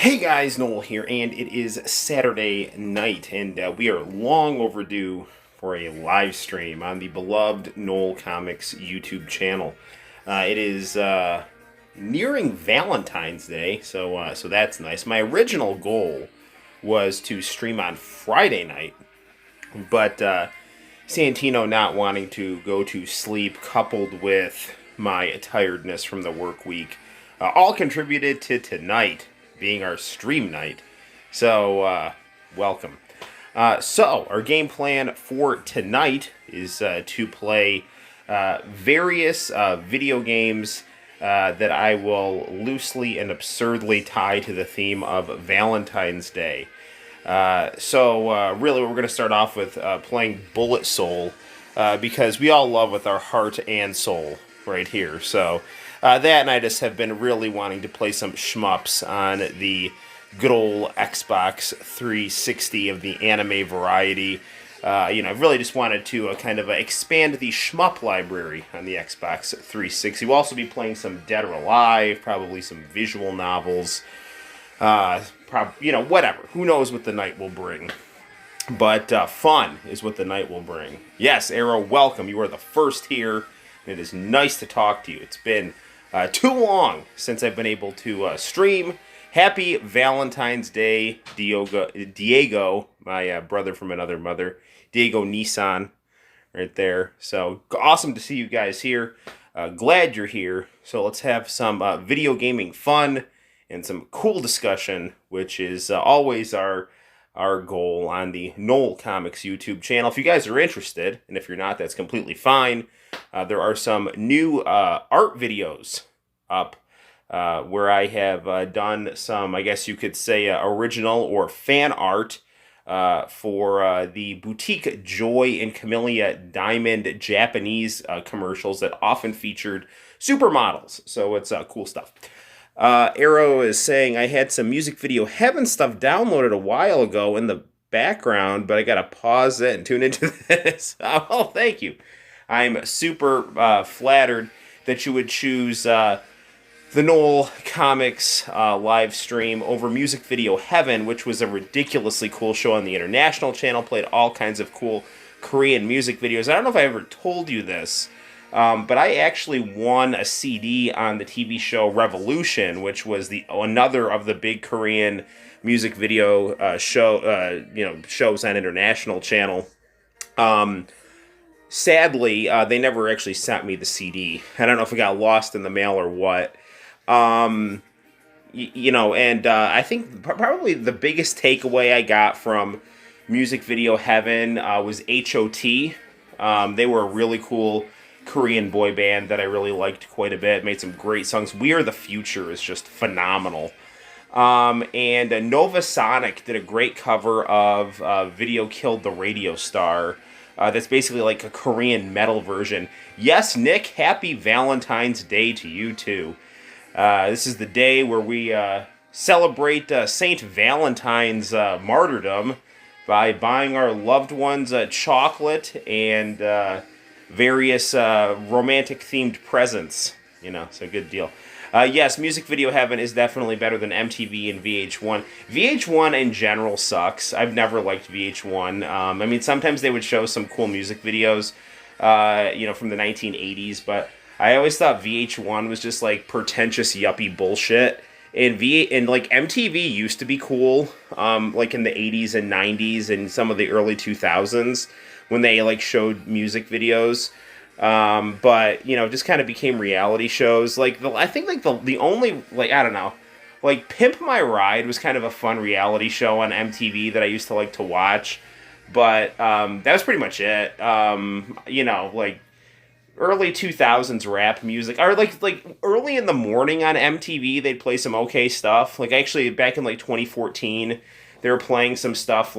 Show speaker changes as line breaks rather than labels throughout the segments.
Hey guys, Noel here, and it is Saturday night, and we are long overdue for a live stream on the beloved Noel ComiX YouTube channel. It is nearing Valentine's Day, so that's nice. My original goal was to stream on Friday night, but Santino not wanting to go to sleep, coupled with my tiredness from the work week, all contributed to tonight being our stream night. So, welcome. So, our game plan for tonight is to play various video games that I will loosely and absurdly tie to the theme of Valentine's Day. Really, we're going to start off with playing Bullet Soul because we all love with our heart and soul right here. So, that and I just have been really wanting to play some shmups on the good old Xbox 360 of the anime variety. I really just wanted to kind of expand the shmup library on the Xbox 360. We'll also be playing some Dead or Alive, probably some visual novels. Whatever. Who knows what the night will bring. But fun is what the night will bring. Yes, Arrow, welcome. You are the first here. And it is nice to talk to you. It's been too long since I've been able to stream. Happy Valentine's Day, Diego, my brother from another mother. Diego Nissan, right there. So awesome to see you guys here. Glad you're here. So let's have some video gaming fun and some cool discussion, which is always our goal on the Noel ComiX YouTube channel. If you guys are interested, and if you're not, that's completely fine. There are some new art videos up where I have done some, I guess you could say, original or fan art for the Boutique Joy and Camellia Diamond Japanese commercials that often featured supermodels. So it's cool stuff. Arrow is saying, I had some music video heaven stuff downloaded a while ago in the background, but I gotta pause it and tune into this. Oh, thank you. I'm super flattered that you would choose the Noel ComiX live stream over Music Video Heaven, which was a ridiculously cool show on the international channel, played all kinds of cool Korean music videos. I don't know if I ever told you this, but I actually won a CD on the TV show Revolution, which was another of the big Korean music video shows on international channel. Sadly, they never actually sent me the CD. I don't know if it got lost in the mail or what. I think probably the biggest takeaway I got from Music Video Heaven was HOT. They were a really cool Korean boy band that I really liked quite a bit. Made some great songs. We Are the Future is just phenomenal. And Nova Sonic did a great cover of Video Killed the Radio Star. That's basically like a Korean metal version. Yes, Nick, happy Valentine's Day to you too. This is the day where we celebrate Saint Valentine's martyrdom by buying our loved ones chocolate and various romantic-themed presents. So good deal. Yes, Music Video Heaven is definitely better than MTV and VH1. VH1 in general sucks. I've never liked VH1. Sometimes they would show some cool music videos, from the 1980s, but I always thought VH1 was just like pretentious yuppie bullshit. And MTV used to be cool, like in the 80s and 90s and some of the early 2000s when they like showed music videos. But just kind of became reality shows. I think the only, I don't know, Pimp My Ride was kind of a fun reality show on MTV that I used to like to watch. But that was pretty much it. Early 2000s rap music, or like early in the morning on MTV, they'd play some okay stuff. Actually, back in 2014, they were playing some stuff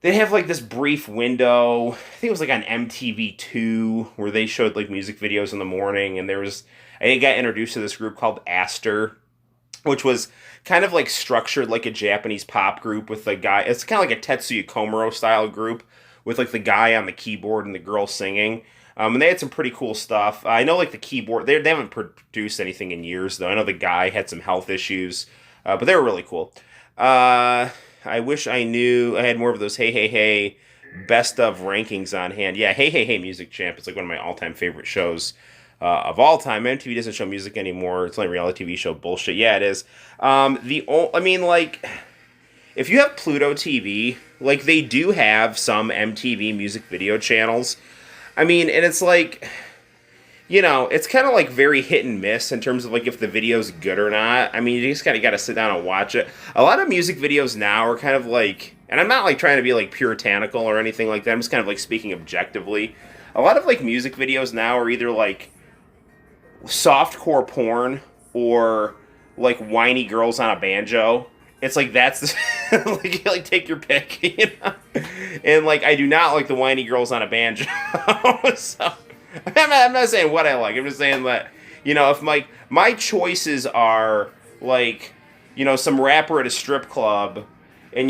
they have this brief window. I think it was on MTV2 where they showed music videos in the morning, and I got introduced to this group called Aster, which was kind of structured like a Japanese pop group with the guy. It's kind of like a Tetsuya Komuro style group with the guy on the keyboard and the girl singing. And they had some pretty cool stuff. I know the keyboard, they haven't produced anything in years though. I know the guy had some health issues. But they were really cool. I wish I knew I had more of those Hey Hey Hey best of rankings on hand. Yeah, Hey Hey Hey Music Champ is like one of my all-time favorite shows of all time. MTV doesn't show music anymore. It's only a reality TV show bullshit. Yeah, it is. I mean, like, if you have Pluto TV, like, they do have some MTV music video channels. I mean, and it's like, you know, it's kind of like very hit and miss in terms of like if the video's good or not. I mean, you just kind of got to sit down and watch it. A lot of music videos now are kind of like, and I'm not like trying to be like puritanical or anything like that. I'm just kind of like speaking objectively. A lot of like music videos now are either like softcore porn or like whiny girls on a banjo. It's like that's the, like take your pick, you know. And like I do not like the whiny girls on a banjo. So I'm not saying what I like. I'm just saying that, you know, if my choices are like, you know, some rapper at a strip club and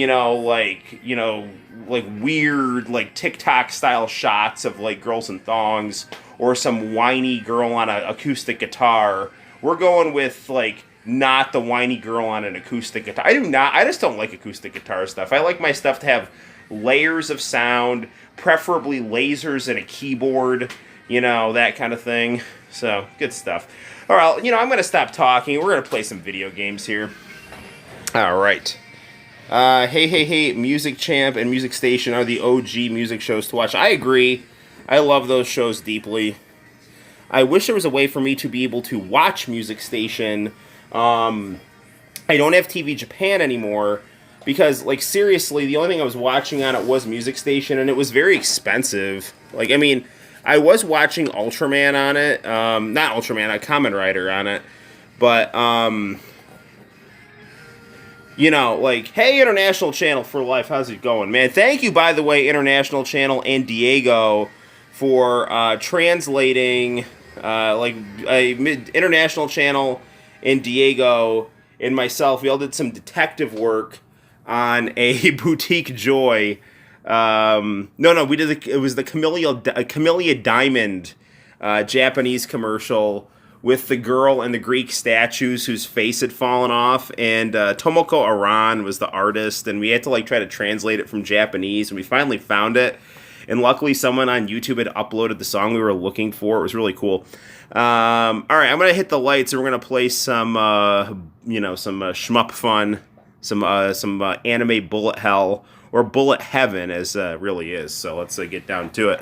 like weird like TikTok style shots of like girls in thongs or some whiny girl on an acoustic guitar, we're going with like not the whiny girl on an acoustic guitar. I just don't like acoustic guitar stuff. I like my stuff to have layers of sound, preferably lasers and a keyboard, you know, that kind of thing. So, good stuff. All right, you know, I'm going to stop talking. We're going to play some video games here. All right. Hey, Hey, Hey, Music Champ and Music Station are the OG music shows to watch. I agree. I love those shows deeply. I wish there was a way for me to be able to watch Music Station. I don't have TV Japan anymore because, like, seriously, the only thing I was watching on it was Music Station, and it was very expensive. Like, I mean, I was watching Ultraman on it. Not Ultraman, Kamen Rider on it. But, you know, like, hey, International Channel for Life, how's it going, man? Thank you, by the way, International Channel and Diego, for translating, International Channel and Diego and myself. We all did some detective work on a Boutique Joy. We did. It was the Camellia Diamond Japanese commercial with the girl and the Greek statues whose face had fallen off, and Tomoko Aran was the artist, and we had to like try to translate it from Japanese, and we finally found it. And luckily, someone on YouTube had uploaded the song we were looking for. It was really cool. All right, I'm gonna hit the lights, and we're gonna play some, some shmup fun, some anime bullet hell or bullet heaven, as really is. So let's get down to it.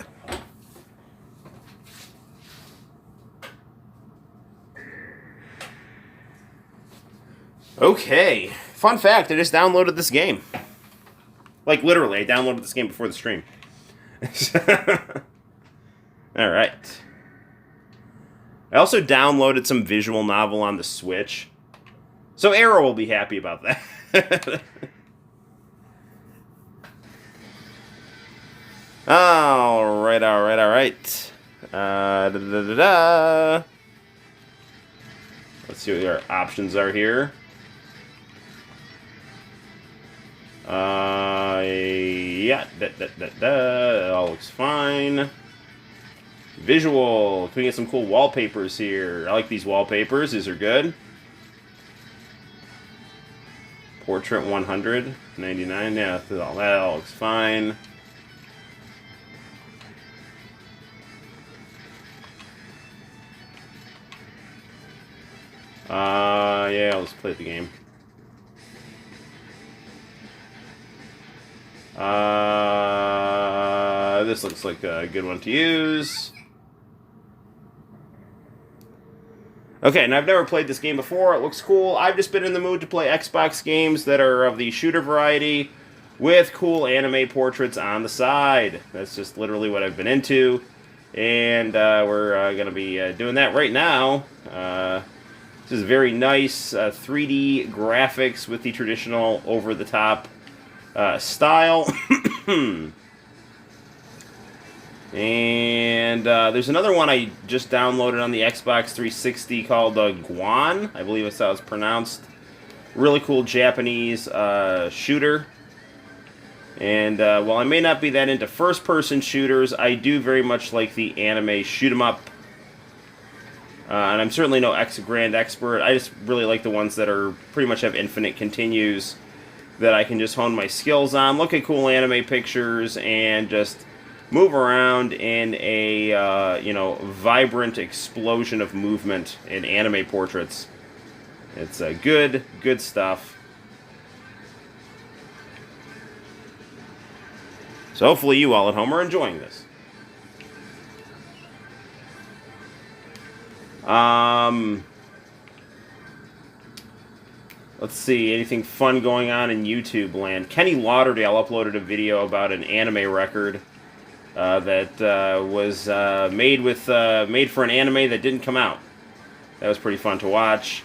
Okay, fun fact: I just downloaded this game. Like literally, I downloaded this game before the stream. All right. I also downloaded some visual novel on the Switch. So Arrow will be happy about that. All right. Let's see what our options are here. That all looks fine. Visual. Can we get some cool wallpapers here? I like these wallpapers. These are good. Portrait 199. Yeah, that all looks fine. Yeah, let's play the game. This looks like a good one to use. Okay, and I've never played this game before. It looks cool. I've just been in the mood to play Xbox games that are of the shooter variety with cool anime portraits on the side. That's just literally what I've been into. And we're going to be doing that right now. This is very nice 3D graphics with the traditional over-the-top style. And there's another one I just downloaded on the Xbox 360 called Guan. I believe that's how it's pronounced. Really cool Japanese shooter. And while I may not be that into first-person shooters, I do very much like the anime shoot 'em up And I'm certainly no grand expert. I just really like the ones that are pretty much have infinite continues that I can just hone my skills on, look at cool anime pictures, and just move around in a vibrant explosion of movement in anime portraits. It's good stuff. So hopefully you all at home are enjoying this. Let's see, anything fun going on in YouTube land? Kenny Lauderdale uploaded a video about an anime record that was made for an anime that didn't come out. That was pretty fun to watch.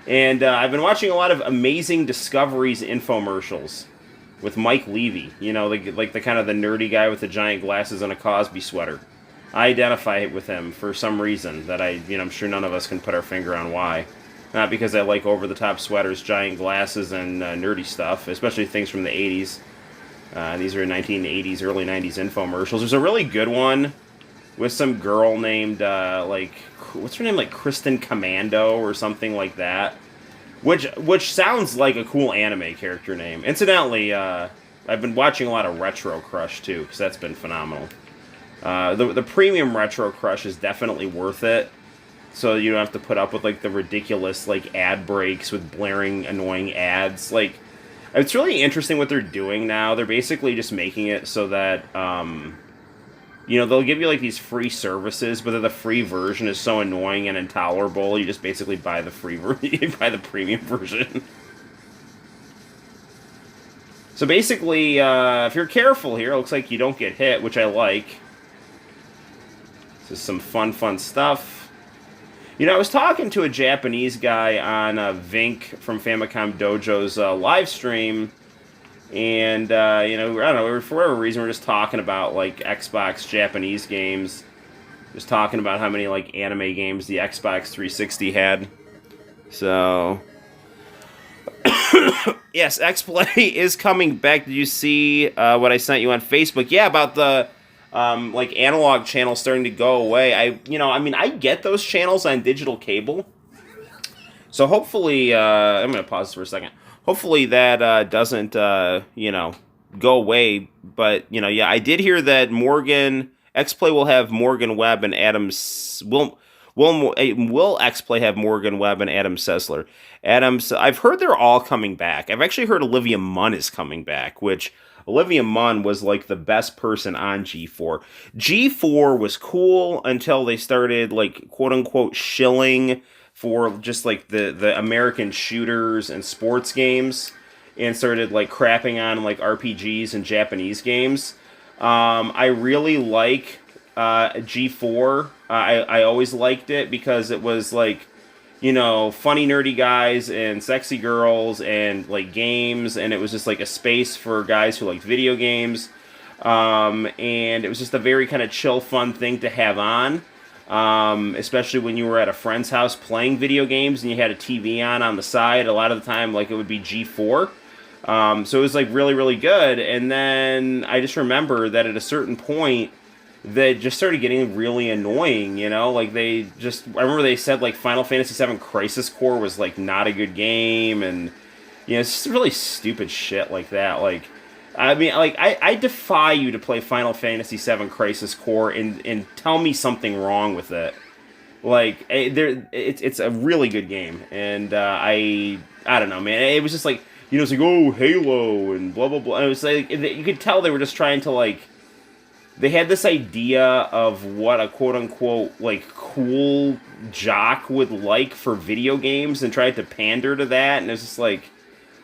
And I've been watching a lot of Amazing Discoveries infomercials with Mike Levy. You know, like the kind of the nerdy guy with the giant glasses and a Cosby sweater. I identify with him for some reason that I'm sure none of us can put our finger on why. Not because I like over-the-top sweaters, giant glasses, and nerdy stuff, especially things from the 80s. These are 1980s, early 90s infomercials. There's a really good one with some girl named, what's her name, like Kristen Commando or something like that. Which sounds like a cool anime character name. Incidentally, I've been watching a lot of Retro Crush, too, because that's been phenomenal. The premium Retro Crush is definitely worth it. So you don't have to put up with, like, the ridiculous, like, ad breaks with blaring, annoying ads. Like, it's really interesting what they're doing now. They're basically just making it so that, they'll give you, like, these free services, but then the free version is so annoying and intolerable, you just basically buy the you buy the premium version. So basically, if you're careful here, it looks like you don't get hit, which I like. This is some fun stuff. I was talking to a Japanese guy on Vink from Famicom Dojo's live stream, and, I don't know, for whatever reason, we're just talking about, like, Xbox Japanese games, just talking about how many, like, anime games the Xbox 360 had, so... Yes, X-Play is coming back. Did you see what I sent you on Facebook? Yeah, about the... analog channels starting to go away. I get those channels on digital cable. So hopefully, I'm going to pause for a second. Hopefully that doesn't, go away. But, I did hear that X-Play will have Morgan Webb and Adam, will X-Play have Morgan Webb and Adam Sessler? I've heard they're all coming back. I've actually heard Olivia Munn is coming back, which... Olivia Munn was, like, the best person on G4. G4 was cool until they started, like, quote-unquote shilling for just, like, the American shooters and sports games and started, like, crapping on, like, RPGs and Japanese games. I really like G4. I always liked it because it was, like... funny nerdy guys and sexy girls and, like, games, and it was just, like, a space for guys who liked video games, and it was just a very kind of chill, fun thing to have on, especially when you were at a friend's house playing video games and you had a TV on the side. A lot of the time, like, it would be G4, so it was, like, really, really good, and then I just remember that at a certain point, that just started getting really annoying, like I remember they said, like, Final Fantasy VII Crisis Core was, like, not a good game, and, it's just really stupid shit like that, like, I mean, like, I defy you to play Final Fantasy VII Crisis Core and tell me something wrong with it. Like, it's a really good game, and, I don't know, man, it was just, like, it's like, oh, Halo, and blah, blah, blah, and it was, like, you could tell they were just trying to, like, they had this idea of what a quote-unquote, like, cool jock would like for video games and tried to pander to that, and it's just like,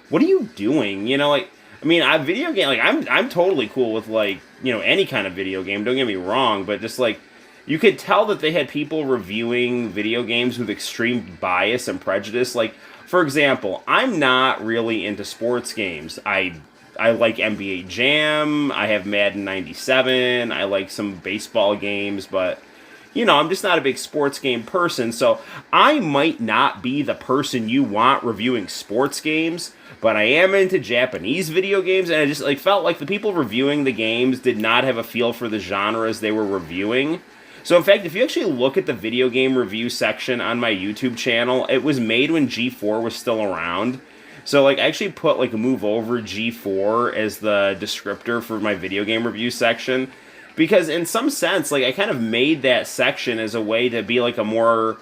what are you doing? Video game, like, I'm totally cool with, like, any kind of video game, don't get me wrong, but just, like, you could tell that they had people reviewing video games with extreme bias and prejudice. Like, for example, I'm not really into sports games. I like NBA Jam, I have Madden 97, I like some baseball games, but, I'm just not a big sports game person, so I might not be the person you want reviewing sports games, but I am into Japanese video games, and I just, like, felt like the people reviewing the games did not have a feel for the genres they were reviewing. So in fact, if you actually look at the video game review section on my YouTube channel, it was made when G4 was still around. So like I actually put like a move over G4 as the descriptor for my video game review section, because in some sense, like I kind of made that section as a way to be like a more,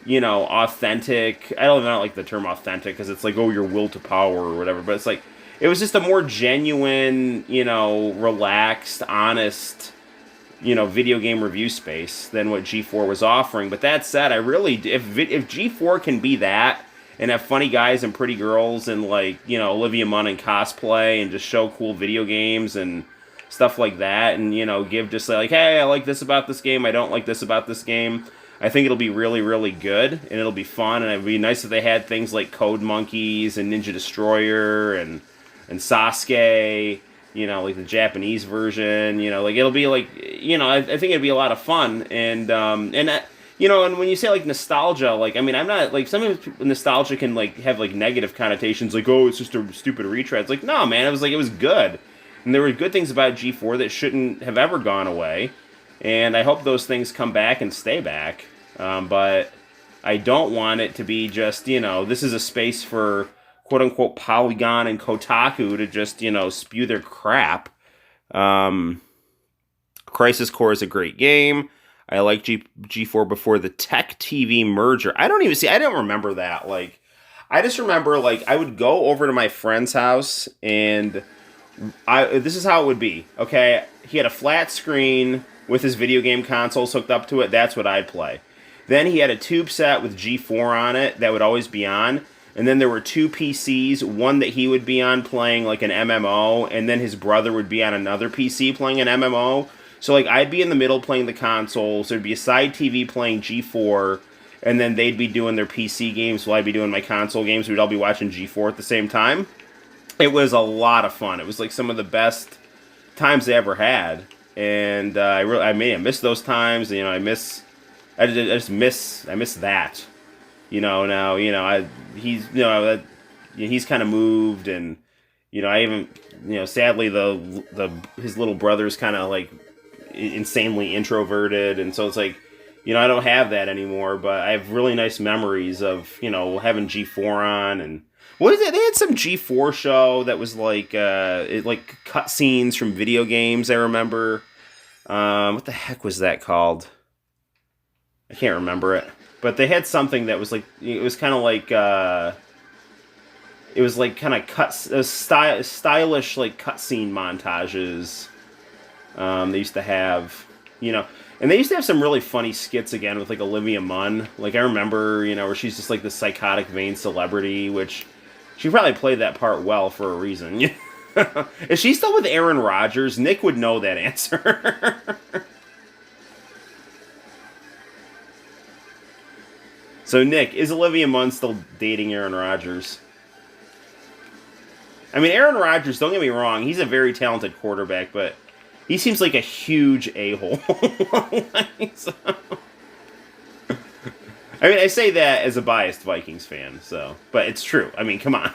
you know, authentic. I don't like the term authentic because it's like, oh, your will to power or whatever, but it's like it was just a more genuine, you know, relaxed, honest, you know, video game review space than what G4 was offering. But that said, I really, if G4 can be that and have funny guys and pretty girls and like, you know, Olivia Munn and cosplay and just show cool video games and stuff like that, and, you know, give just like, hey, I like this about this game, I don't like this about this game, I think it'll be really, really good, and it'll be fun, and it'd be nice if they had things like Code Monkeys and Ninja Destroyer and Sasuke, you know, like the Japanese version, you know, like it'll be like, you know, I think it'd be a lot of fun, and you know, and when you say like nostalgia, like, I mean, I'm not like, sometimes nostalgia can like have like negative connotations, like, oh, it's just a stupid retread. It's like, no, man, it was good, and there were good things about G4 that shouldn't have ever gone away, and I hope those things come back and stay back. But I don't want it to be just, you know, this is a space for quote-unquote Polygon and Kotaku to just, you know, spew their crap. Crisis Core is a great game. I like G4 before the Tech TV merger. I don't remember that. Like, I just remember, like, I would go over to my friend's house, and this is how it would be, okay? He had a flat screen with his video game consoles hooked up to it. That's what I'd play. Then he had a tube set with G4 on it that would always be on. And then there were two PCs, one that he would be on playing like an MMO, and then his brother would be on another PC playing an MMO. So like I'd be in the middle playing the consoles, there'd be a side TV playing G4, and then they'd be doing their PC games while I'd be doing my console games. We'd all be watching G4 at the same time. It was a lot of fun. It was like some of the best times I ever had, and I miss those times. You know, I miss that. You know, now, you know, he's kind of moved, and, you know, I even, you know, sadly his little brother's kind of like insanely introverted, and so it's like, you know, I don't have that anymore, but I have really nice memories of, you know, having G4 on, and what is it? They had some G4 show that was like like cutscenes from video games, I remember. What the heck was that called? I can't remember it. But they had something that was like, it was kind of like, it was like kind of stylish like cutscene montages. They used to have, you know, and they used to have some really funny skits again with like Olivia Munn. Like I remember, you know, where she's just like the psychotic vain celebrity, which she probably played that part well for a reason. Is she still with Aaron Rodgers? Nick would know that answer. So, Nick, is Olivia Munn still dating Aaron Rodgers? I mean, Aaron Rodgers, don't get me wrong, he's a very talented quarterback, but he seems like a huge a-hole. So, I mean, I say that as a biased Vikings fan, so, but it's true. I mean, come on.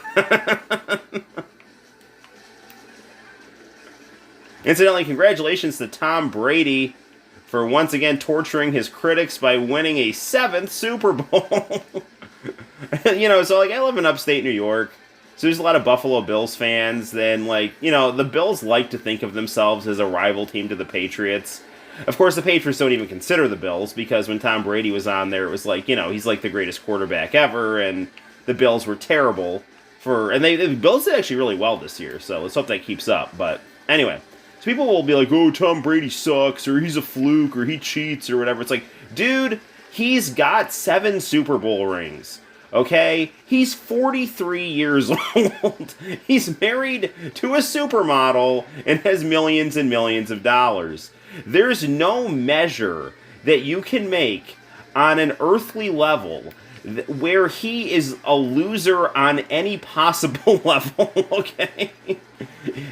Incidentally, congratulations to Tom Brady for once again torturing his critics by winning a 7th Super Bowl. You know, so like I live in upstate New York, so there's a lot of Buffalo Bills fans. Then, like, you know, the Bills like to think of themselves as a rival team to the Patriots. Of course, the Patriots don't even consider the Bills, because when Tom Brady was on there, it was like, you know, he's like the greatest quarterback ever, and the Bills were terrible and the Bills did actually really well this year, so let's hope that keeps up. But anyway, so people will be like, oh, Tom Brady sucks, or he's a fluke, or he cheats, or whatever. It's like, dude, he's got 7 Super Bowl rings, okay? He's 43 years old. He's married to a supermodel and has millions and millions of dollars. There's no measure that you can make on an earthly level where he is a loser on any possible level, okay?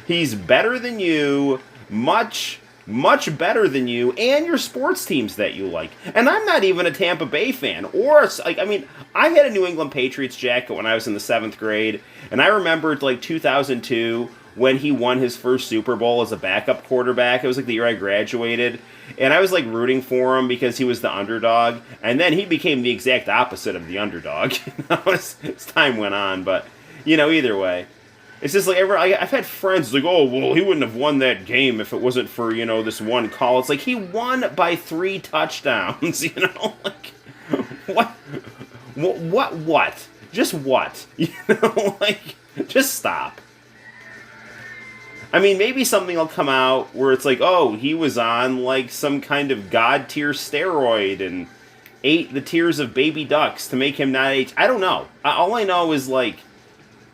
He's better than you, much, much better than you, and your sports teams that you like. And I'm not even a Tampa Bay fan. I mean, I had a New England Patriots jacket when I was in the 7th grade, and I remembered, like, 2002, when he won his first Super Bowl as a backup quarterback. It was like the year I graduated. And I was like rooting for him because he was the underdog. And then he became the exact opposite of the underdog as time went on. But, either way. It's just like, I've had friends like, oh, well, he wouldn't have won that game if it wasn't for, this one call. It's like, he won by 3 touchdowns, Like, what? What? Just what? Like, just stop. I mean, maybe something will come out where it's like, oh, he was on, like, some kind of god-tier steroid and ate the tears of baby ducks to make him not age. I don't know. All I know is, like,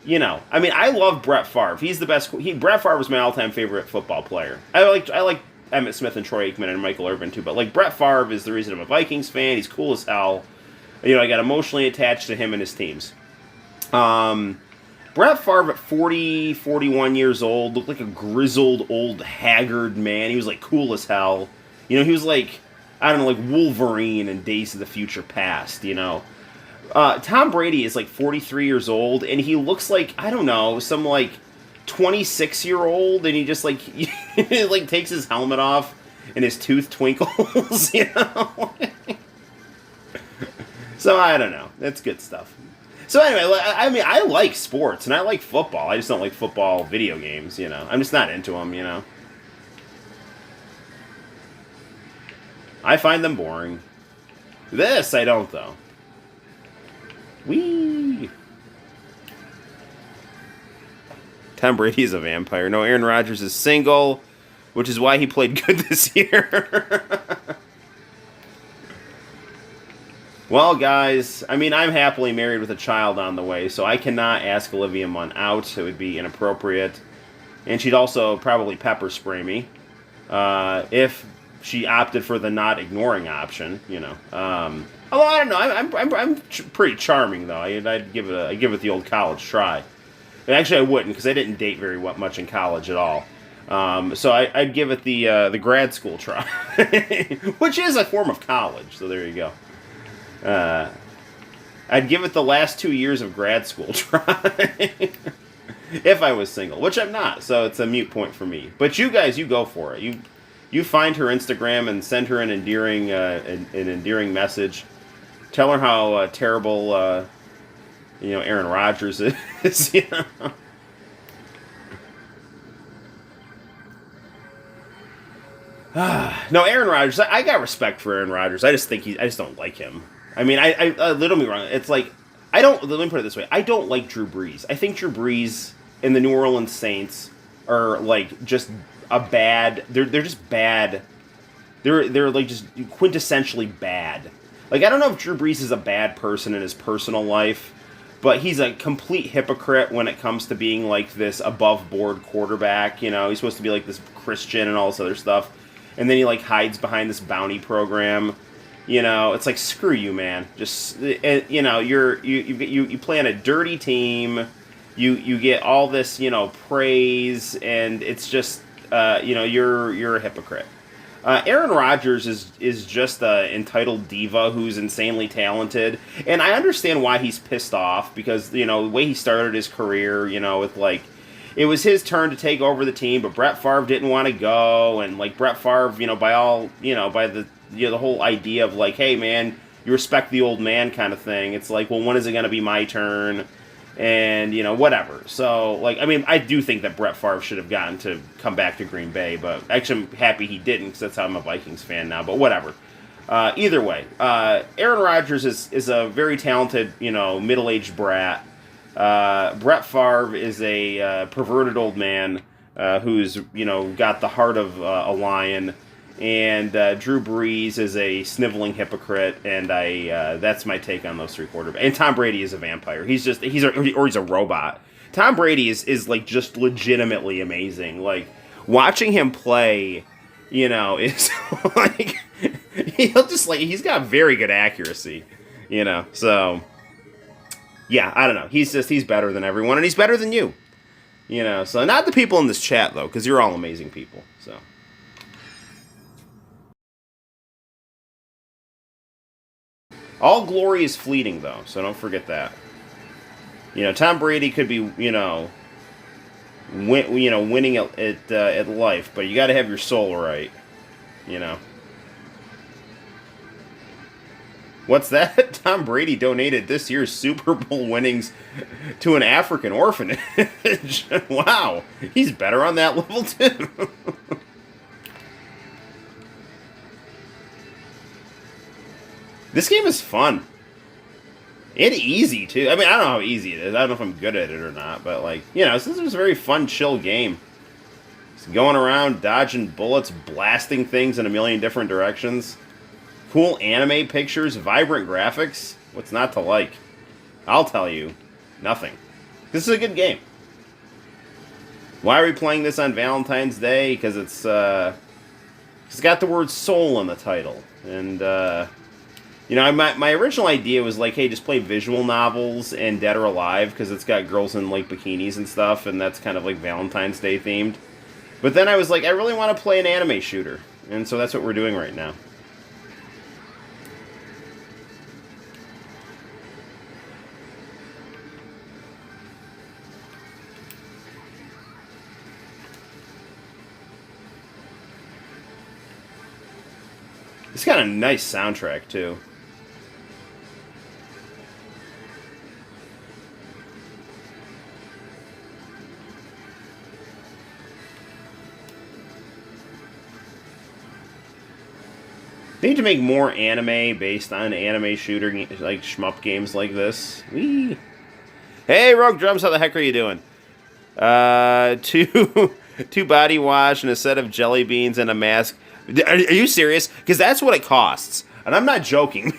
I mean, I love Brett Favre. He's the best. Brett Favre was my all-time favorite football player. I like Emmitt Smith and Troy Aikman and Michael Irvin, too. But, like, Brett Favre is the reason I'm a Vikings fan. He's cool as hell. I got emotionally attached to him and his teams. Brett Favre at 40, 41 years old, looked like a grizzled, old, haggard man. He was, like, cool as hell. He was like, I don't know, like Wolverine in Days of the Future Past, Tom Brady is, like, 43 years old, and he looks like, I don't know, some, like, 26-year-old, and he just, like, he, like, takes his helmet off, and his tooth twinkles, So, I don't know. That's good stuff. So anyway, I mean, I like sports, and I like football. I just don't like football video games, I'm just not into them, I find them boring. This, I don't, though. Whee! Tom Brady is a vampire. No, Aaron Rodgers is single, which is why he played good this year. Well, guys, I mean, I'm happily married with a child on the way, so I cannot ask Olivia Munn out. It would be inappropriate. And she'd also probably pepper spray me if she opted for the not ignoring option, Although, I don't know, I'm pretty charming, though. I'd give it the old college try. And actually, I wouldn't, because I didn't date very much in college at all. So I'd give it the grad school try, which is a form of college, so there you go. I'd give it the last 2 years of grad school try if I was single, which I'm not, so it's a moot point for me. But you guys, you go for it. You find her Instagram and send her an endearing message. Tell her how terrible Aaron Rodgers is. No, Aaron Rodgers. I got respect for Aaron Rodgers. I just don't like him. I mean, I don't get me wrong. It's like, let me put it this way. I don't like Drew Brees. I think Drew Brees and the New Orleans Saints are, like, just a bad, they're just bad. They're like just quintessentially bad. Like, I don't know if Drew Brees is a bad person in his personal life, but he's a complete hypocrite when it comes to being, like, this above-board quarterback, He's supposed to be, like, this Christian and all this other stuff. And then he, like, hides behind this bounty program. It's like, screw you, man. Just, you play on a dirty team. You get all this, praise, and it's just, you're a hypocrite. Aaron Rodgers is just an entitled diva who's insanely talented, and I understand why he's pissed off, because, the way he started his career, with, like, it was his turn to take over the team, but Brett Favre didn't want to go, and, like, Brett Favre, by the whole idea of, like, hey, man, you respect the old man kind of thing. It's like, well, when is it going to be my turn? And, whatever. So, like, I mean, I do think that Brett Favre should have gotten to come back to Green Bay, but actually I'm happy he didn't, because that's how I'm a Vikings fan now, but whatever. Either way, Aaron Rodgers is a very talented, middle-aged brat. Brett Favre is a perverted old man who's, got the heart of a lion. And Drew Brees is a sniveling hypocrite, and that's my take on those three quarterbacks. And Tom Brady is a vampire. He's a robot. Tom Brady is like just legitimately amazing. Like, watching him play, is like he's got very good accuracy, So yeah, I don't know. He's better than everyone, and he's better than you, So not the people in this chat though, because you're all amazing people. So. All glory is fleeting, though, so don't forget that. Tom Brady could be, winning at life, but you got to have your soul right. You know. What's that? Tom Brady donated this year's Super Bowl winnings to an African orphanage. Wow, he's better on that level too. This game is fun. And easy, too. I mean, I don't know how easy it is. I don't know if I'm good at it or not. But, like, this is a very fun, chill game. Just going around, dodging bullets, blasting things in a million different directions. Cool anime pictures, vibrant graphics. What's not to like? I'll tell you, nothing. This is a good game. Why are we playing this on Valentine's Day? Because it's got the word soul in the title. And, my original idea was like, hey, just play visual novels and Dead or Alive, because it's got girls in, like, bikinis and stuff, and that's kind of, like, Valentine's Day themed. But then I was like, I really want to play an anime shooter. And so that's what we're doing right now. It's got a nice soundtrack, too. They need to make more anime based on anime shooter, like, shmup games like this. Whee! Hey, Rogue Drums, how the heck are you doing? Two body wash and a set of jelly beans and a mask. Are you serious? Because that's what it costs. And I'm not joking.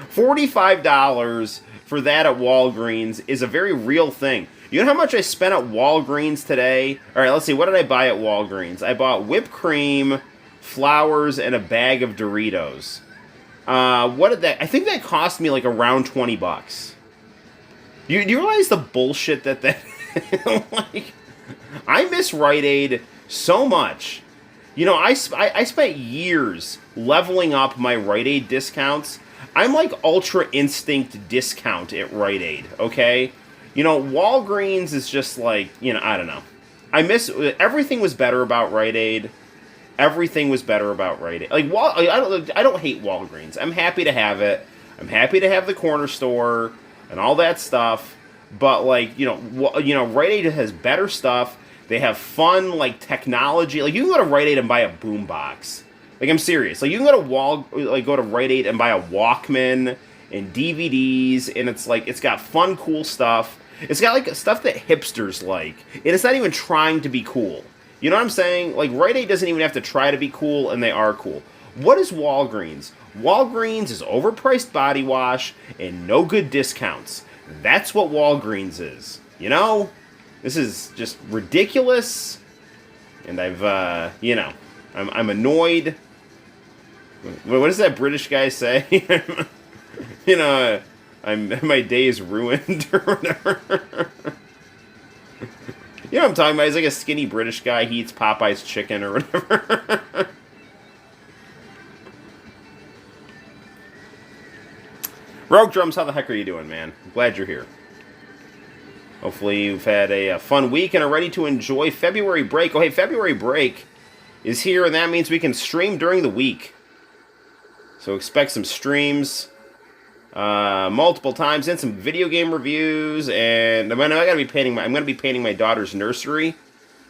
$45 for that at Walgreens is a very real thing. You know how much I spent at Walgreens today? All right, let's see. What did I buy at Walgreens? I bought whipped cream, flowers, and a bag of Doritos. What did that... I think that cost me like around $20. Do you realize the bullshit that... like, I miss Rite Aid so much. I spent years leveling up my Rite Aid discounts. I'm like Ultra Instinct discount at Rite Aid, okay? Walgreens is just like, I don't know. I miss... Everything was better about Rite Aid. Everything was better about Rite Aid. Like, I don't hate Walgreens. I'm happy to have it. I'm happy to have the corner store and all that stuff. But, like, Rite Aid has better stuff. They have fun, like, technology. Like, you can go to Rite Aid and buy a boombox. Like, I'm serious. Like, you can go to Rite Aid and buy a Walkman and DVDs, and it's got fun, cool stuff. It's got, like, stuff that hipsters like. And it's not even trying to be cool. You know what I'm saying? Like, Rite Aid doesn't even have to try to be cool, and they are cool. What is Walgreens? Walgreens is overpriced body wash and no good discounts. That's what Walgreens is. This is just ridiculous, and I'm annoyed. What does that British guy say? My day is ruined or whatever. You know what I'm talking about? He's like a skinny British guy. He eats Popeye's chicken or whatever. Rogue Drums, how the heck are you doing, man? I'm glad you're here. Hopefully you've had a fun week and are ready to enjoy February break. Oh, hey, February break is here, and that means we can stream during the week. So expect some streams multiple times and some video game reviews. And I'm gonna be painting my daughter's nursery.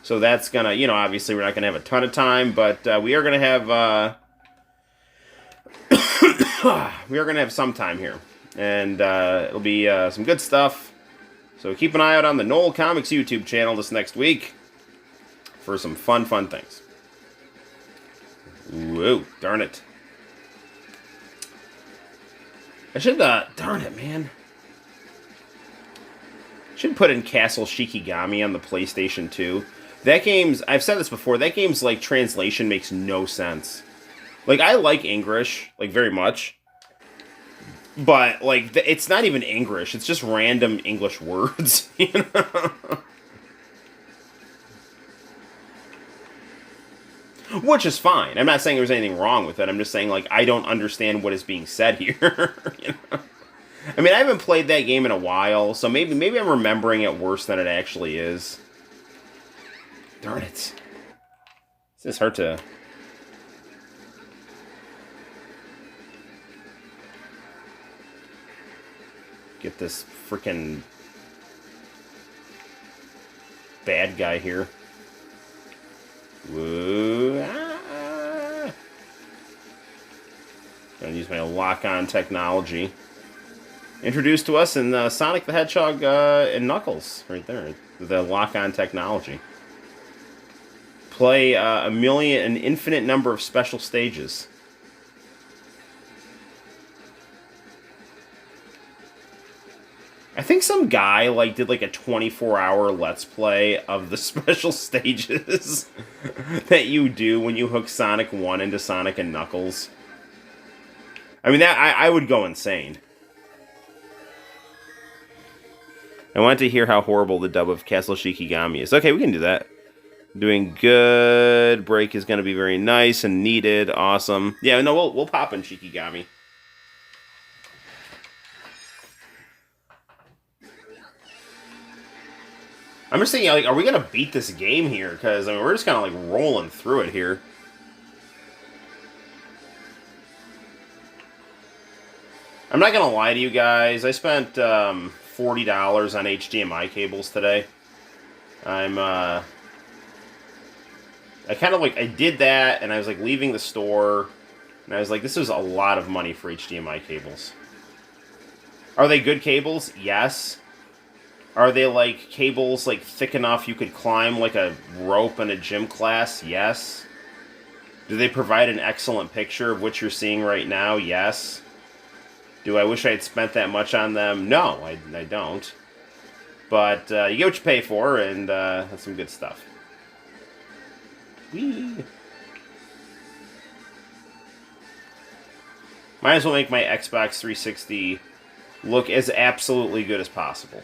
So that's gonna, obviously we're not gonna have a ton of time, but we are gonna have some time here, and it'll be some good stuff. So keep an eye out on the Noel ComiX YouTube channel this next week for some fun things. Whoa, darn it. I should, darn it, man. Should put in Castle Shikigami on the PlayStation 2. That game's, I've said this before, that game's, like, translation makes no sense. Like, I like English, like, very much. But, like, it's not even English. It's just random English words, Which is fine. I'm not saying there's anything wrong with it. I'm just saying, like, I don't understand what is being said here. I mean, I haven't played that game in a while, so maybe I'm remembering it worse than it actually is. Darn it. It's hard to... get this freaking bad guy here. Whoa. Ah. Gonna use my lock-on technology. Introduced to us in Sonic the Hedgehog and Knuckles, right there. The lock-on technology. Play an infinite number of special stages. I think some guy did a 24-hour Let's Play of the special stages that you do when you hook Sonic 1 into Sonic and Knuckles. I mean, I would go insane. I want to hear how horrible the dub of Castle Shikigami is. Okay, we can do that. Doing good. Break is going to be very nice and needed. Awesome. Yeah, no, we'll pop in Shikigami. I'm just thinking, are we going to beat this game here? Because, I mean, we're just kind of, rolling through it here. I'm not going to lie to you guys. I spent $40 on HDMI cables today. I kind of, I did that, and I was, leaving the store, and I was like, this is a lot of money for HDMI cables. Are they good cables? Yes. Are they, cables, thick enough you could climb like a rope in a gym class? Yes. Do they provide an excellent picture of what you're seeing right now? Yes. Do I wish I had spent that much on them? No, I don't. But you get what you pay for, and that's some good stuff. Whee! Might as well make my Xbox 360 look as absolutely good as possible.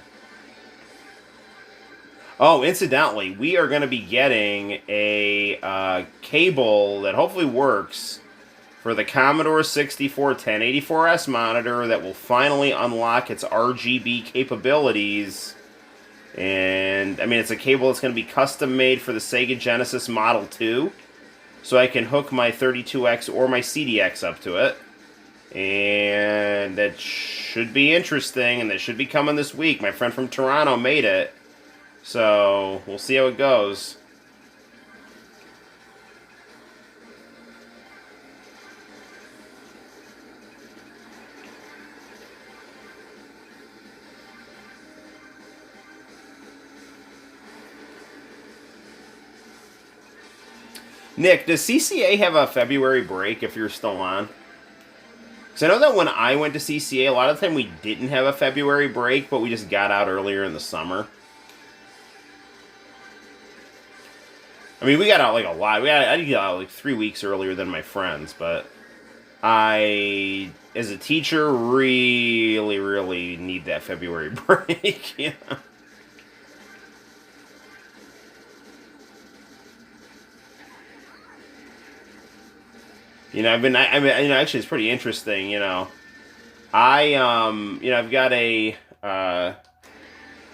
Oh, incidentally, we are going to be getting a cable that hopefully works for the Commodore 64 1084S monitor that will finally unlock its RGB capabilities. And, I mean, it's a cable that's going to be custom made for the Sega Genesis Model 2. So I can hook my 32X or my CDX up to it. And that should be interesting, and that should be coming this week. My friend from Toronto made it. So, we'll see how it goes. Nick, does CCA have a February break if you're still on? Because I know that when I went to CCA, a lot of the time we didn't have a February break, but we just got out earlier in the summer. I mean, we got out a lot. I got out 3 weeks earlier than my friends, but I, as a teacher, really, really need that February break. Yeah. Actually, it's pretty interesting. I've got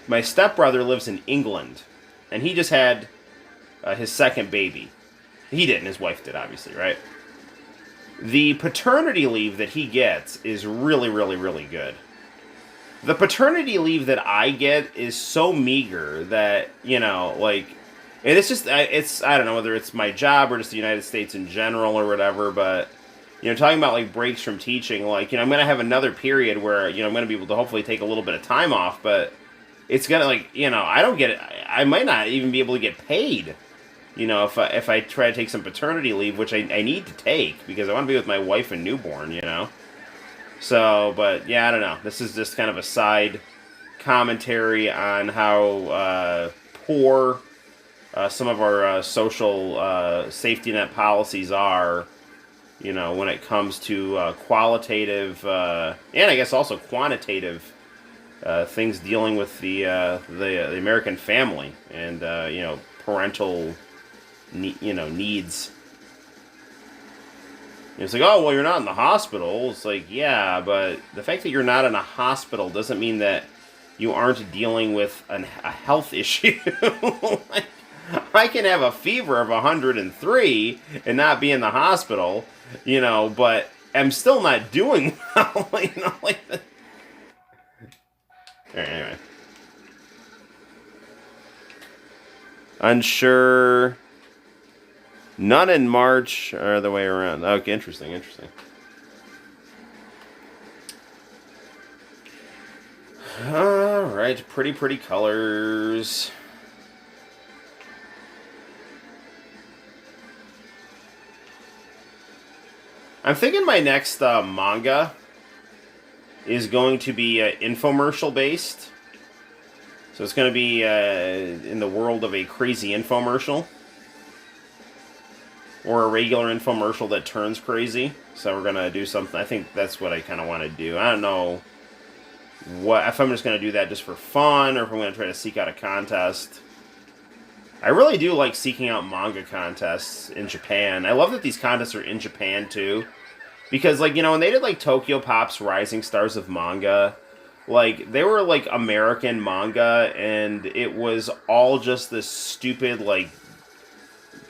my stepbrother lives in England, and he just had his second baby. He didn't, his wife did, obviously, right? The paternity leave that he gets is really, really, really good. The paternity leave that I get is so meager that, and it's just, I don't know whether it's my job or just the United States in general or whatever, but, talking about, breaks from teaching, I'm going to have another period where, I'm going to be able to hopefully take a little bit of time off, but it's going to, I don't get it. I might not even be able to get paid, if I try to take some paternity leave, which I need to take, because I want to be with my wife and newborn, So, but, yeah, I don't know. This is just kind of a side commentary on how poor some of our social safety net policies are, when it comes to qualitative and I guess also quantitative things dealing with the American family and parental needs. It's like, oh, well, you're not in the hospital. It's like, yeah, but the fact that you're not in a hospital doesn't mean that you aren't dealing with a health issue. Like, I can have a fever of 103 and not be in the hospital, but I'm still not doing well, like that. Anyway. Unsure. None in March or the way around. Okay, interesting. Alright, pretty colors. I'm thinking my next manga is going to be infomercial based. So it's going to be in the world of a crazy infomercial. Or a regular infomercial that turns crazy. So we're going to do something. I think that's what I kind of want to do. I don't know if I'm just going to do that just for fun, or if I'm going to try to seek out a contest. I really do like seeking out manga contests in Japan. I love that these contests are in Japan, too. Because, like, when they did, like, Tokyo Pop's Rising Stars of Manga, like, they were, like, American manga, and it was all just this stupid, like,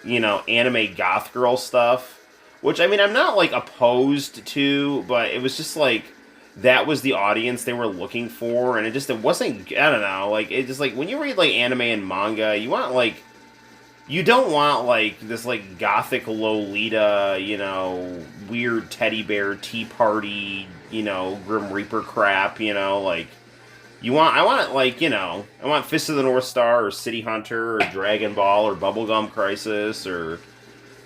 anime goth girl stuff. Which, I mean, I'm not, like, opposed to, but it was just, like, that was the audience they were looking for, and it wasn't, I don't know, like, it just, like, when you read, like, anime and manga, you want, like, you don't want, like, this, like, gothic Lolita, weird teddy bear tea party, Grim Reaper crap, like, I want Fist of the North Star, or City Hunter, or Dragon Ball, or Bubblegum Crisis, or,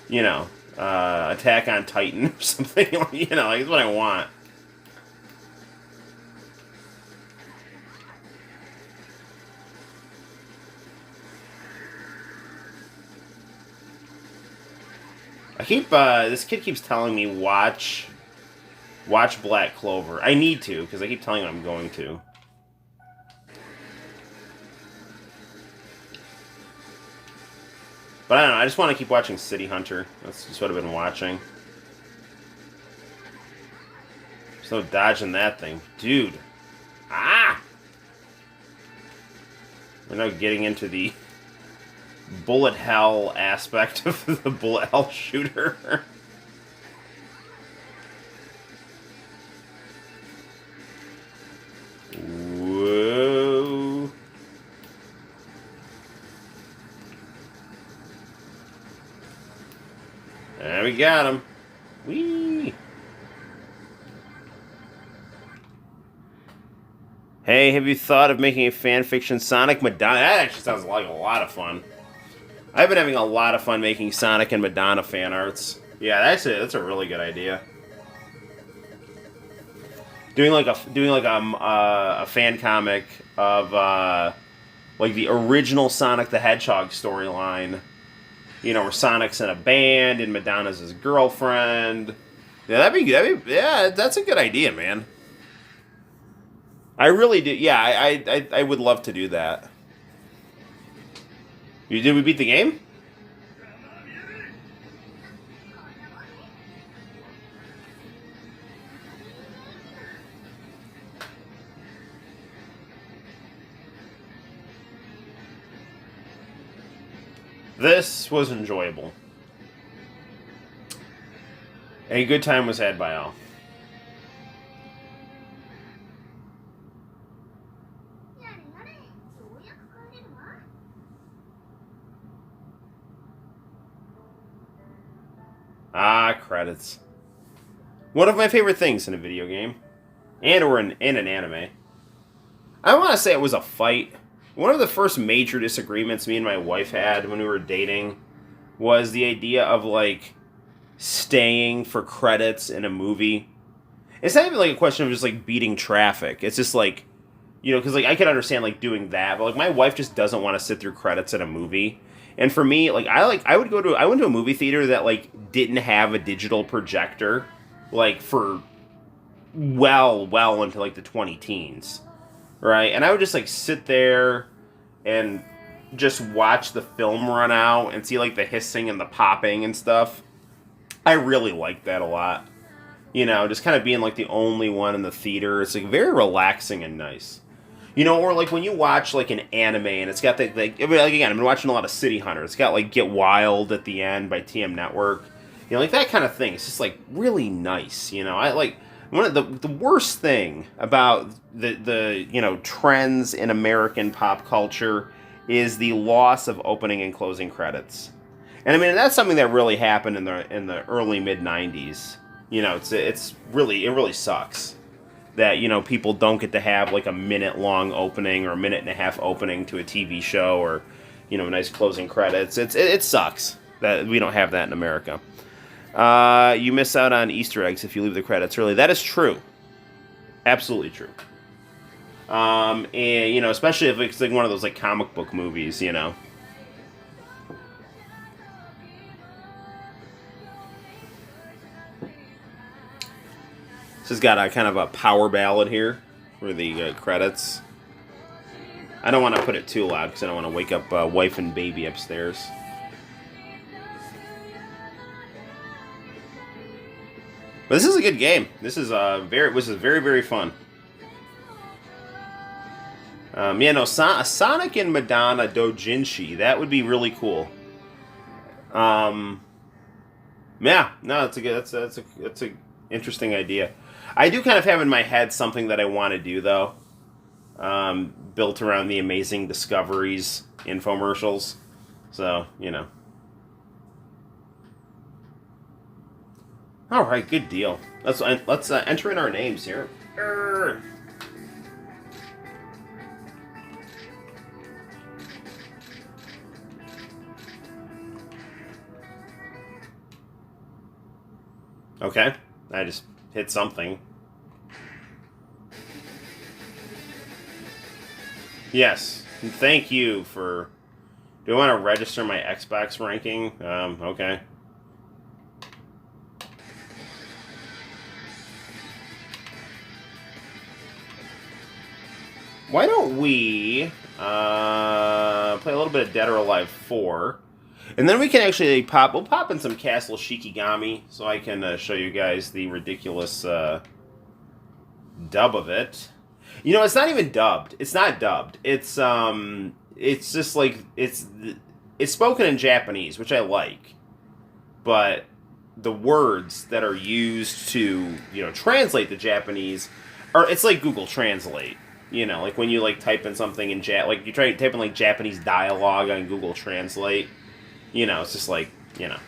Attack on Titan, or something, like, that's what I want. This kid keeps telling me watch Black Clover. I need to, because I keep telling him I'm going to. But I don't know, I just want to keep watching City Hunter. That's just what I've been watching. There's no dodging that thing. Dude. Ah! We're now getting into the bullet hell aspect of the bullet hell shooter. Whoa. There we got him. Whee! Hey, have you thought of making a fanfiction Sonic Madonna? That actually sounds like a lot of fun. I've been having a lot of fun making Sonic and Madonna fan arts. Yeah, that's a really good idea. Doing like a fan comic of like the original Sonic the Hedgehog storyline. Where Sonic's in a band and Madonna's his girlfriend. Yeah, yeah, that's a good idea, man. I really do. Yeah, I would love to do that. Did we beat the game? This was enjoyable. A good time was had by all. Ah, credits. One of my favorite things in a video game. Or in an anime. I want to say it was a fight. One of the first major disagreements me and my wife had when we were dating was the idea of, like, staying for credits in a movie. It's not even, like, a question of just, like, beating traffic. It's just, like, because, like, I could understand, like, doing that, but, like, my wife just doesn't want to sit through credits in a movie. And for me, I went to a movie theater that, like, didn't have a digital projector, like, for well into, like, the 20-teens, right? And I would just, like, sit there and just watch the film run out and see, like, the hissing and the popping and stuff. I really like that a lot. You know, just kind of being like the only one in the theater. It's like very relaxing and nice. You know, or like when you watch like an anime and it's got the like, I mean, like again, I've been watching a lot of City Hunter. It's got like Get Wild at the end by TM Network. You know, like that kind of thing. It's just like really nice. You know, I like one of the worst thing about the you know trends in American pop culture is the loss of opening and closing credits. And I mean that's something that really happened in the early mid '90s. You know, it's really it really sucks that you know people don't get to have like a minute long opening or a minute and a half opening to a TV show or you know nice closing credits. It sucks that we don't have that in America. You miss out on Easter eggs if you leave the credits early. That is true, absolutely true. And you know especially if it's like one of those like comic book movies, you know. This has got a kind of a power ballad here for the credits. I don't want to put it too loud because I don't want to wake up wife and baby upstairs. But this is a good game. This is very very fun. Yeah, no, Sonic and Madonna Dojinshi. That would be really cool. Yeah, no, that's a interesting idea. I do kind of have in my head something that I want to do, though. Built around the Amazing Discoveries infomercials. So, you know. All right, good deal. Let's enter in our names here. Okay, I just hit something. Yes, thank you for... Do I want to register my Xbox ranking? Okay. Why don't we play a little bit of Dead or Alive 4, and then we can actually we'll pop in some Castle Shikigami, so I can show you guys the ridiculous dub of it. You know, it's not even dubbed. It's not dubbed. It's just like it's spoken in Japanese, which I like, but the words that are used to translate the Japanese are it's like Google Translate. You know, like when you like type in something in like you try to type in like Japanese dialogue on Google Translate. You know, it's just like it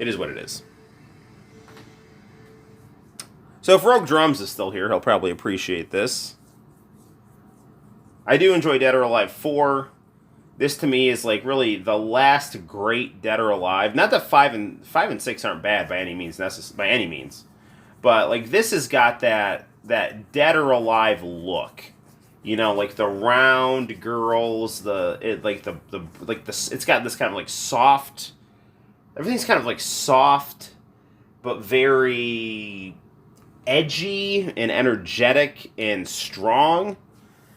is what it is. So if Rogue Drums is still here, he'll probably appreciate this. I do enjoy Dead or Alive 4. This to me is like really the last great Dead or Alive. Not that 5 and 6 aren't bad by any means, but like this has got that Dead or Alive look. You know, like the round girls, it's got this kind of like soft. Everything's kind of like soft, but very edgy and energetic and strong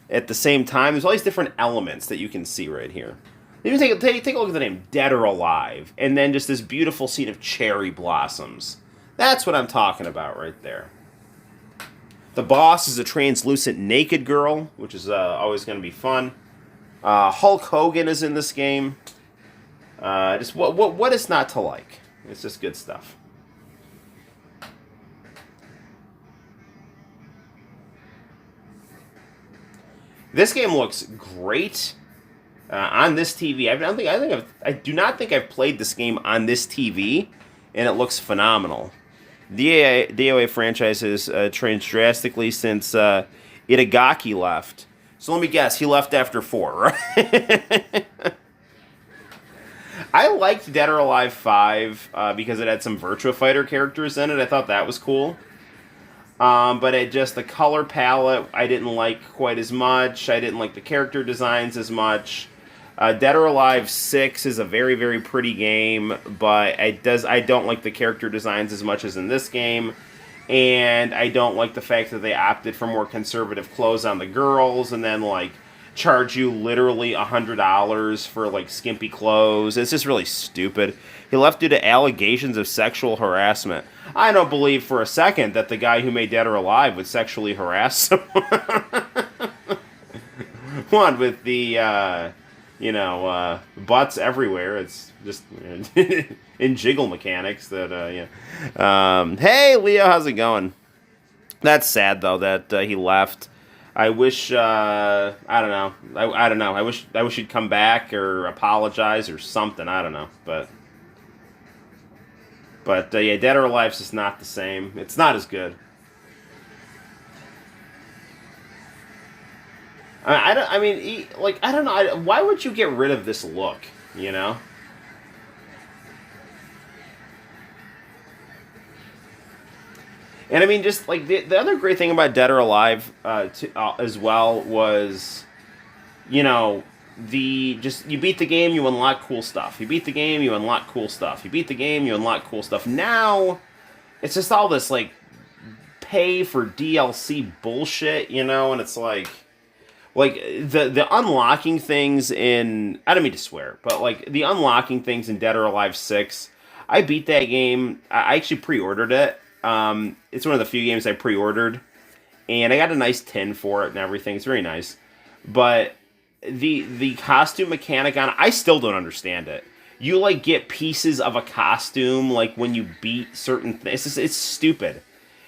at the same time. There's all these different elements that you can see right here. Even take a look at the name Dead or Alive, and then just this beautiful scene of cherry blossoms. That's what I'm talking about right there. The boss is a translucent naked girl, which is always going to be fun. Hulk Hogan is in this game. Just what is not to like? It's just good stuff. This game looks great on this TV. I do not think I've played this game on this TV, and it looks phenomenal. The DOA franchise has changed drastically since Itagaki left. So let me guess, he left after 4, right? I liked Dead or Alive 5 because it had some Virtua Fighter characters in it. I thought that was cool. But the color palette I didn't like quite as much. I didn't like the character designs as much. Dead or Alive 6 is a very, very pretty game, but I don't like the character designs as much as in this game, and I don't like the fact that they opted for more conservative clothes on the girls, and then like charge you literally $100 for like skimpy clothes. It's just really stupid. He left due to allegations of sexual harassment. I don't believe for a second that the guy who made Dead or Alive would sexually harass someone. One with the butts everywhere. It's just in jiggle mechanics that hey Leo, how's it going? That's sad though that he left. I wish I don't know. I don't know. I wish he'd come back or apologize or something. I don't know. But yeah, Dead or Alive's just not the same. It's not as good. I mean, I don't know. Why would you get rid of this look? You know. And I mean, just like the other great thing about Dead or Alive as well was, you know, you beat the game, you unlock cool stuff. You beat the game, you unlock cool stuff. You beat the game, you unlock cool stuff. Now, it's just all this like pay for DLC bullshit, you know, and it's like the unlocking things in, I don't mean to swear, but like the unlocking things in Dead or Alive 6. I beat that game. I actually pre-ordered it. It's one of the few games I pre-ordered, and I got a nice tin for it and everything. It's very nice, but the costume mechanic on it, I still don't understand it. You like get pieces of a costume like when you beat certain things. It's stupid.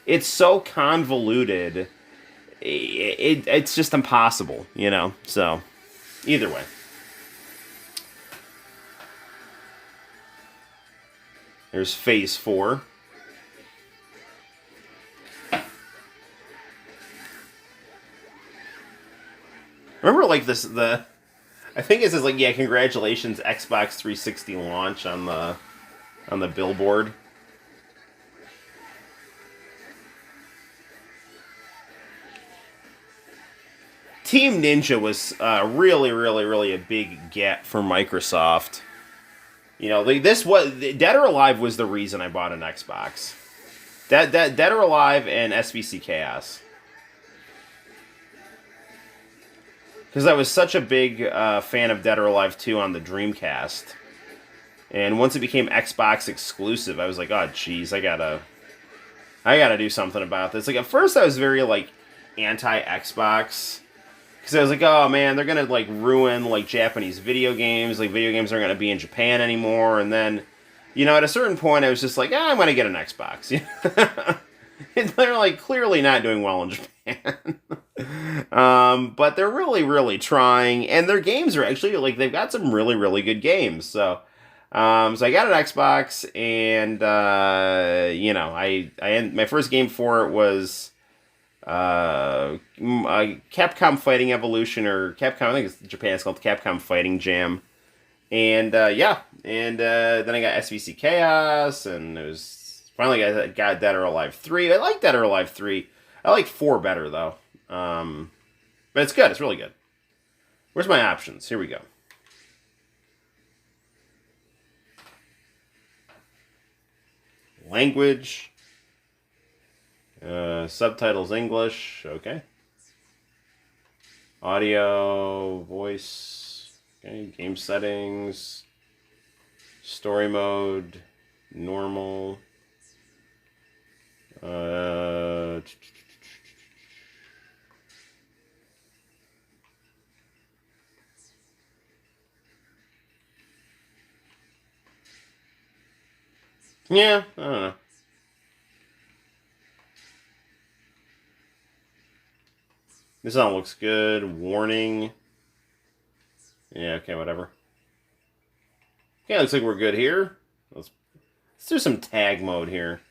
It's so convoluted. It's just impossible, you know. So either way. There's Phase 4. Remember, like, I think it says, like, yeah, congratulations, Xbox 360 launch on the billboard. Team Ninja was really, really, really a big get for Microsoft. You know, Dead or Alive was the reason I bought an Xbox. Dead or Alive and SVC Chaos. Because I was such a big fan of Dead or Alive 2 on the Dreamcast. And once it became Xbox exclusive, I was like, oh, jeez, I gotta do something about this. Like, at first I was very, like, anti-Xbox. Because I was like, oh, man, they're gonna, like, ruin, like, Japanese video games. Like, video games aren't gonna be in Japan anymore. And then, you know, at a certain point, I was just like, I'm gonna get an Xbox. And they're, like, clearly not doing well in Japan. But they're really, really trying, and their games are actually, like, they've got some really, really good games, so I got an Xbox, and, you know, my first game for it was, Capcom Fighting Evolution, or Capcom, I think it's Japan, it's called Capcom Fighting Jam, and, yeah, and, then I got SVC Chaos, and it was, finally I got Dead or Alive 3, I like Dead or Alive 3, I like 4 better, though. But it's good. It's really good. Where's my options? Here we go. Language. Subtitles English. Okay. Audio. Voice. Okay. Game settings. Story mode. Normal. Yeah, I don't know. This all looks good. Warning. Yeah, okay, whatever. Okay, looks like we're good here. Let's do some tag mode here.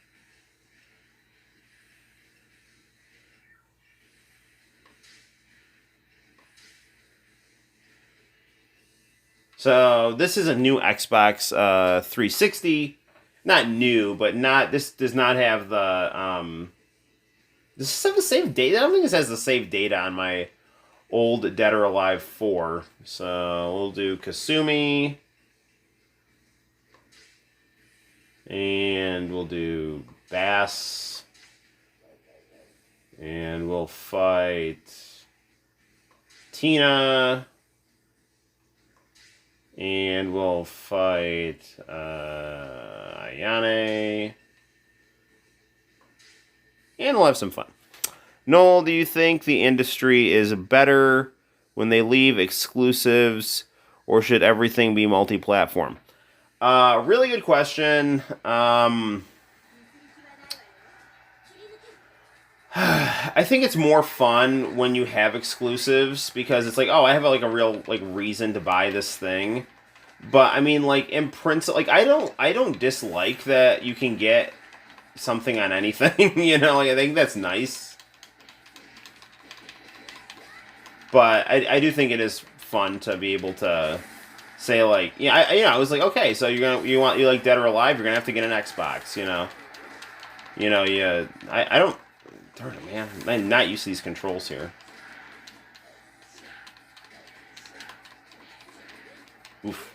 So this is a new Xbox 360. Not new, but this does not have the does this have the save data? I don't think this has the save data on my old Dead or Alive 4. So we'll do Kasumi. And we'll do Bass. And we'll fight Tina. And we'll fight Ayane. And we'll have some fun. Noel, do you think the industry is better when they leave exclusives, or should everything be multi-platform? Really good question. I think it's more fun when you have exclusives because it's like, oh, I have like a real like reason to buy this thing. But I mean, like in principle, like I don't dislike that you can get something on anything. You know, like I think that's nice. But I do think it is fun to be able to say like, yeah, I was like, okay, so you like Dead or Alive, you're gonna have to get an Xbox. Yeah, I don't. Darn it, man. I'm not used to these controls here. Oof.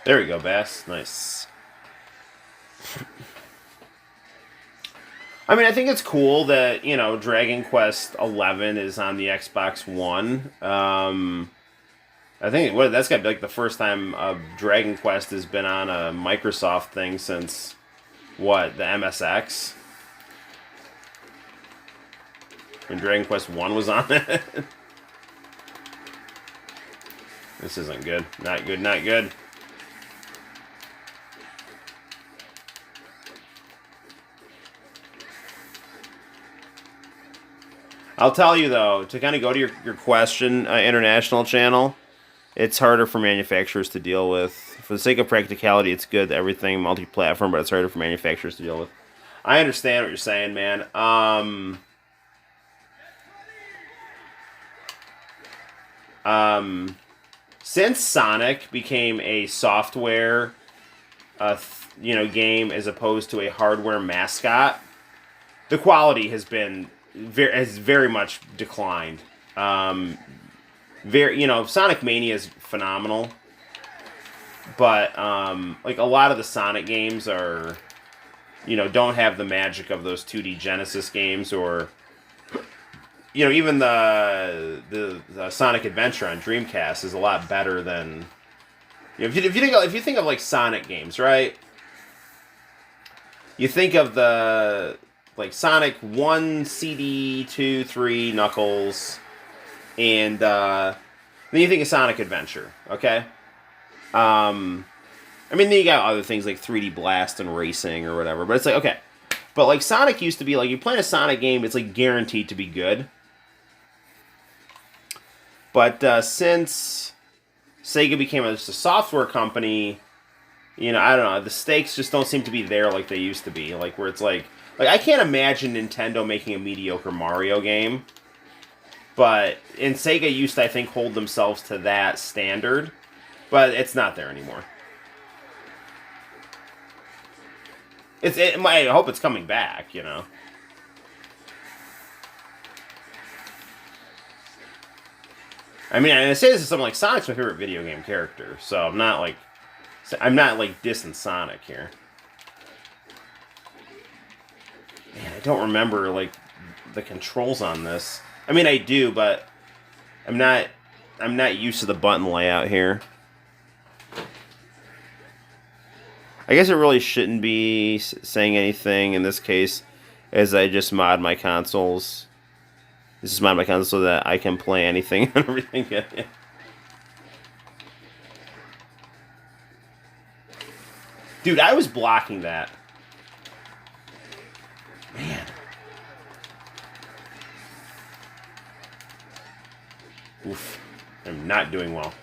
There we go, Bass. Nice. I mean, I think it's cool that, Dragon Quest 11 is on the Xbox One. I think that's got to be like the first time Dragon Quest has been on a Microsoft thing since, the MSX? When Dragon Quest 1 was on it? This isn't good. Not good, not good. I'll tell you, though, to kind of go to your question, international channel, it's harder for manufacturers to deal with. For the sake of practicality, it's good that everything multi-platform, but it's harder for manufacturers to deal with. I understand what you're saying, man. Since Sonic became a software, game as opposed to a hardware mascot, the quality has very much declined. Sonic Mania is phenomenal, but like a lot of the Sonic games are, don't have the magic of those 2D Genesis games, or even the Sonic Adventure on Dreamcast is a lot better than, if you think of like Sonic games, right? You think of the like Sonic 1, CD, 2, 3, Knuckles, and then you think of Sonic Adventure, okay? I mean, then you got other things like 3D Blast and Racing or whatever, but it's like, okay. But like Sonic used to be, like, you play a Sonic game, it's like guaranteed to be good. But since Sega became just a software company, I don't know, the stakes just don't seem to be there like they used to be. Like, where it's like I can't imagine Nintendo making a mediocre Mario game. But Sega used to, I think, hold themselves to that standard. But it's not there anymore. I hope it's coming back, I mean, I say this is something like Sonic's my favorite video game character, so I'm not dissing Sonic here. Man, I don't remember like the controls on this. I mean, I do, but I'm not used to the button layout here. I guess it really shouldn't be saying anything in this case, as I just mod my consoles. This is mod my console so that I can play anything and everything. Dude, I was blocking that. Man. Oof. I'm not doing well.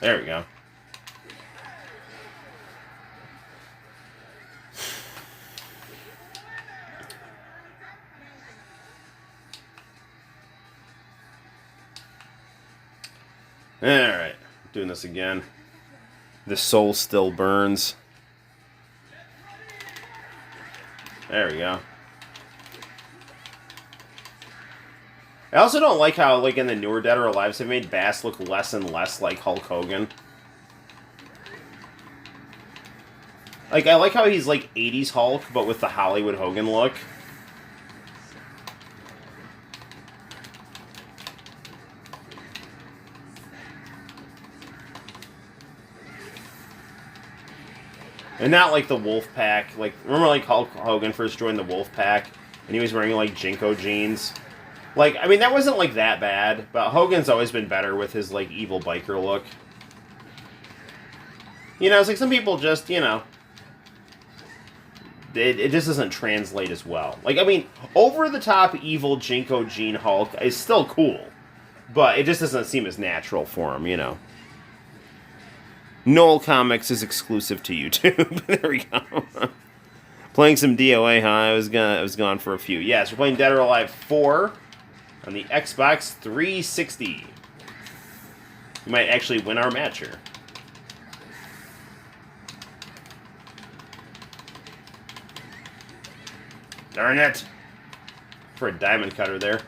There we go. Alright. Doing this again. The soul still burns. There we go. I also don't like how, like, in the newer Dead or Alives, they've made Bass look less and less like Hulk Hogan. Like, I like how he's like 80s Hulk, but with the Hollywood Hogan look. And not like the Wolfpack. Like, remember like Hulk Hogan first joined the Wolfpack, and he was wearing like Jinko jeans? Like, I mean, that wasn't like that bad, but Hogan's always been better with his like evil biker look. You know, it's like some people just, you know, it just doesn't translate as well. Like, I mean, over-the-top evil Jinko Jean Hulk is still cool, but it just doesn't seem as natural for him, you know. Noel ComiX is exclusive to YouTube. There we go. Playing some DOA, huh? I was gone for a few. Yes, we're playing Dead or Alive 4 on the Xbox 360. We might actually win our match here. Darn it! For a diamond cutter there.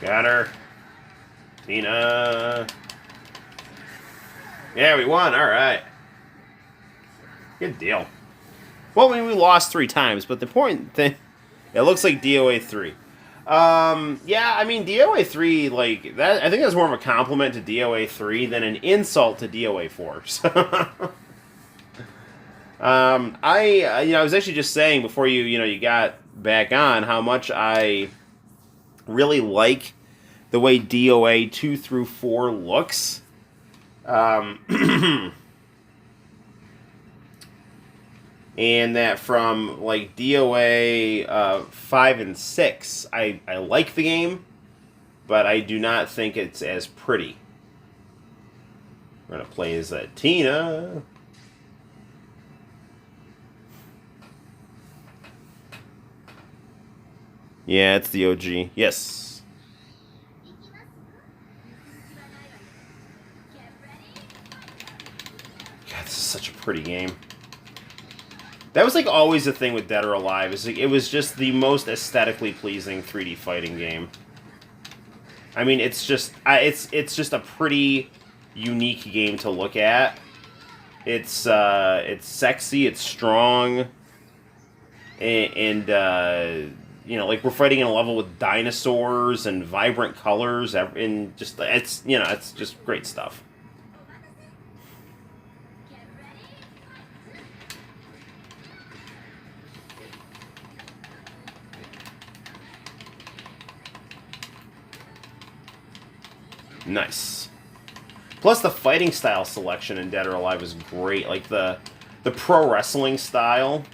Got her. Tina. Yeah, we won. All right. Good deal. Well, we lost 3 times, but the point thing, it looks like DOA 3. Yeah, I mean, DOA 3, like, that, I think that's more of a compliment to DOA 3 than an insult to DOA 4. So, I was actually just saying before you got back on how much I really like the way DOA 2 through 4 looks. And that from, like, DOA 5 and 6, I like the game, but I do not think it's as pretty. We're going to play as Tina. Yeah, it's the OG. Yes. God, this is such a pretty game. That was like always the thing with Dead or Alive. Is like, it was just the most aesthetically pleasing 3D fighting game. I mean, it's just just a pretty unique game to look at. It's sexy, it's strong, and like we're fighting in a level with dinosaurs and vibrant colors, and just it's just great stuff. Nice. Plus, the fighting style selection in Dead or Alive is great. Like, the pro wrestling style.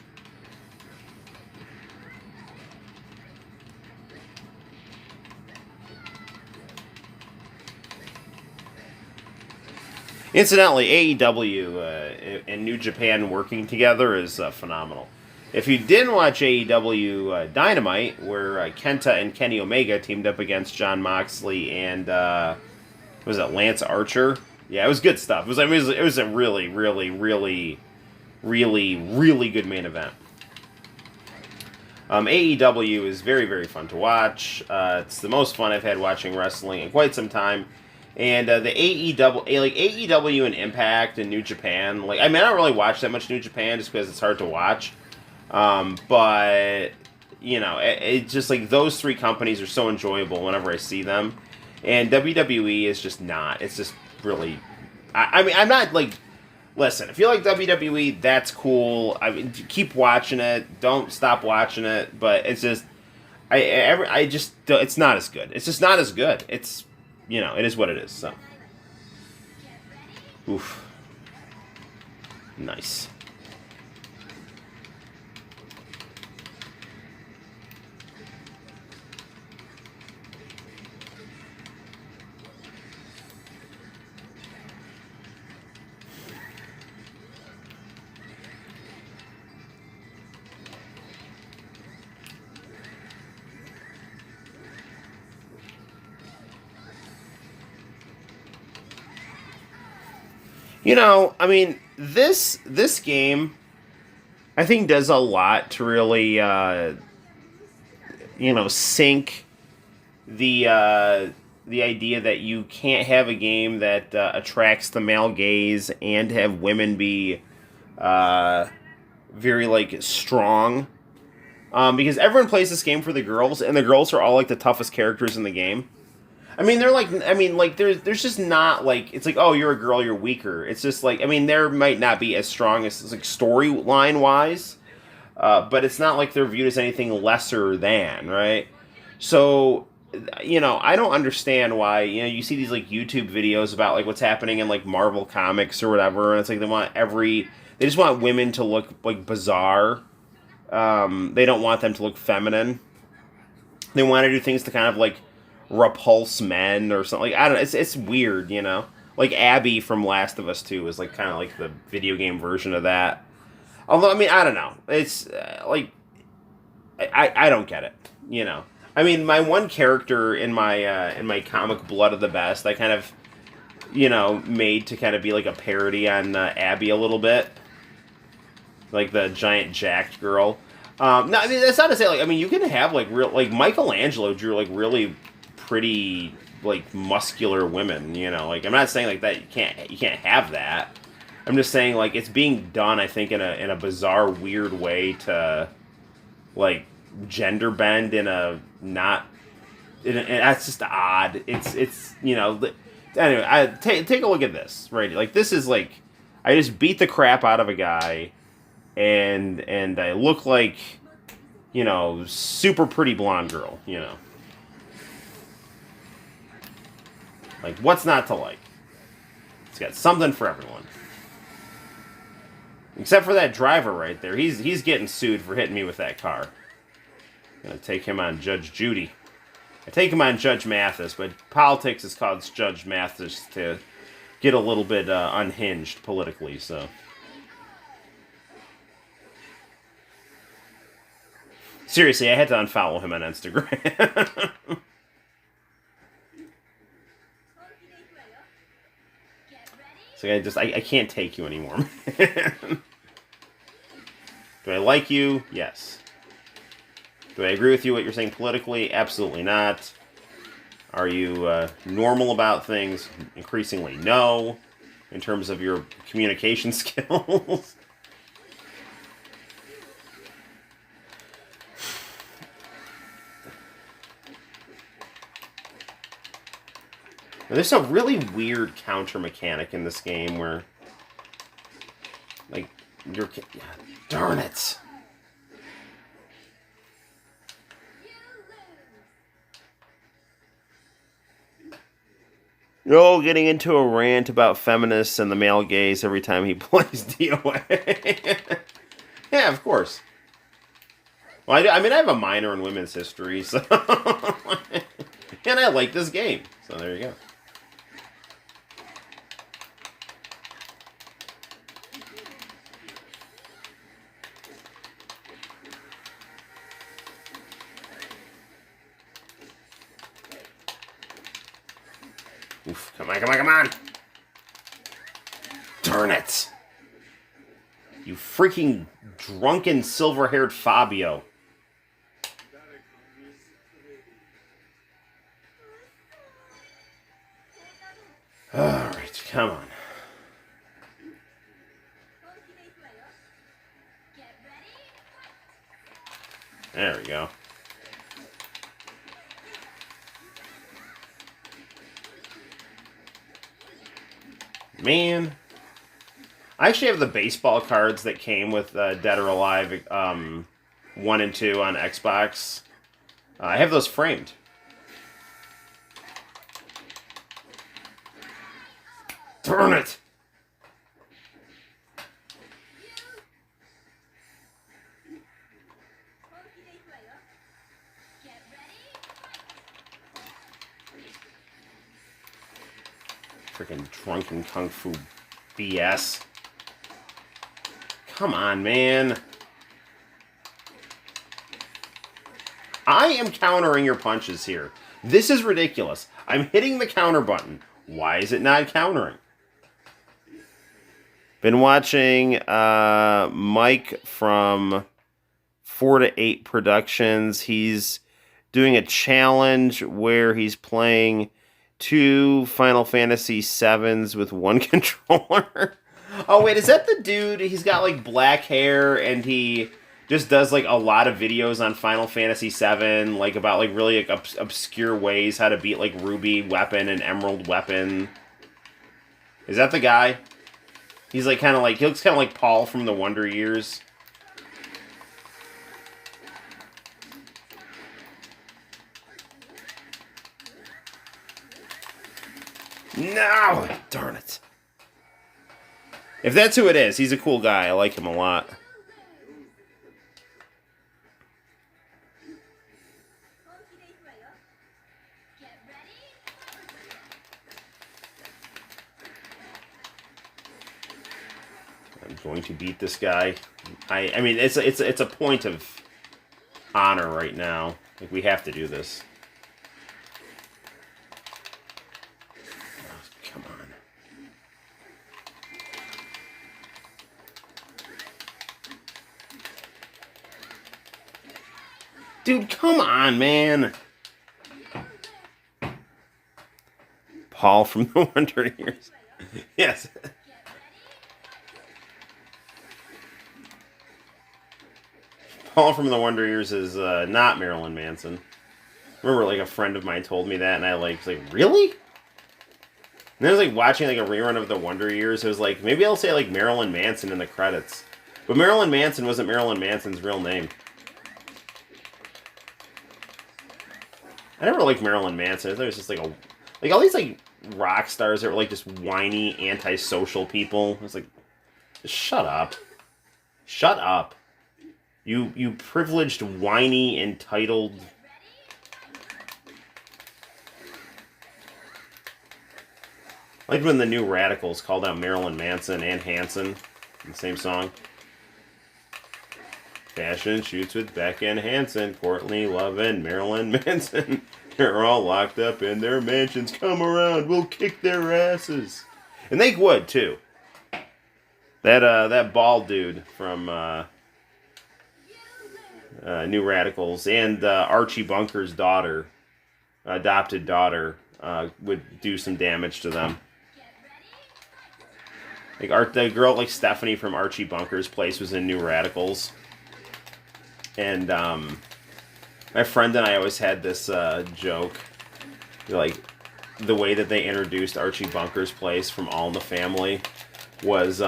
Incidentally, AEW and New Japan working together is phenomenal. If you didn't watch AEW Dynamite, where Kenta and Kenny Omega teamed up against Jon Moxley and... was it Lance Archer? Yeah, it was good stuff. It was a really, really, really, really, really good main event. AEW is very, very fun to watch. It's the most fun I've had watching wrestling in quite some time. And the AEW and Impact and New Japan, like, I mean, I don't really watch that much New Japan just because it's hard to watch. But it's just like those 3 companies are so enjoyable whenever I see them. And WWE is just not. It's just really... I mean, I'm not, like... Listen, if you like WWE, that's cool. I mean, keep watching it. Don't stop watching it. But it's just... it's not as good. It's just not as good. It's... it is what it is, so... Oof. Nice. You know, I mean, this game, I think, does a lot to really, sink the idea that you can't have a game that attracts the male gaze and have women be uh, very like strong. Because everyone plays this game for the girls, and the girls are all like the toughest characters in the game. I mean, they're like, I mean, like, there's just not like, it's like, oh, you're a girl, you're weaker. It's just like, I mean, there might not be as strong as like storyline wise, but it's not like they're viewed as anything lesser than, right? So, I don't understand why, you see these like YouTube videos about like what's happening in like Marvel Comics or whatever, and it's like they just want women to look like bizarre. They don't want them to look feminine. They want to do things to kind of like repulse men or something. Like, I don't know. It's weird, Like Abby from Last of Us 2 is like kind of like the video game version of that. Although, I mean, I don't know. It's like I don't get it. I mean, my one character in my comic Blood of the Best, I kind of made to kind of be like a parody on Abby a little bit, like the giant jacked girl. No, I mean that's not to say like I mean you can have like real like Michelangelo drew like really pretty like muscular women. Like I'm not saying like that you can't have that. I'm just saying like it's being done I think in a bizarre weird way to like gender bend in a not and that's just odd. It's anyway. Take a look at this right. Like this is like I just beat the crap out of a guy. And I look like, super pretty blonde girl, Like, what's not to like? It's got something for everyone. Except for that driver right there. He's getting sued for hitting me with that car. Gonna take him on Judge Judy. I take him on Judge Mathis, but politics has caused Judge Mathis to get a little bit unhinged politically, so... Seriously, I had to unfollow him on Instagram. So I can't take you anymore, man. Do I like you? Yes. Do I agree with you what you're saying politically? Absolutely not. Are you normal about things? Increasingly no. In terms of your communication skills. There's a really weird counter mechanic in this game where, like, darn it. Oh, getting into a rant about feminists and the male gaze every time he plays DOA. Yeah, of course. Well, I mean, I have a minor in women's history, so... and I like this game, so there you go. Oof, come on. Darn it. You freaking drunken silver-haired Fabio. Alright, come on. There we go. Man. I actually have the baseball cards that came with Dead or Alive 1 and 2 on Xbox. I have those framed. Burn it! Freaking drunken kung fu BS. Come on, man. I am countering your punches here. This is ridiculous. I'm hitting the counter button. Why is it not countering? Been watching Mike from 4 to 8 Productions. He's doing a challenge where he's playing 2 Final Fantasy VIIs with 1 controller. Oh, wait, is that the dude? He's got, like, black hair, and he just does, like, a lot of videos on Final Fantasy VII, like, about, like, really like, obscure ways how to beat, like, Ruby Weapon and Emerald Weapon. Is that the guy? He's, like, kind of like... He looks kind of like Paul from the Wonder Years. No! Darn it. If that's who it is, he's a cool guy. I like him a lot. I'm going to beat this guy. I mean, it's a point of honor right now. Like, we have to do this. Dude, come on, man. Paul from the Wonder Years. Yes. Paul from the Wonder Years is not Marilyn Manson. I remember, like, a friend of mine told me that, and I was like, really? And I was, like, watching, like, a rerun of the Wonder Years. It was like, maybe I'll say, like, Marilyn Manson in the credits. But Marilyn Manson wasn't Marilyn Manson's real name. I never liked Marilyn Manson. I thought it was just like all these like rock stars that were like just whiny, antisocial people. It's like, just shut up, shut up, you privileged, whiny, entitled. I liked when the New Radicals called out Marilyn Manson and Hanson in the same song. Fashion shoots with Beck and Hanson, Courtney Love and Marilyn Manson. They're all locked up in their mansions. Come around, we'll kick their asses. And they would, too. That bald dude from New Radicals and Archie Bunker's daughter, adopted daughter, would do some damage to them. Like the girl like Stephanie from Archie Bunker's place was in New Radicals. And my friend and I always had this joke, like the way that they introduced Archie Bunker's place from All in the Family was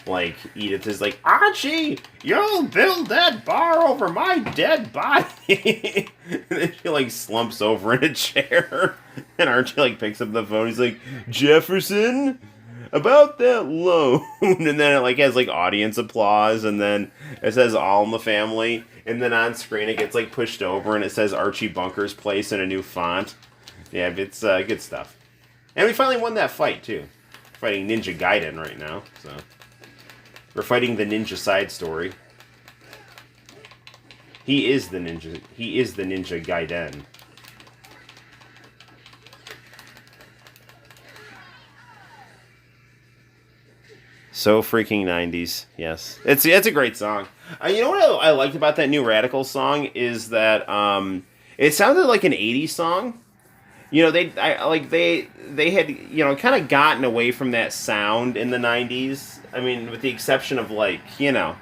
like Edith is like, Archie, you'll build that bar over my dead body. And then she like slumps over in a chair, and Archie like picks up the phone. He's like, Jefferson, about that loan. And then it like has like audience applause, and then it says All in the Family, and then on screen it gets like pushed over and it says Archie Bunker's place in a new font. Yeah, it's good stuff. And we finally won that fight too. We're fighting Ninja Gaiden right now, so we're fighting the ninja side story. He is the ninja Gaiden. So freaking 90s, yes. It's a great song. You know what I liked about that New Radical song is that it sounded like an 80s song. You know, they had, you know, kind of gotten away from that sound in the 90s. I mean, with the exception of like, you know,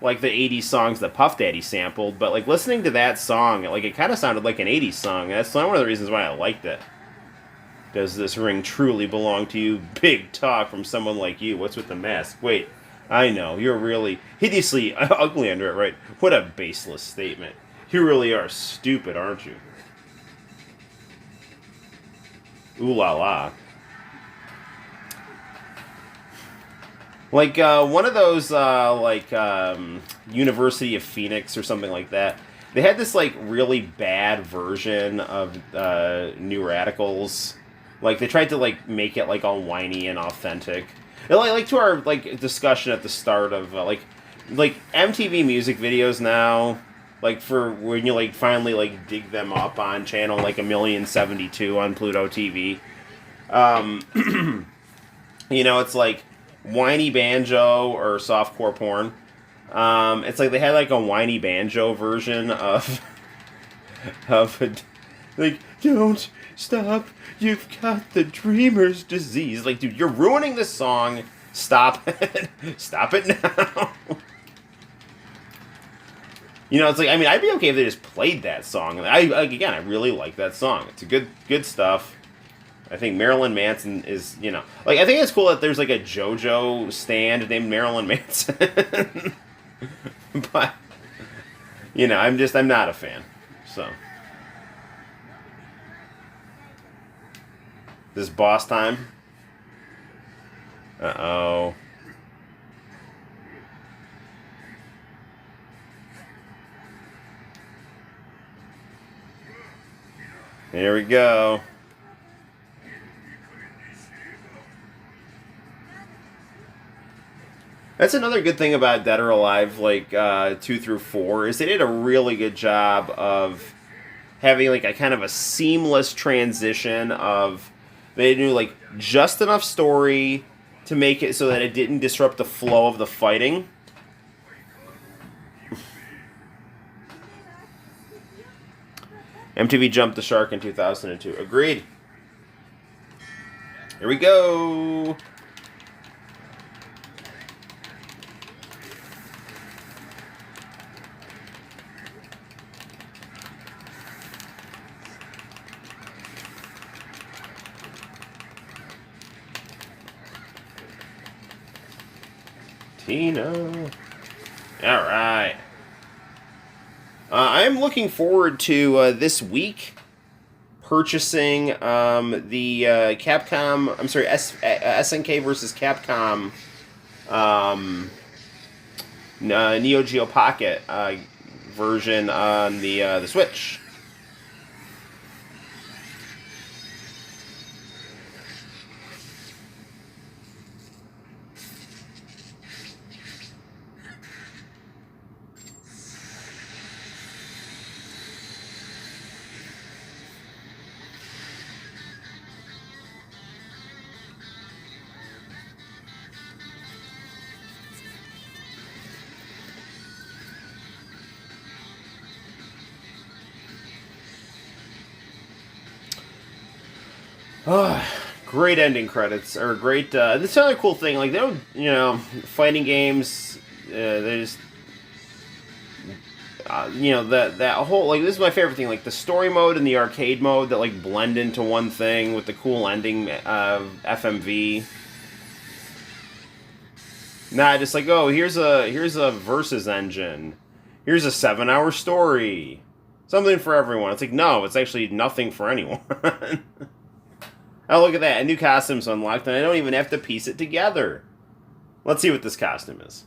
like the 80s songs that Puff Daddy sampled, but like listening to that song, like it kind of sounded like an 80s song. And that's one of the reasons why I liked it. Does this ring truly belong to you? Big talk from someone like you. What's with the mask? Wait, I know, you're really hideously ugly under it, right? What a baseless statement. You really are stupid, aren't you? Ooh la la. Like, one of those, University of Phoenix or something like that. They had this, like, really bad version of New Radicals. Like, they tried to, like, make it, like, all whiny and authentic. And, like to our, like, discussion at the start of, like, MTV music videos now, like, for when you, like, finally, like, dig them up on channel, like, 1,072 on Pluto TV. You know, it's like whiny banjo or softcore porn. It's like they had like a whiny banjo version of like, don't stop, you've got the dreamer's disease. Like, dude, you're ruining the song. Stop it. Stop it now. You know, it's like, I mean, I'd be okay if they just played that song. I really like that song. It's a good stuff. I think Marilyn Manson is, you know, like, I think it's cool that there's like a JoJo stand named Marilyn Manson. But, you know, I'm not a fan. So. This boss time. Uh-oh. Here we go. That's another good thing about Dead or Alive, like 2 through 4, is they did a really good job of having like a kind of a seamless transition of they knew like just enough story to make it so that it didn't disrupt the flow of the fighting. MTV jumped the shark in 2002. Agreed. Here we go. Tina. All right. I am looking forward to this week purchasing the Capcom. I'm sorry, SNK versus Capcom Neo Geo Pocket version on the Switch. Oh, great ending credits, or great. This other cool thing, like they don't, you know, fighting games. They just, you know, that whole like this is my favorite thing, like the story mode and the arcade mode that like blend into one thing with the cool ending FMV. Not just like, oh, here's a versus engine, here's a 7-hour story, something for everyone. It's like, no, it's actually nothing for anyone. Oh, look at that. A new costume's unlocked, and I don't even have to piece it together. Let's see what this costume is.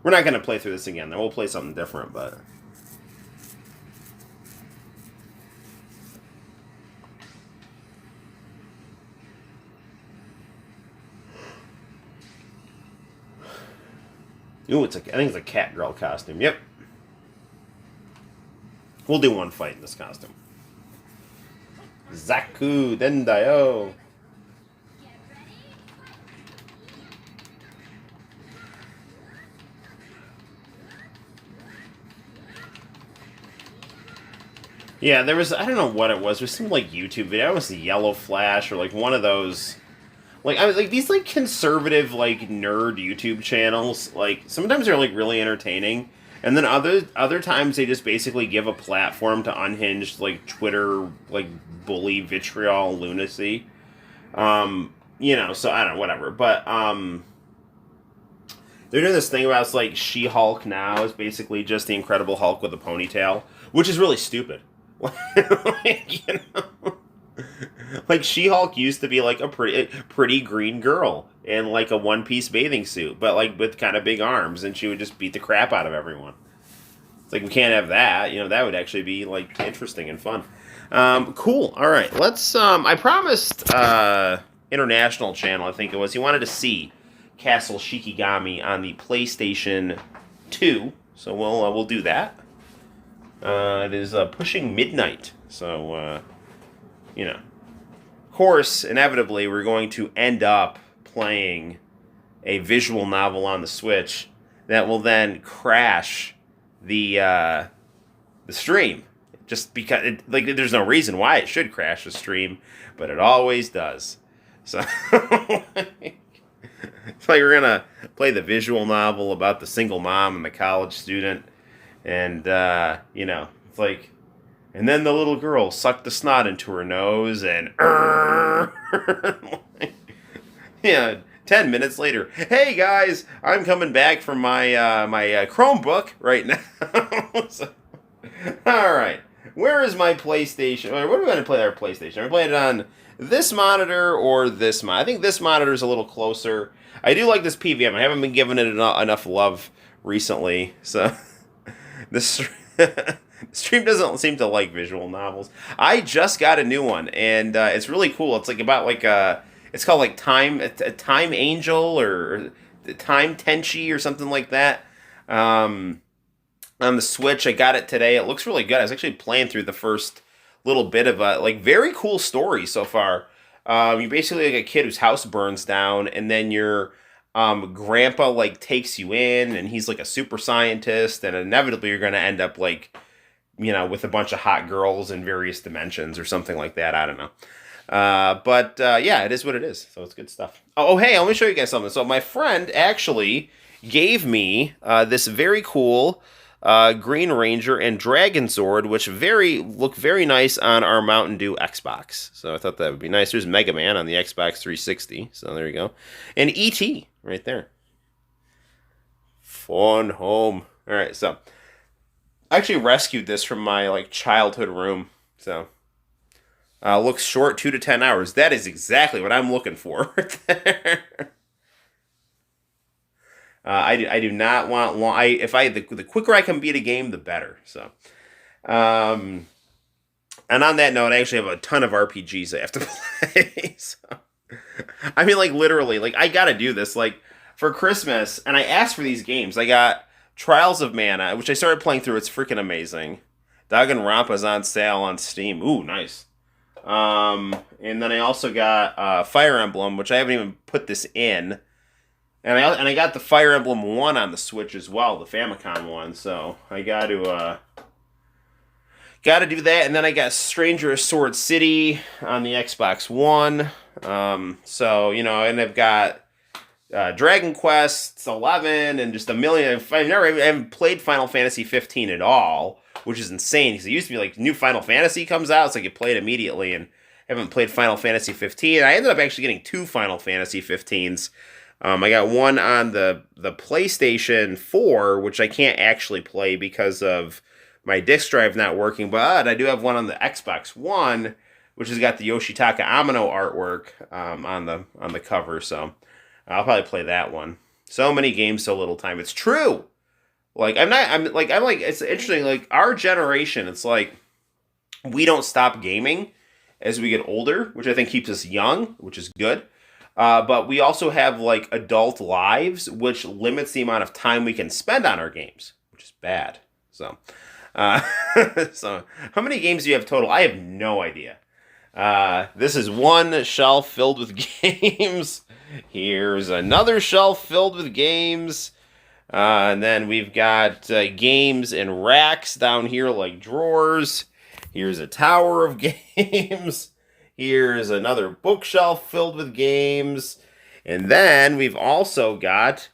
We're not going to play through this again. Then we'll play something different, but... Ooh, I think it's a cat girl costume. Yep. We'll do one fight in this costume. Zaku Dendayo. Yeah, there was, I don't know what it was. There was some like YouTube video. It was a Yellow Flash or like one of those. Like I was like these like conservative like nerd YouTube channels. Like sometimes they're like really entertaining. And then other times they just basically give a platform to unhinged like Twitter like bully vitriol lunacy. You know, so I don't know, whatever. But they're doing this thing about it's like She-Hulk now is basically just the Incredible Hulk with a ponytail, which is really stupid. Like, you know, like She-Hulk used to be like a pretty green girl in like a one-piece bathing suit, but like with kind of big arms, and she would just beat the crap out of everyone. It's like, we can't have that. You know, that would actually be like interesting and fun. Cool. All right, let's. I promised International Channel, I think it was, he wanted to see Castle Shikigami on the PlayStation 2, so we'll do that. It is pushing midnight, so you know. Of course, inevitably, we're going to end up playing a visual novel on the Switch that will then crash the stream. Just because, there's no reason why it should crash the stream, but it always does. So, it's like we're gonna play the visual novel about the single mom and the college student, and it's like, and then the little girl sucked the snot into her nose, and yeah. 10 minutes later, hey guys, I'm coming back from my Chromebook right now. So, all right, where is my PlayStation? What are we going to play our PlayStation? Are we playing it on this monitor or this monitor? I think this monitor is a little closer. I do like this PVM. I haven't been giving it enough love recently, so this stream doesn't seem to like visual novels. I just got a new one, and it's really cool. It's about it's called Time Angel or Time Tenchi or something like that. On the Switch, I got it today. It looks really good. I was actually playing through the first little bit of a very cool story so far. You're basically a kid whose house burns down, and then your grandpa takes you in, and he's a super scientist, and inevitably you're going to end up with a bunch of hot girls in various dimensions or something like that. I don't know. But it is what it is. So it's good stuff. Oh, hey, let me show you guys something. So my friend actually gave me this very cool Green Ranger and Dragon Sword, which look very nice on our Mountain Dew Xbox. So I thought that would be nice. There's Mega Man on the Xbox 360. So there you go. And E.T. right there. Fun home. All right, so I actually rescued this from my childhood room. So looks short, 2 to 10 hours. That is exactly what I'm looking for right there. I do not want long. The quicker I can beat a game, the better. So, and on that note, I actually have a ton of RPGs I have to play. So, I mean, literally, I gotta do this. For Christmas, and I asked for these games. I got Trials of Mana, which I started playing through. It's freaking amazing. Danganronpa's on sale on Steam. Ooh, nice. And then I also got Fire Emblem, which I haven't even put this in. And I got the Fire Emblem 1 on the Switch as well, the Famicom one. So I got to do that. And then I got Stranger of Sword City on the Xbox One. And I've got Dragon Quest 11 and just a million. I haven't played Final Fantasy 15 at all, which is insane because it used to be new Final Fantasy comes out, it's you play it immediately, and I haven't played Final Fantasy 15. I ended up actually getting 2 Final Fantasy 15s. I got one on the PlayStation 4, which I can't actually play because of my disc drive not working, but I do have one on the Xbox One, which has got the Yoshitaka Amano artwork on the cover, so I'll probably play that one. So many games, so little time. It's true. It's interesting, our generation, it's we don't stop gaming as we get older, which I think keeps us young, which is good. But we also have adult lives, which limits the amount of time we can spend on our games, which is bad. So, so how many games do you have total? I have no idea. This is one shelf filled with games. Here's another shelf filled with games. And then we've got games in racks down here drawers. Here's a tower of games. Here's another bookshelf filled with games. And then we've also got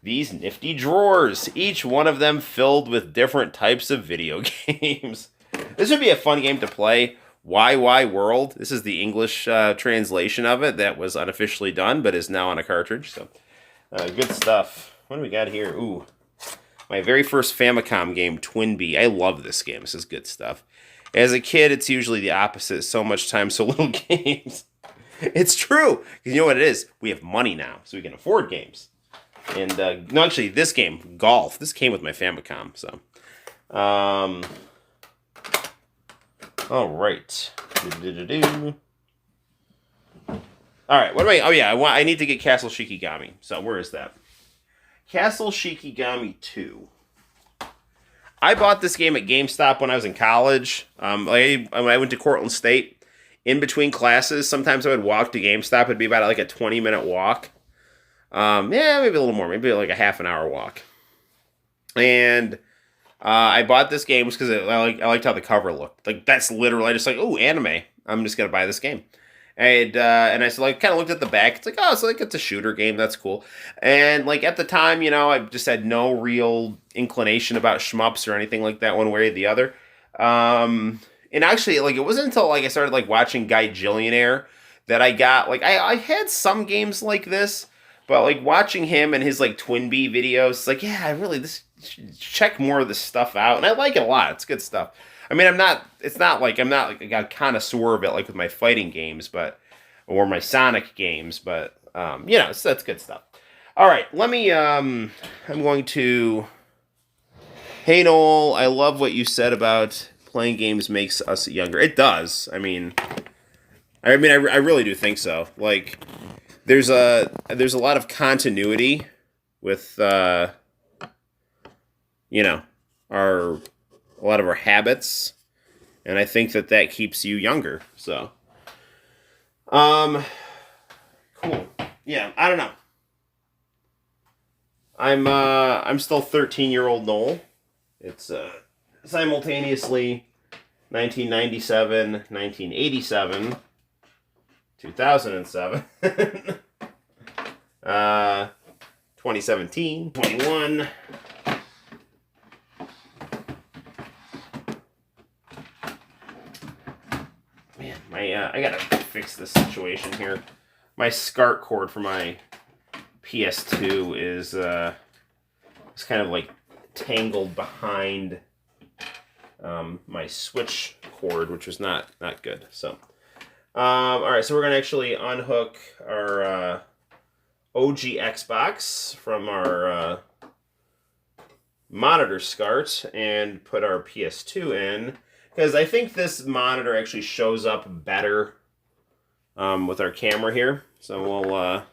these nifty drawers, each one of them filled with different types of video games. This would be a fun game to play. YY World. This is the English translation of it that was unofficially done, but is now on a cartridge. So, good stuff. What do we got here? Ooh, my very first Famicom game, Twinbee. I love this game. This is good stuff. As a kid, it's usually the opposite. So much time, so little games. It's true. Because you know what it is? We have money now, so we can afford games. And, no, actually, this game, Golf, this came with my Famicom, so. All right. All right, what do I need to get Castle Shikigami. So, where is that? Castle Shikigami 2. I bought this game at GameStop when I was in college. When I went to Cortland State, in between classes, sometimes I would walk to GameStop. It'd be about a 20-minute walk. Yeah, maybe a little more, maybe like a half an hour walk. And I bought this game because I liked how the cover looked. Like that's literally just like, oh, anime. I'm just gonna buy this game. And I like kind of looked at the back. It's like, oh, it's like it's a shooter game. That's cool. And like at the time, I just had no real inclination about shmups or anything like that, one way or the other. And actually, like it wasn't until like I started like watching Guy Jillionaire that I got like I had some games like this, but like watching him and his like Twin Bee videos, it's like yeah, I really check more of this stuff out, and I like it a lot. It's good stuff. I mean, it's not like I'm not like a connoisseur of it like with my fighting games, or my Sonic games, but that's good stuff. All right, let me. I'm going to. Hey Noel, I love what you said about playing games makes us younger. It does. I really do think so. Like, there's a lot of continuity with a lot of our habits, and I think that keeps you younger. So, cool. Yeah, I don't know. I'm still 13-year-old Noel. It's simultaneously 1997, 1987, 2007, 2017, 21. Man, I gotta fix this situation here. My SCART cord for my PS2 is it's kind of like tangled behind my Switch cord, which was not good. So, all right, so we're gonna actually unhook our OG Xbox from our monitor SCART and put our PS2 in, because I think this monitor actually shows up better with our camera here. So we'll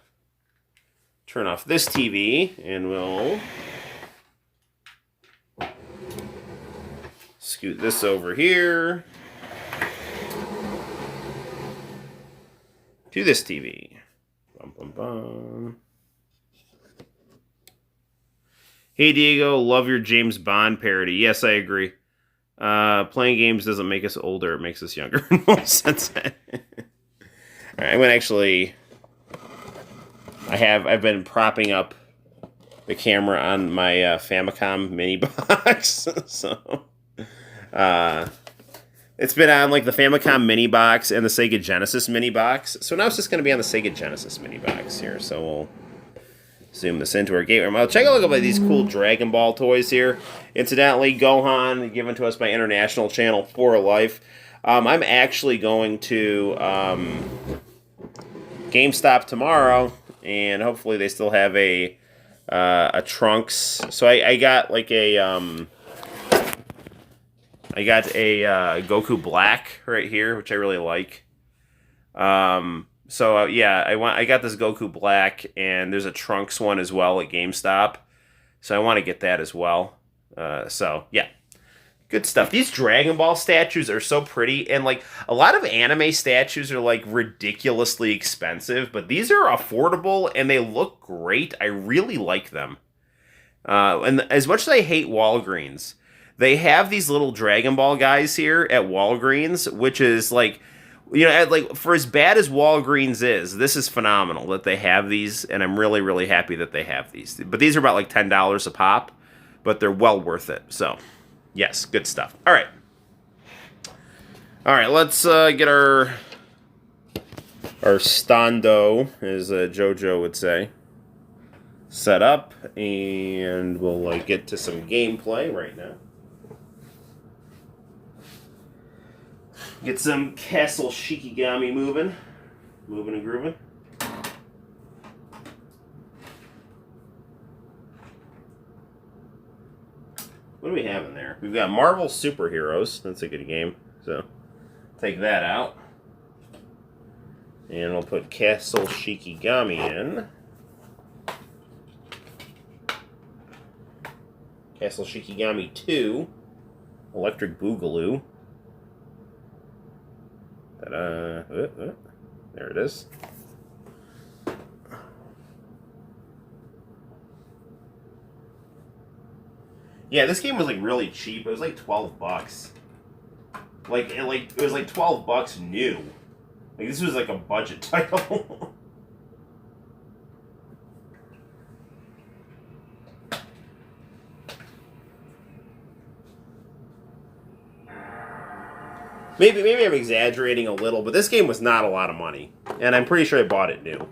turn off this TV and we'll scoot this over here to this TV. Bum, bum, bum. Hey Diego, love your James Bond parody. Yes, I agree. Playing games doesn't make us older; it makes us younger. No sense. All right, I'm gonna actually. I've been propping up the camera on my Famicom mini box, so it's been on like the Famicom mini box and the Sega Genesis mini box. So now it's just gonna be on the Sega Genesis mini box here. So we'll zoom this into our gateway model. Check a look at these cool Dragon Ball toys here. Incidentally, Gohan, given to us by International Channel 4 Life. I'm actually going to GameStop tomorrow, and hopefully they still have a Trunks. So I got like a Goku Black right here, which I really like. So yeah, I got this Goku Black, and there's a Trunks one as well at GameStop. So I want to get that as well. So yeah, good stuff. These Dragon Ball statues are so pretty, and like a lot of anime statues are like ridiculously expensive, but these are affordable and they look great. I really like them. And as much as I hate Walgreens, they have these little Dragon Ball guys here at Walgreens, which is like, like for as bad as Walgreens is, this is phenomenal that they have these, and I'm really, really happy that they have these. But these are about like $10 a pop, but they're well worth it. So, yes, good stuff. All right, let's get our stando, as JoJo would say, set up, and we'll get to some gameplay right now. Get some Castle Shikigami moving and grooving. What do we have in there? We've got Marvel Superheroes. That's a good game. So take that out. And we'll put Castle Shikigami in. Castle Shikigami 2. Electric Boogaloo. There it is. Yeah, this game was like really cheap. It was like $12. It was like $12 new. Like this was like a budget title. Maybe I'm exaggerating a little, but this game was not a lot of money, and I'm pretty sure I bought it new.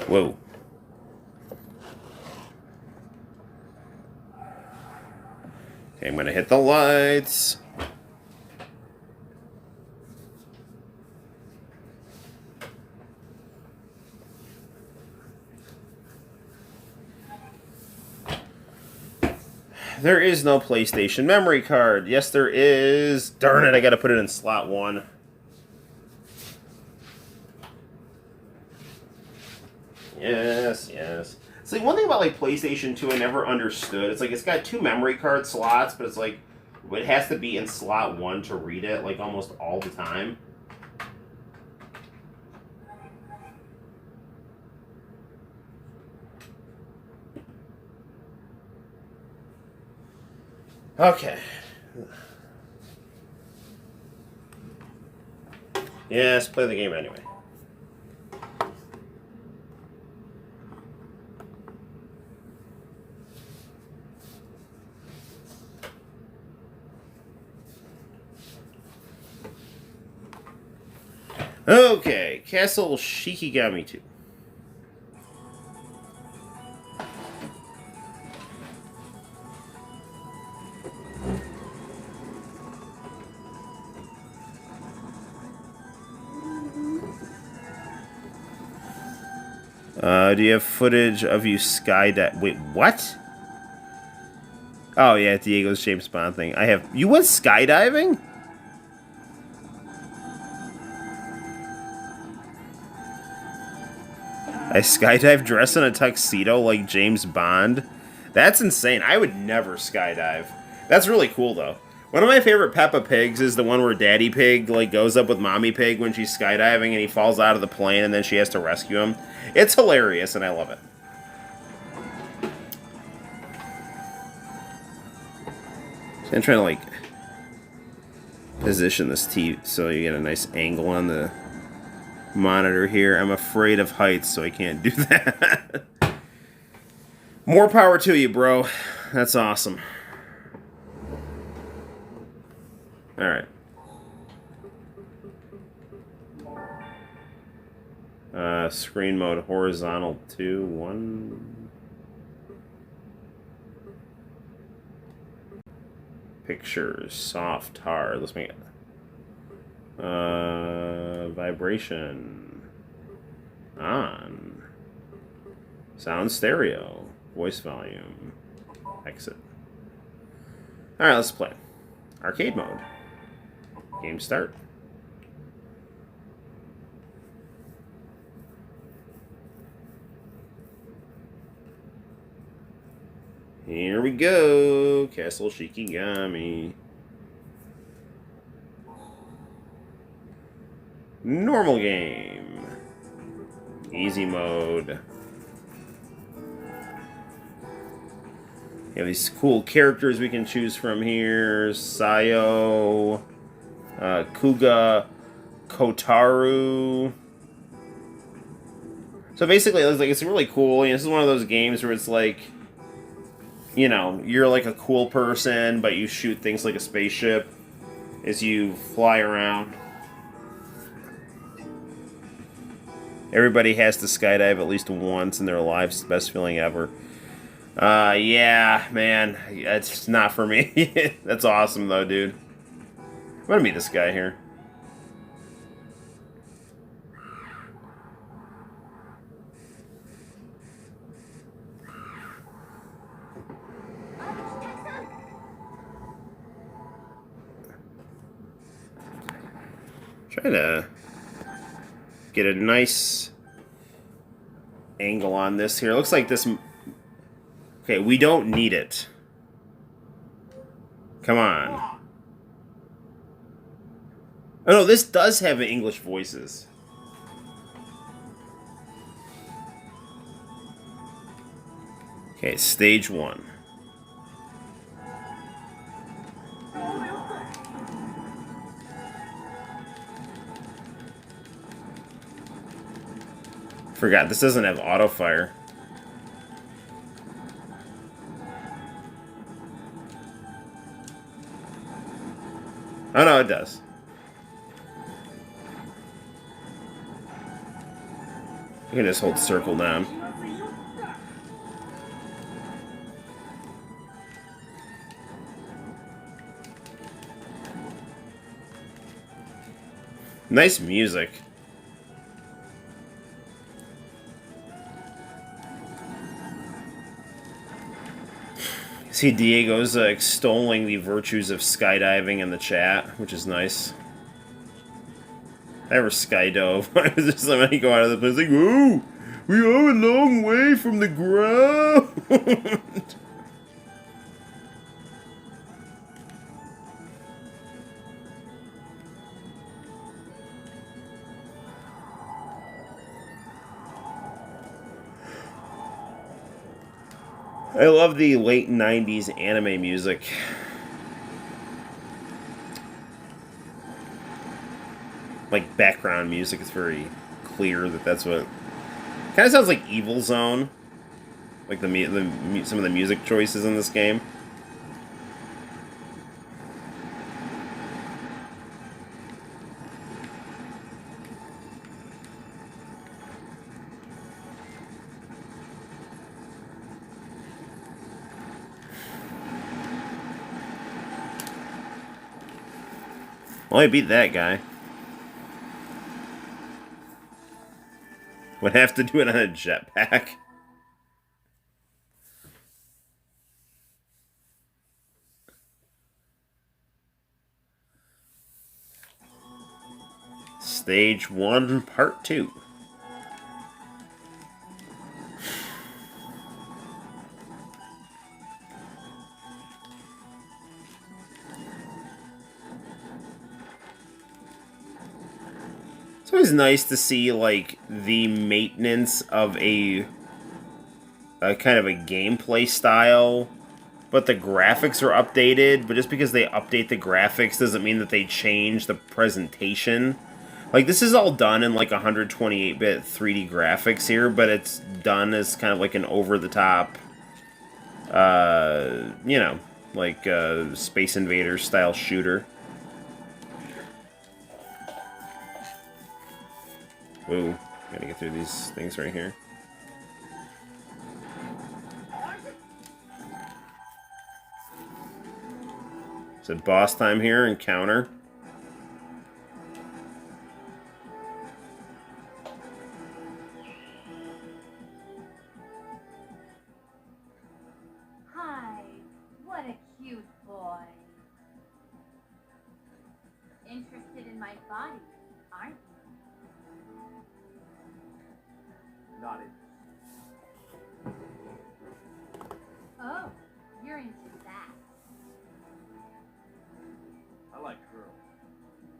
Whoa. Okay, I'm gonna hit the lights. There is no PlayStation memory card. Yes, there is. Darn it, I gotta put it in slot 1. Yes, yes. See, one thing about like PlayStation 2 I never understood. It's like it's got 2 memory card slots, but it's like it has to be in slot 1 to read it, like almost all the time. Okay. Yes, play the game anyway. Okay, Castle Shikigami 2. Do you have footage of you skydive? Wait, what? Oh yeah, Diego's James Bond thing. I have. You went skydiving? I skydive dressed in a tuxedo like James Bond? That's insane. I would never skydive. That's really cool though. One of my favorite Peppa Pigs is the one where Daddy Pig like goes up with Mommy Pig when she's skydiving and he falls out of the plane and then she has to rescue him. It's hilarious and I love it. So I'm trying to like position this TV so you get a nice angle on the monitor here. I'm afraid of heights, so I can't do that. More power to you, bro. That's awesome. Alright. Screen mode horizontal 2, 1. Pictures, soft, hard. Let's make it. Vibration. On. Sound stereo. Voice volume. Exit. Alright, let's play. Arcade mode. Game start. Here we go. Castle Shikigami. Normal game. Easy mode. We have these cool characters we can choose from here. Sayo. Kuga. Kotaru. So basically, it's really cool. This is one of those games where it's like, you know, you're like a cool person, but you shoot things like a spaceship as you fly around. Everybody has to skydive at least once in their lives. It's the best feeling ever. Yeah, man. It's not for me. That's awesome, though, dude. I'm gonna meet this guy here. Try to get a nice angle on this here. Looks like this... Okay, we don't need it. Come on. Oh no, this does have English voices. Okay, stage 1. Forgot, this doesn't have auto fire. Oh no, it does. You can just hold circle down. Nice music. See, Diego's extolling the virtues of skydiving in the chat, which is nice. I ever skydove. I was just like, when you go out of the place, like, ooh, we are a long way from the ground. I love the late 90s anime music. Like background music, it's very clear that that's what... Kind of sounds like Evil Zone. Like some of the music choices in this game. Well, I beat that guy. Would have to do it on a jetpack. Stage 1, Part 2. It's always nice to see, like, the maintenance of a kind of a gameplay style, but the graphics are updated, but just because they update the graphics doesn't mean that they change the presentation. Like, this is all done in, like, 128-bit 3D graphics here, but it's done as kind of like an over-the-top, you know, like, Space Invaders style shooter. Ooh, gotta get through these things right here. Is it boss time here? Encounter.
Hi, what a cute boy. Interested in my body, aren't you?
Not it.
Oh, you're into that.
I like girls.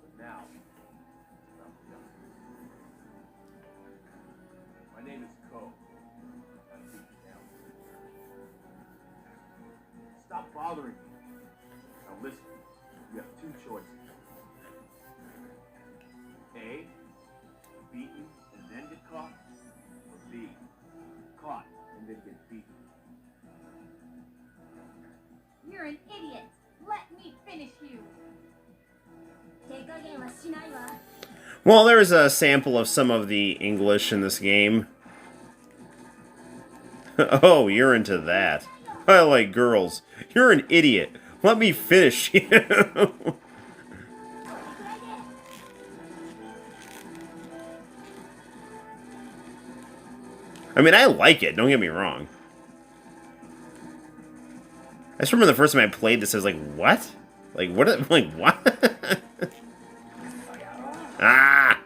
But now, I'm young. My name is Co. I'm beaten down. Stop bothering me. Now listen, you have two choices. A, beaten and then get caught, or B, caught and then get beaten.
You're an idiot. Let me finish you.
Well, there's a sample of some of the English in this game. Oh, you're into that. I like girls. You're an idiot. Let me finish you. I mean, I like it. Don't get me wrong. I just remember the first time I played this, I was like, what? Like, what? Like, what? Ah!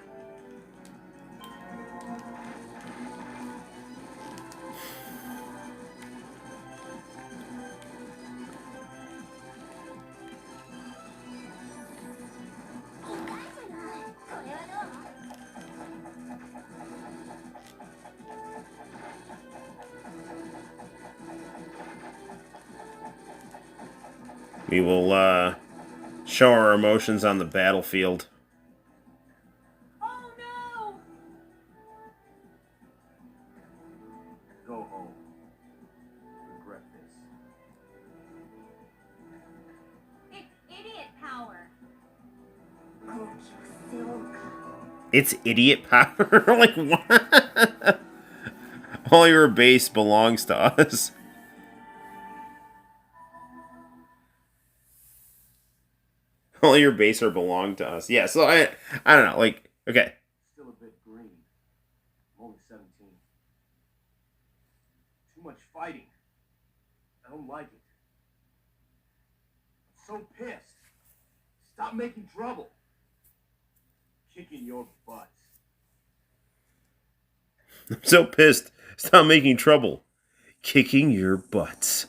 We will show our emotions on the battlefield.
Oh no!
Go home. Regret this.
It's idiot power.
It's idiot power? Like, what? All your base belongs to us. All your base are belong to us. Yeah, so I don't know, like, okay.
Still a bit green. I'm only 17. Too much fighting. I don't like it. I'm so pissed. Stop making trouble. Kicking your butts.
I'm so pissed. Stop making trouble. Kicking your butts.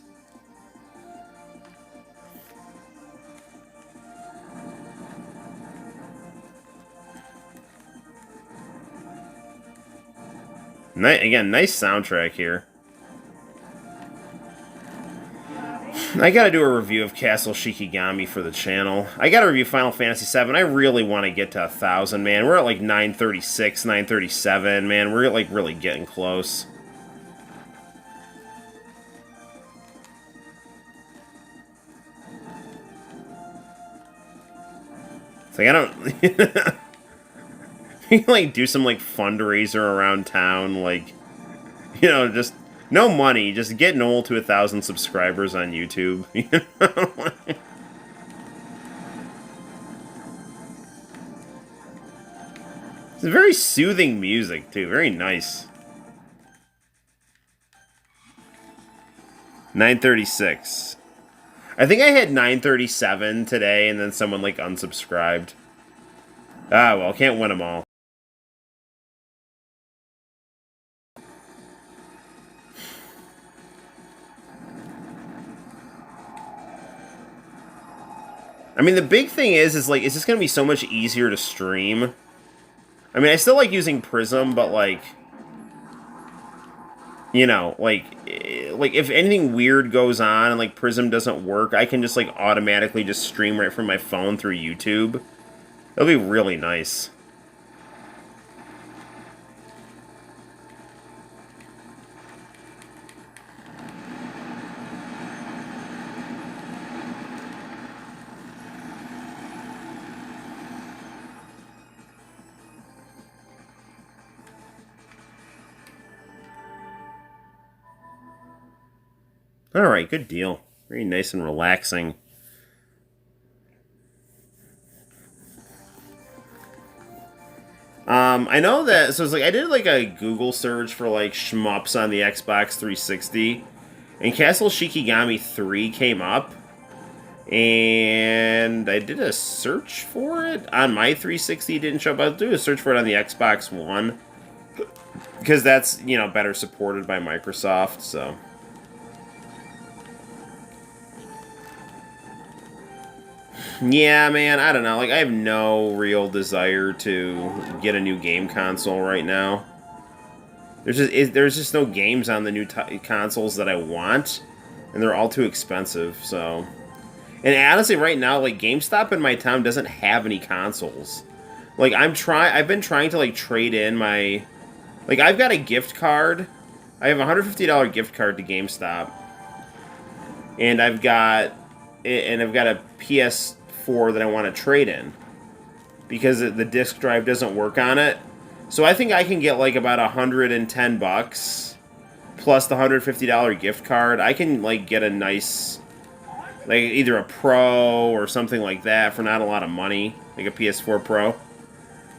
Again, nice soundtrack here. I gotta do a review of Castle Shikigami for the channel. I gotta review Final Fantasy VII. I really want to get to 1,000, man. We're at like 936, 937, man. We're like really getting close. It's like, I don't... You can, like, do some, like, fundraiser around town, like, you know, just... No money, just get Noel to 1,000 subscribers on YouTube. You know? It's very soothing music, too. Very nice. 936. I think I had 937 today, and then someone, like, unsubscribed. Ah, well, can't win them all. I mean, the big thing is like, it's just going to be so much easier to stream. I mean, I still like using Prism, but, like, you know, like if anything weird goes on and, like, Prism doesn't work, I can just, like, automatically just stream right from my phone through YouTube. That'll be really nice. Alright, good deal. Very nice and relaxing. I know that, so it's like, I did like a Google search for like shmups on the Xbox 360, and Castle Shikigami 3 came up, and I did a search for it on my 360, it didn't show up. I'll do a search for it on the Xbox One, because that's, you know, better supported by Microsoft, so... Yeah, man, I don't know. Like, I have no real desire to get a new game console right now. There's just no games on the new consoles that I want, and they're all too expensive, so... And honestly, right now, like, GameStop in my town doesn't have any consoles. Like, I've been trying to, like, trade in my... Like, I've got a gift card. I have a $150 gift card to GameStop. And I've got a PS4 that I want to trade in, because the disc drive doesn't work on it. So I think I can get like about $110 plus the $150 gift card. I can like get a nice, like either a Pro or something like that for not a lot of money, like a PS4 Pro.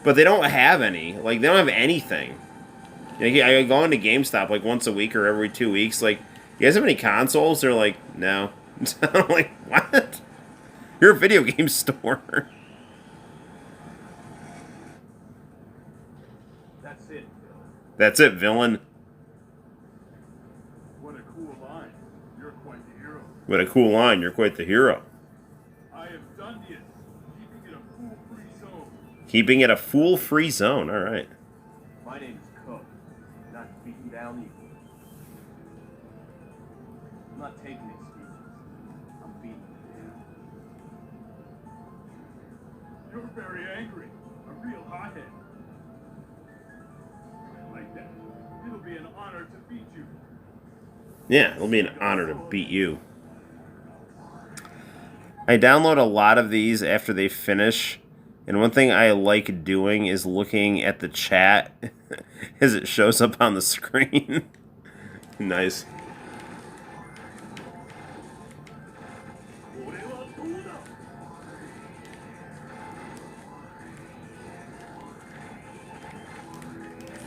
But they don't have any. Like, they don't have anything. Like, I go into GameStop like once a week or every 2 weeks. Like, you guys have any consoles? They're like, no. I'm like, what? You're a video game store.
That's it, Phil.
That's it, villain.
What a cool line. You're quite the hero.
What a cool line. You're quite the hero.
I have done this. Keeping it a fool-free zone.
Keeping it a fool-free zone. All right.
My name is Cook. Not beaten down evil. I'm not taking excuses. I'm beating them down. very angry. A real hothead. I like that. It'll be an honor to beat you.
Yeah, it'll be an honor to beat you. I download a lot of these after they finish, and one thing I like doing is looking at the chat as it shows up on the screen. Nice.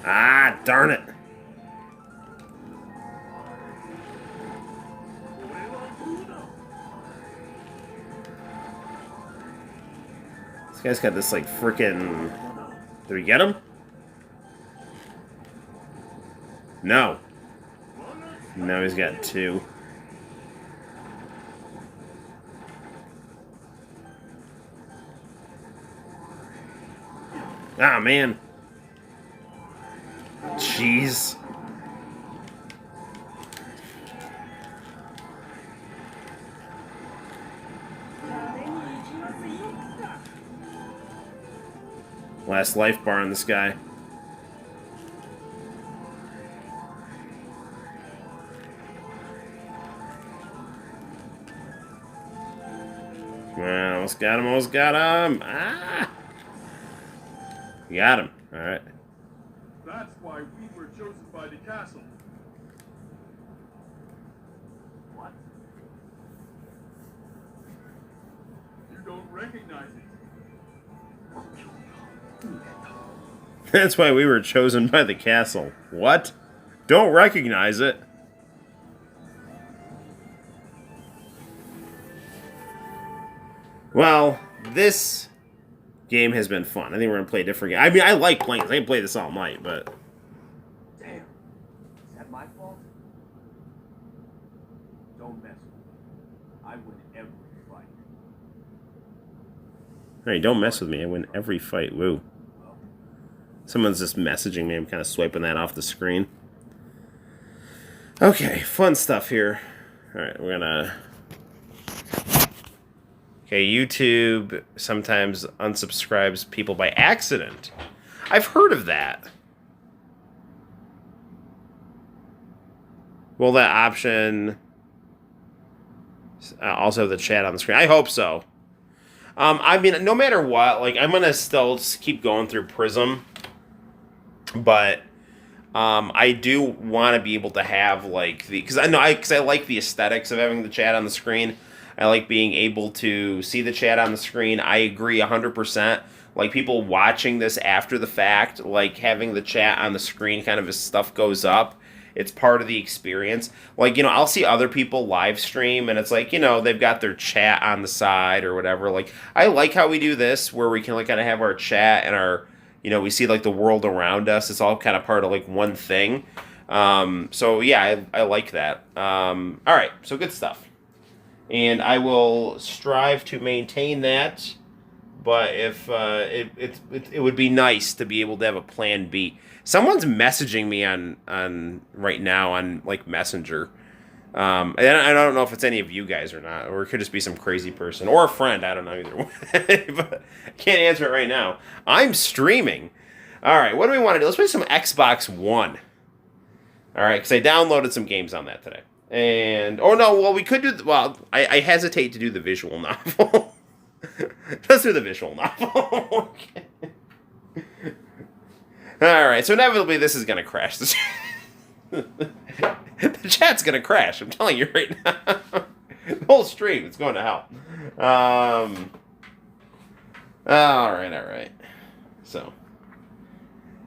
Ah, darn it. This guy's got this, like, frickin'... Did we get him? No. Now he's got two. Ah, man. Jeez. Last life bar on this guy. Well, almost got him, almost got him. Ah! Got him. Alright.
That's why we were chosen by the castle. What? You don't recognize it.
That's why we were chosen by the castle. What? Don't recognize it. Well, this game has been fun. I think we're going to play a different game. I mean, I like playing this. I can play this all night, but...
Damn. Is that my fault? Don't mess with me. I win every fight.
Alright, don't mess with me. I win every fight. Woo. Someone's just messaging me. I'm kind of swiping that off the screen. Okay, fun stuff here. Alright, we're gonna... Okay, YouTube sometimes unsubscribes people by accident. I've heard of that. Will that option also have the chat on the screen? I hope so. I mean, no matter what, like, I'm gonna still keep going through Prism. But I do want to be able to have, like, the... Because I like the aesthetics of having the chat on the screen. I like being able to see the chat on the screen. I agree 100%. Like, people watching this after the fact, like, having the chat on the screen kind of as stuff goes up, it's part of the experience. Like, you know, I'll see other people live stream, and it's like, you know, they've got their chat on the side or whatever. Like, I like how we do this, where we can, like, kind of have our chat and our... You know, we see, like, the world around us. It's all kind of part of, like, one thing. So, yeah, I like that. All right, so good stuff. And I will strive to maintain that. But if it would be nice to be able to have a plan B. Someone's messaging me on right now on, like, Messenger. And I don't know if it's any of you guys or not, or it could just be some crazy person or a friend. I don't know either way, but I can't answer it right now. I'm streaming. All right, what do we want to do? Let's play some Xbox One. All right, because I downloaded some games on that today. And we could do. Well, I hesitate to do the visual novel. Let's do the visual novel. Okay. All right, so inevitably this is gonna crash. The chat's gonna crash. I'm telling you right now. The whole stream, it's going to hell. All right. So,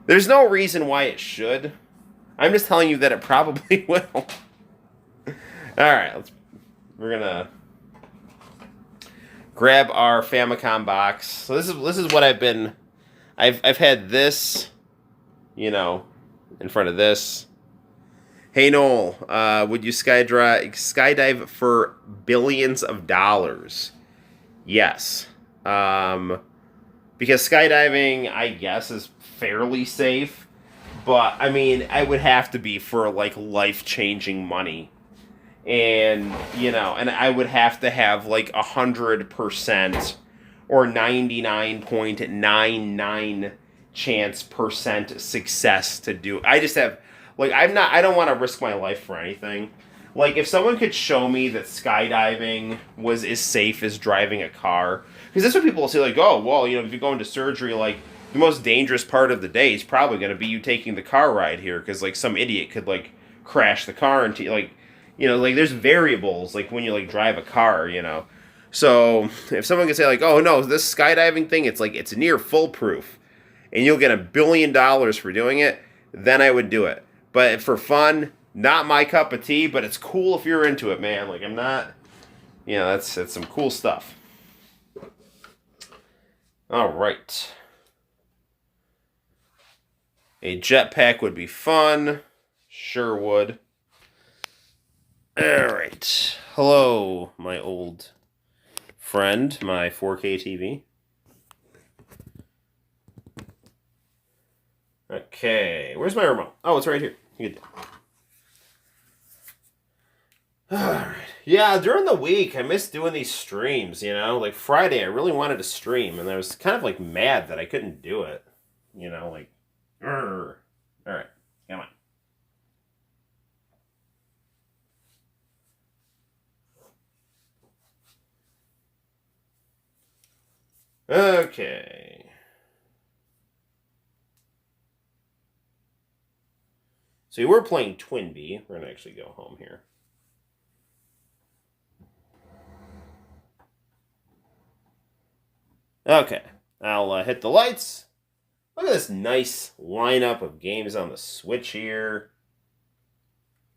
there's no reason why it should. I'm just telling you that it probably will. All right, we're gonna grab our Famicom box. So this is what I've had this, you know, in front of this. Hey, Noel, would you skydive for billions of dollars? Yes. Because skydiving, I guess, is fairly safe. But, I mean, I would have to be for, like, life-changing money. And, you know, and I would have to have, like, 100% or 99.99 chance percent success to do. I just have, like, I don't want to risk my life for anything. Like, if someone could show me that skydiving was as safe as driving a car, because that's what people will say, like, oh, well, you know, if you go into surgery, like, the most dangerous part of the day is probably going to be you taking the car ride here, because, like, some idiot could, like, crash the car into, like, you know, like, there's variables, like, when you, like, drive a car, you know. So, if someone could say, like, oh, no, this skydiving thing, it's, like, it's near foolproof, and you'll get $1 billion for doing it, then I would do it. But for fun, not my cup of tea, but it's cool if you're into it, man. Like, I'm not, you know, that's some cool stuff. All right. A jetpack would be fun. Sure would. All right. Hello, my old friend, my 4K TV. Okay. Where's my remote? Oh, it's right here. Good. Alright. Yeah, during the week, I miss doing these streams, you know? Like, Friday, I really wanted to stream, and I was kind of, like, mad that I couldn't do it. You know, like, Alright, come on. Okay. So we're playing Twinbee. We're going to actually go home here. Okay, I'll hit the lights. Look at this nice lineup of games on the Switch here.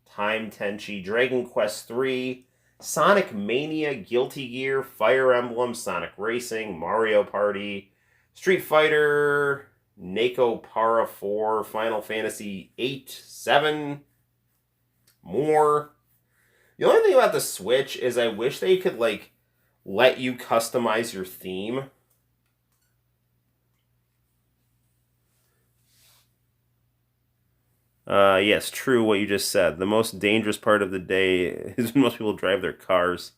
Time Tenchi, Dragon Quest III, Sonic Mania, Guilty Gear, Fire Emblem, Sonic Racing, Mario Party, Street Fighter, Neko Para 4, Final Fantasy 8, 7, more. The only thing about the Switch is I wish they could, like, let you customize your theme. Yes, true what you just said. The most dangerous part of the day is when most people drive their cars.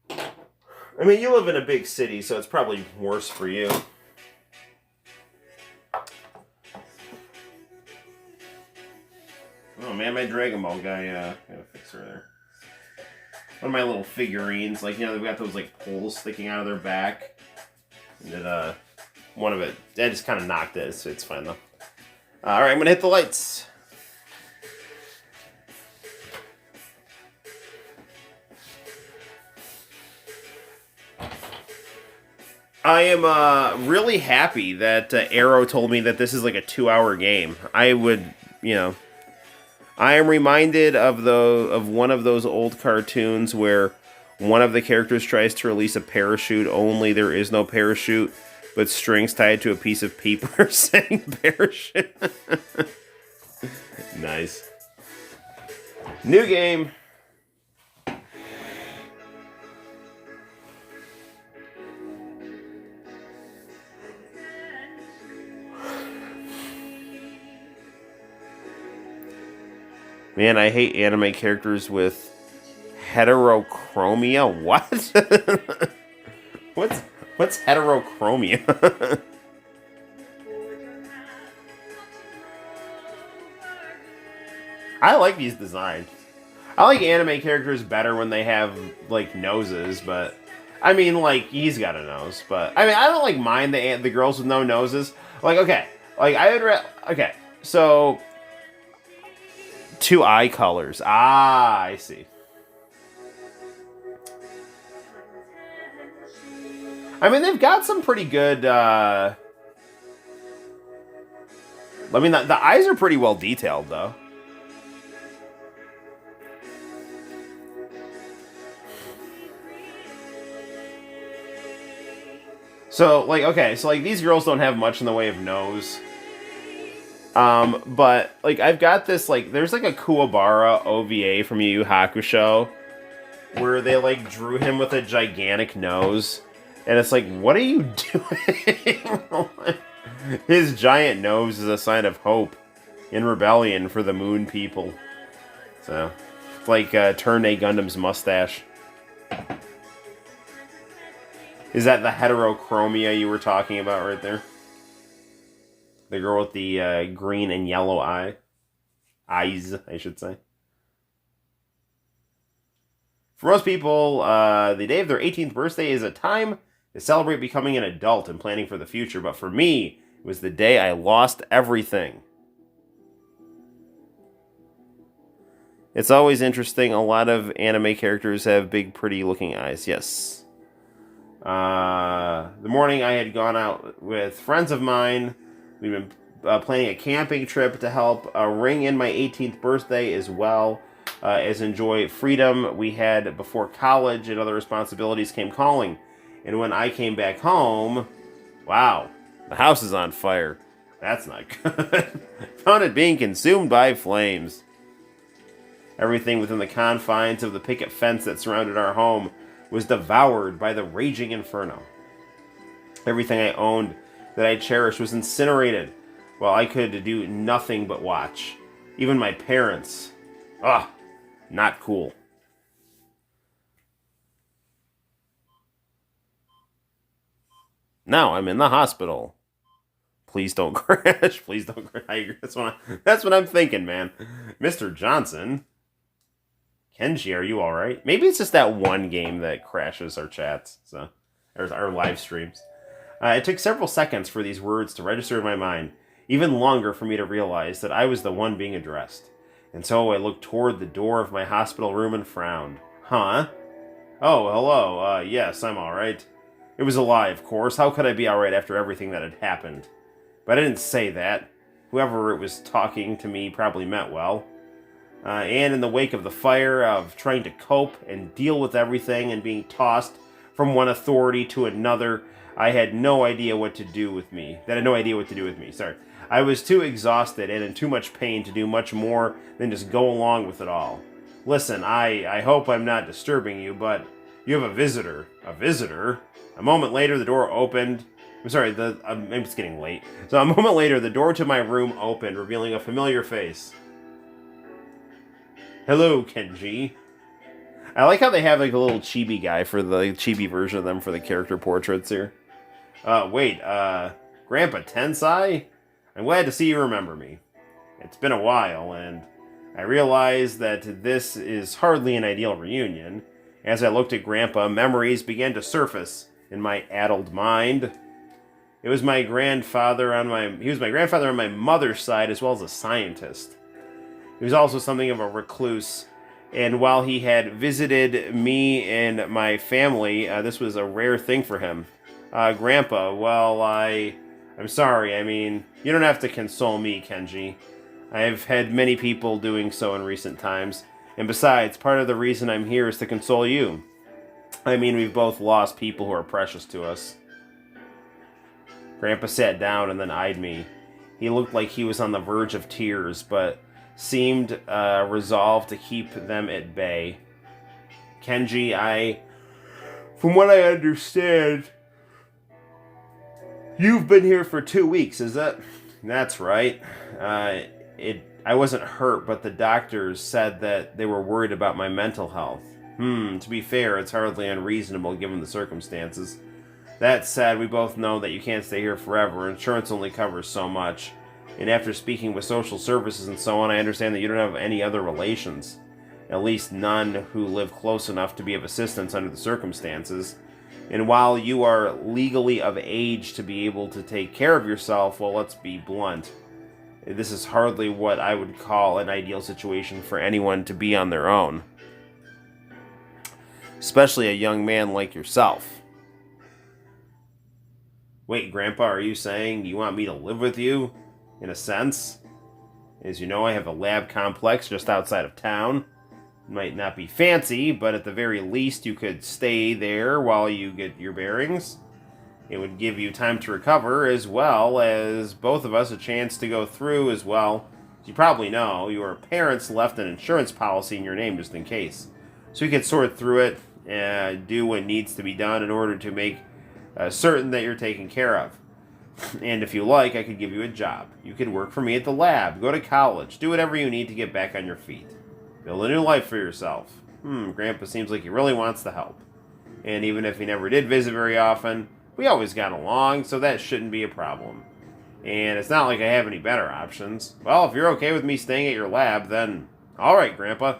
I mean, you live in a big city, so it's probably worse for you. Oh man, my Dragon Ball guy, gotta fix her there. One of my little figurines, like, you know, they've got those, like, poles sticking out of their back. And one of it, I just kind of knocked it, so it's fine, though. Alright, I'm gonna hit the lights. I am, really happy that, Arrow told me that this is, like, a 2-hour game. I would, you know... I am reminded of one of those old cartoons where one of the characters tries to release a parachute, only there is no parachute, but strings tied to a piece of paper saying parachute. Nice. New game. Man, I hate anime characters with heterochromia. What? What's heterochromia? I like these designs. I like anime characters better when they have, like, noses, but... I mean, like, he's got a nose, but... I mean, I don't, like, mind the girls with no noses. Like, okay. Like, I would... Okay, so... 2 eye colors. Ah, I see. I mean, they've got some pretty good... I mean, the eyes are pretty well detailed, though. So, like, okay, so, like, these girls don't have much in the way of nose. But, like, I've got this, like, there's, like, a Kuwabara OVA from Yu Yu Hakusho where they, like, drew him with a gigantic nose. And it's like, what are you doing? His giant nose is a sign of hope. in rebellion for the moon people. So, it's like Turn A Gundam's mustache. Is that the heterochromia you were talking about right there? The girl with the green and yellow eyes, I should say. For most people, the day of their 18th birthday is a time to celebrate becoming an adult and planning for the future. But for me, it was the day I lost everything. It's always interesting. A lot of anime characters have big, pretty looking eyes. Yes. The morning I had gone out with friends of mine. We've been planning a camping trip to help ring in my 18th birthday as well as enjoy freedom we had before college and other responsibilities came calling. And when I came back home, wow, the house is on fire. That's not good. Found it being consumed by flames. Everything within the confines of the picket fence that surrounded our home was devoured by the raging inferno. Everything I owned that I cherished was incinerated, while I could do nothing but watch. Even my parents. Not cool. Now I'm in the hospital. Please don't crash. Please don't crash. That's what I'm thinking, man. Mr. Johnson. Kenji, are you alright? Maybe it's just that one game that crashes our chats, so, or our live streams. It took several seconds for these words to register in my mind, even longer for me to realize that I was the one being addressed. And so I looked toward the door of my hospital room and frowned. Huh? Oh, hello. Yes, I'm alright. It was a lie, of course. How could I be alright after everything that had happened? But I didn't say that. Whoever it was talking to me probably meant well. And in the wake of the fire of trying to cope and deal with everything and being tossed from one authority to another, I had no idea what to do with me. Sorry. I was too exhausted and in too much pain to do much more than just go along with it all. Listen, I hope I'm not disturbing you, but you have a visitor. A visitor? A moment later, the door opened. I'm sorry, it's getting late. So a moment later, the door to my room opened, revealing a familiar face. Hello, Kenji. I like how they have like a little chibi guy for the chibi version of them for the character portraits here. Grandpa Tensai? I'm glad to see you remember me. It's been a while, and I realize that this is hardly an ideal reunion. As I looked at Grandpa, memories began to surface in my addled mind. He was my grandfather on my mother's side, as well as a scientist. He was also something of a recluse, and while he had visited me and my family, this was a rare thing for him. Grandpa, well, I'm sorry. I mean, you don't have to console me, Kenji. I've had many people doing so in recent times, and besides, part of the reason I'm here is to console you. I mean, we've both lost people who are precious to us. Grandpa sat down and then eyed me. He looked like he was on the verge of tears, but seemed resolved to keep them at bay. Kenji, from what I understand, you've been here for 2 weeks, is it? That's right. I wasn't hurt, but the doctors said that they were worried about my mental health. To be fair, it's hardly unreasonable given the circumstances. That said, we both know that you can't stay here forever. Insurance only covers so much. And after speaking with social services and so on, I understand that you don't have any other relations. At least none who live close enough to be of assistance under the circumstances. And while you are legally of age to be able to take care of yourself, well, let's be blunt. This is hardly what I would call an ideal situation for anyone to be on their own. Especially a young man like yourself. Wait, Grandpa, are you saying you want me to live with you? In a sense? As you know, I have a lab complex just outside of town. It might not be fancy, but at the very least you could stay there while you get your bearings. It would give you time to recover, as well as both of us a chance to go through as well. As you probably know, your parents left an insurance policy in your name just in case. So you could sort through it and do what needs to be done in order to make certain that you're taken care of. And if you like, I could give you a job. You could work for me at the lab, go to college, do whatever you need to get back on your feet. Build a new life for yourself. Grandpa seems like he really wants to help. And even if he never did visit very often, we always got along, so that shouldn't be a problem. And it's not like I have any better options. Well, if you're okay with me staying at your lab, then alright, Grandpa.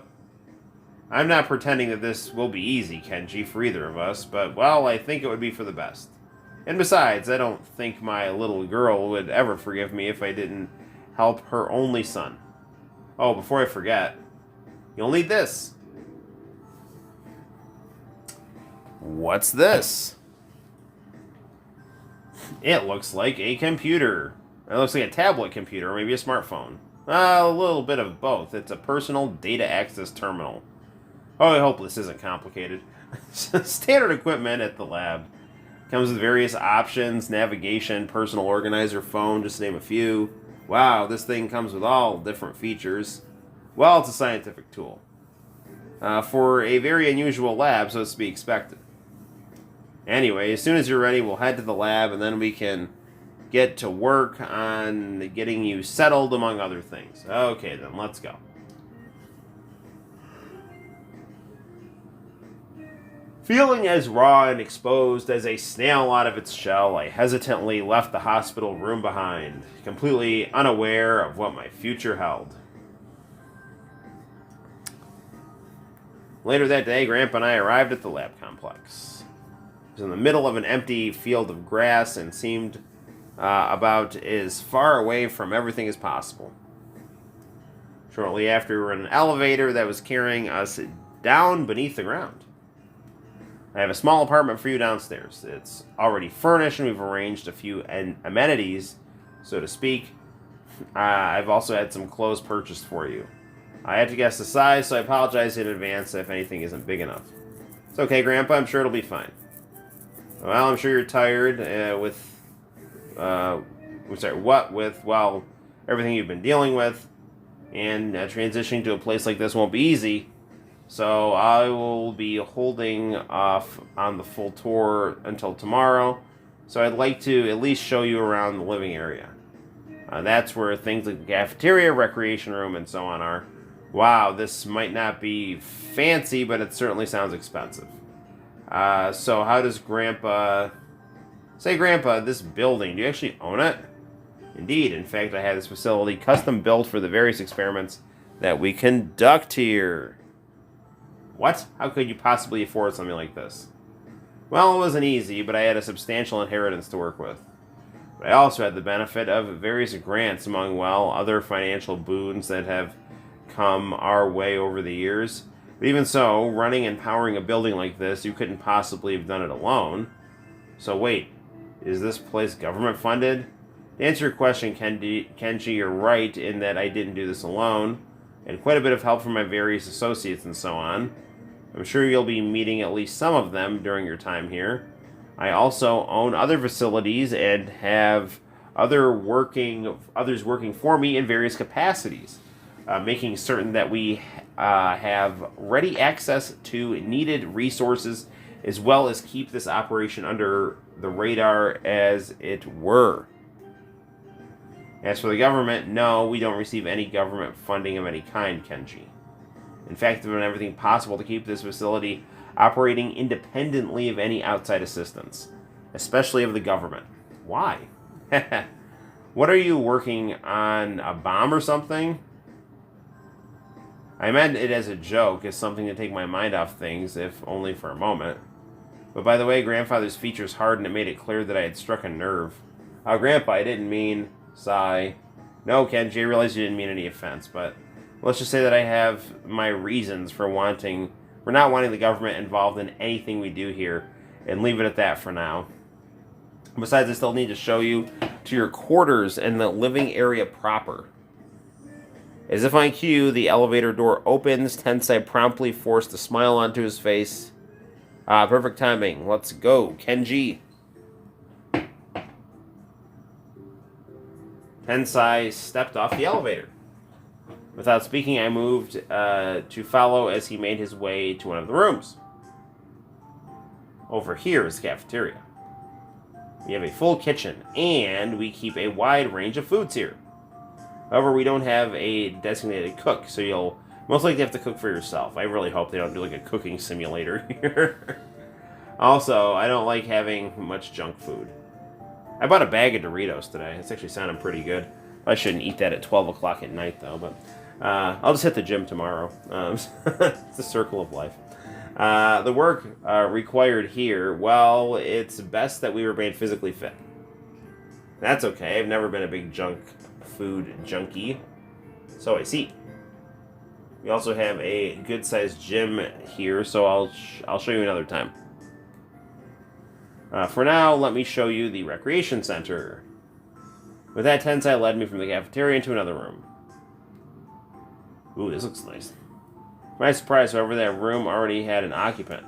I'm not pretending that this will be easy, Kenji, for either of us, but, well, I think it would be for the best. And besides, I don't think my little girl would ever forgive me if I didn't help her only son. Oh, before I forget, you'll need this. What's this? It looks like a computer. It looks like a tablet computer, or maybe a smartphone. A little bit of both. It's a personal data access terminal. Oh, I hope this isn't complicated. Standard equipment at the lab. Comes with various options, navigation, personal organizer, phone, just to name a few. Wow, this thing comes with all different features. Well, it's a scientific tool. For a very unusual lab, so it's to be expected. Anyway, as soon as you're ready, we'll head to the lab, and then we can get to work on getting you settled, among other things. Okay, then, let's go. Feeling as raw and exposed as a snail out of its shell, I hesitantly left the hospital room behind, completely unaware of what my future held. Later that day, Grandpa and I arrived at the lab complex. It was in the middle of an empty field of grass and seemed about as far away from everything as possible. Shortly after, we were in an elevator that was carrying us down beneath the ground. I have a small apartment for you downstairs. It's already furnished, and we've arranged a few amenities, so to speak. I've also had some clothes purchased for you. I had to guess the size, so I apologize in advance if anything isn't big enough. It's okay, Grandpa. I'm sure it'll be fine. Well, I'm sure you're tired with everything you've been dealing with, and transitioning to a place like this won't be easy. So I will be holding off on the full tour until tomorrow. So I'd like to at least show you around the living area. That's where things like the cafeteria, recreation room, and so on are. Wow, this might not be fancy, but it certainly sounds expensive. So how does Grandpa... Say, Grandpa, this building, do you actually own it? Indeed. In fact, I had this facility custom built for the various experiments that we conduct here. What? How could you possibly afford something like this? Well, it wasn't easy, but I had a substantial inheritance to work with. But I also had the benefit of various grants among, other financial boons that have come our way over the years. But even so, running and powering a building like this, you couldn't possibly have done it alone. So wait, is this place government funded? To answer your question, Kenji, you're right in that I didn't do this alone, and quite a bit of help from my various associates and so on. I'm sure you'll be meeting at least some of them during your time here. I also own other facilities and have others working for me in various capacities, making certain that we have ready access to needed resources, as well as keep this operation under the radar, as it were. As for the government, no, we don't receive any government funding of any kind, Kenji. In fact, we've done everything possible to keep this facility operating independently of any outside assistance, especially of the government. Why? What are you working on, a bomb or something? I meant it as a joke, as something to take my mind off things, if only for a moment. But by the way, Grandfather's features hardened and made it clear that I had struck a nerve. Grandpa, I didn't mean... Sigh. No, Kenji, I realize you didn't mean any offense, but let's just say that I have my reasons for not wanting the government involved in anything we do here, and leave it at that for now. Besides, I still need to show you to your quarters and the living area proper. As if on cue, the elevator door opens. Tensai promptly forced a smile onto his face. Perfect timing. Let's go, Kenji. Tensai stepped off the elevator. Without speaking, I moved to follow as he made his way to one of the rooms. Over here is the cafeteria. We have a full kitchen, and we keep a wide range of foods here. However, we don't have a designated cook, so you'll most likely have to cook for yourself. I really hope they don't do like a cooking simulator here. Also, I don't like having much junk food. I bought a bag of Doritos today. It's actually sounding pretty good. I shouldn't eat that at 12 o'clock at night, though, but I'll just hit the gym tomorrow. It's the circle of life. The work required here, well, it's best that we remain physically fit. That's okay. I've never been a big junk food junkie, so I see. We also have a good-sized gym here, so I'll show you another time. For now, let me show you the recreation center. With that, Tensai led me from the cafeteria into another room. Ooh, this looks nice. To my surprise, however, that room already had an occupant.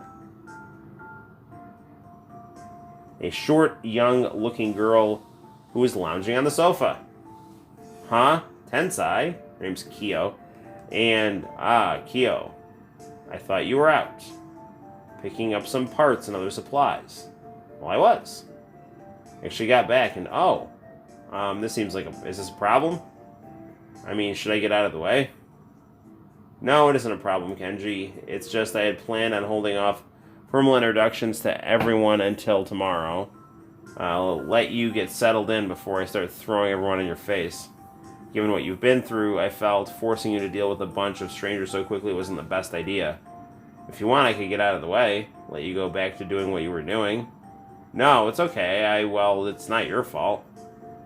A short, young-looking girl who was lounging on the sofa. Huh? Tensai? Her name's Kyo. And, Kyo. I thought you were out. Picking up some parts and other supplies. Well, I was. Actually got back and, this seems like is this a problem? I mean, should I get out of the way? No, it isn't a problem, Kenji. It's just I had planned on holding off formal introductions to everyone until tomorrow. I'll let you get settled in before I start throwing everyone in your face. Given what you've been through, I felt forcing you to deal with a bunch of strangers so quickly wasn't the best idea. If you want, I could get out of the way, let you go back to doing what you were doing. No, it's okay. It's not your fault.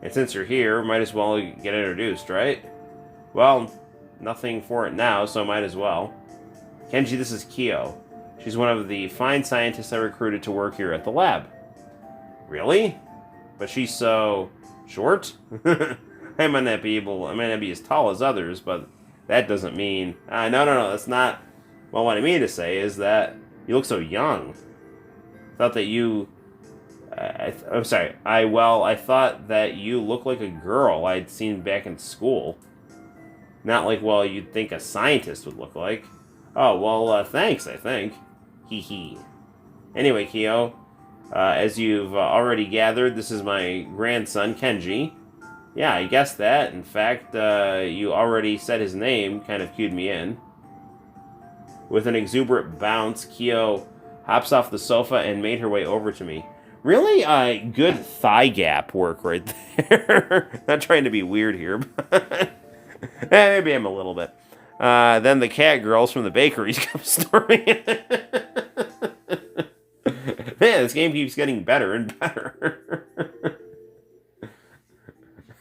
And since you're here, might as well get introduced, right? Well, nothing for it now, so might as well. Kenji, this is Kyo. She's one of the fine scientists I recruited to work here at the lab. Really? But she's so short? I might not be as tall as others, but that doesn't mean... No, that's not... Well, what I mean to say is that you look so young. I thought that you... I'm sorry. I thought that you looked like a girl I'd seen back in school. Not like, you'd think a scientist would look like. Oh, thanks, I think. Hee hee. Anyway, Kyo, as you've already gathered, this is my grandson, Kenji. Yeah, I guessed that. In fact, you already said his name, kind of cued me in. With an exuberant bounce, Kyo hops off the sofa and made her way over to me. Really good thigh gap work right there. Not trying to be weird here, but maybe I'm a little bit. Then the cat girls from the bakeries come storming in. Man, this game keeps getting better and better.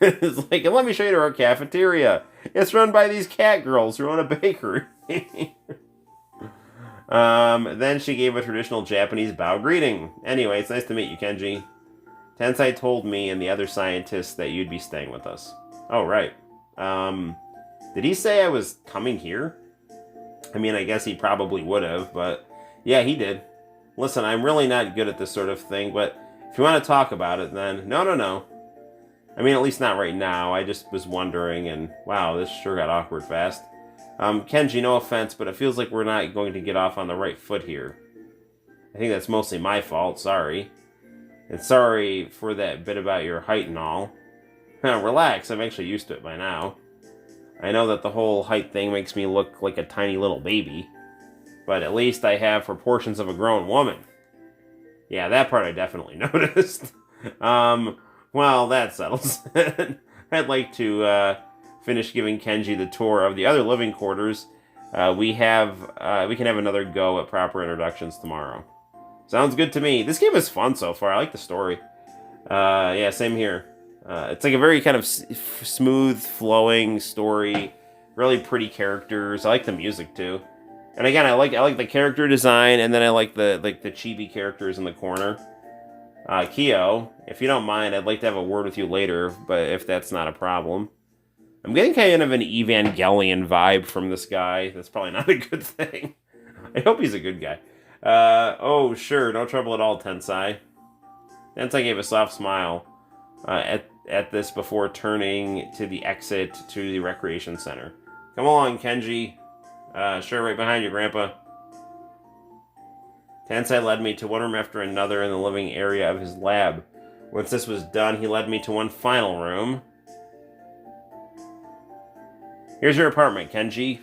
It's like, let me show you to our cafeteria. It's run by these cat girls who own a bakery. Then she gave a traditional Japanese bow greeting. Anyway, it's nice to meet you, Kenji. Tensai told me and the other scientists that you'd be staying with us. Oh, right. Did he say I was coming here? I mean, I guess he probably would have, but yeah, he did. Listen, I'm really not good at this sort of thing, but if you want to talk about it, then no. I mean, at least not right now. I just was wondering, and wow, this sure got awkward fast. Kenji, no offense, but it feels like we're not going to get off on the right foot here. I think that's mostly my fault, sorry. And sorry for that bit about your height and all. Relax, I'm actually used to it by now. I know that the whole height thing makes me look like a tiny little baby, but at least I have proportions of a grown woman. Yeah, that part I definitely noticed. Well, that settles it. I'd like to finish giving Kenji the tour of the other living quarters. We can have another go at proper introductions tomorrow. Sounds good to me. This game is fun so far. I like the story. Yeah, same here. It's like a very kind of smooth, flowing story. Really pretty characters. I like the music too. And again, I like the character design, and then I like the chibi characters in the corner. Kyo, if you don't mind, I'd like to have a word with you later, but if that's not a problem. I'm getting kind of an Evangelion vibe from this guy. That's probably not a good thing. I hope he's a good guy. Oh, sure, no trouble at all, Tensai. Tensai gave a soft smile at this before turning to the exit to the recreation center. Come along, Kenji. Sure, right behind you, Grandpa. Tensai led me to one room after another in the living area of his lab. Once this was done, he led me to one final room. Here's your apartment, Kenji.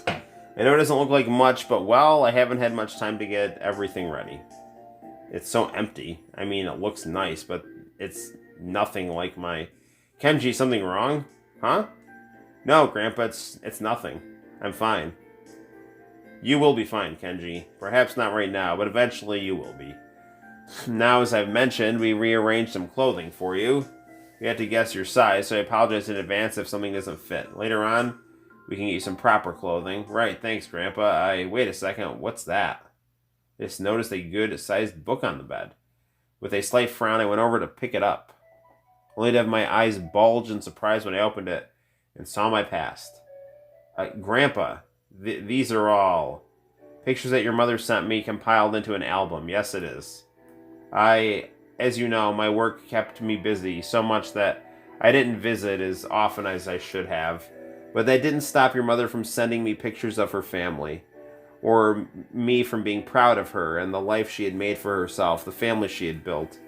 I know it doesn't look like much, but well, I haven't had much time to get everything ready. It's so empty. I mean, it looks nice, but it's nothing like my... Kenji, something wrong? Huh? No, Grandpa, it's nothing. I'm fine. You will be fine, Kenji. Perhaps not right now, but eventually you will be. Now, as I've mentioned, we rearranged some clothing for you. We had to guess your size, so I apologize in advance if something doesn't fit. Later on, we can get you some proper clothing. Right, thanks, Grandpa. Wait a second, what's that? I just noticed a good-sized book on the bed. With a slight frown, I went over to pick it up, only to have my eyes bulge in surprise when I opened it and saw my past. Grandpa, these are all pictures that your mother sent me compiled into an album. Yes, it is. As you know, my work kept me busy so much that I didn't visit as often as I should have. But that didn't stop your mother from sending me pictures of her family, or me from being proud of her and the life she had made for herself, the family she had built.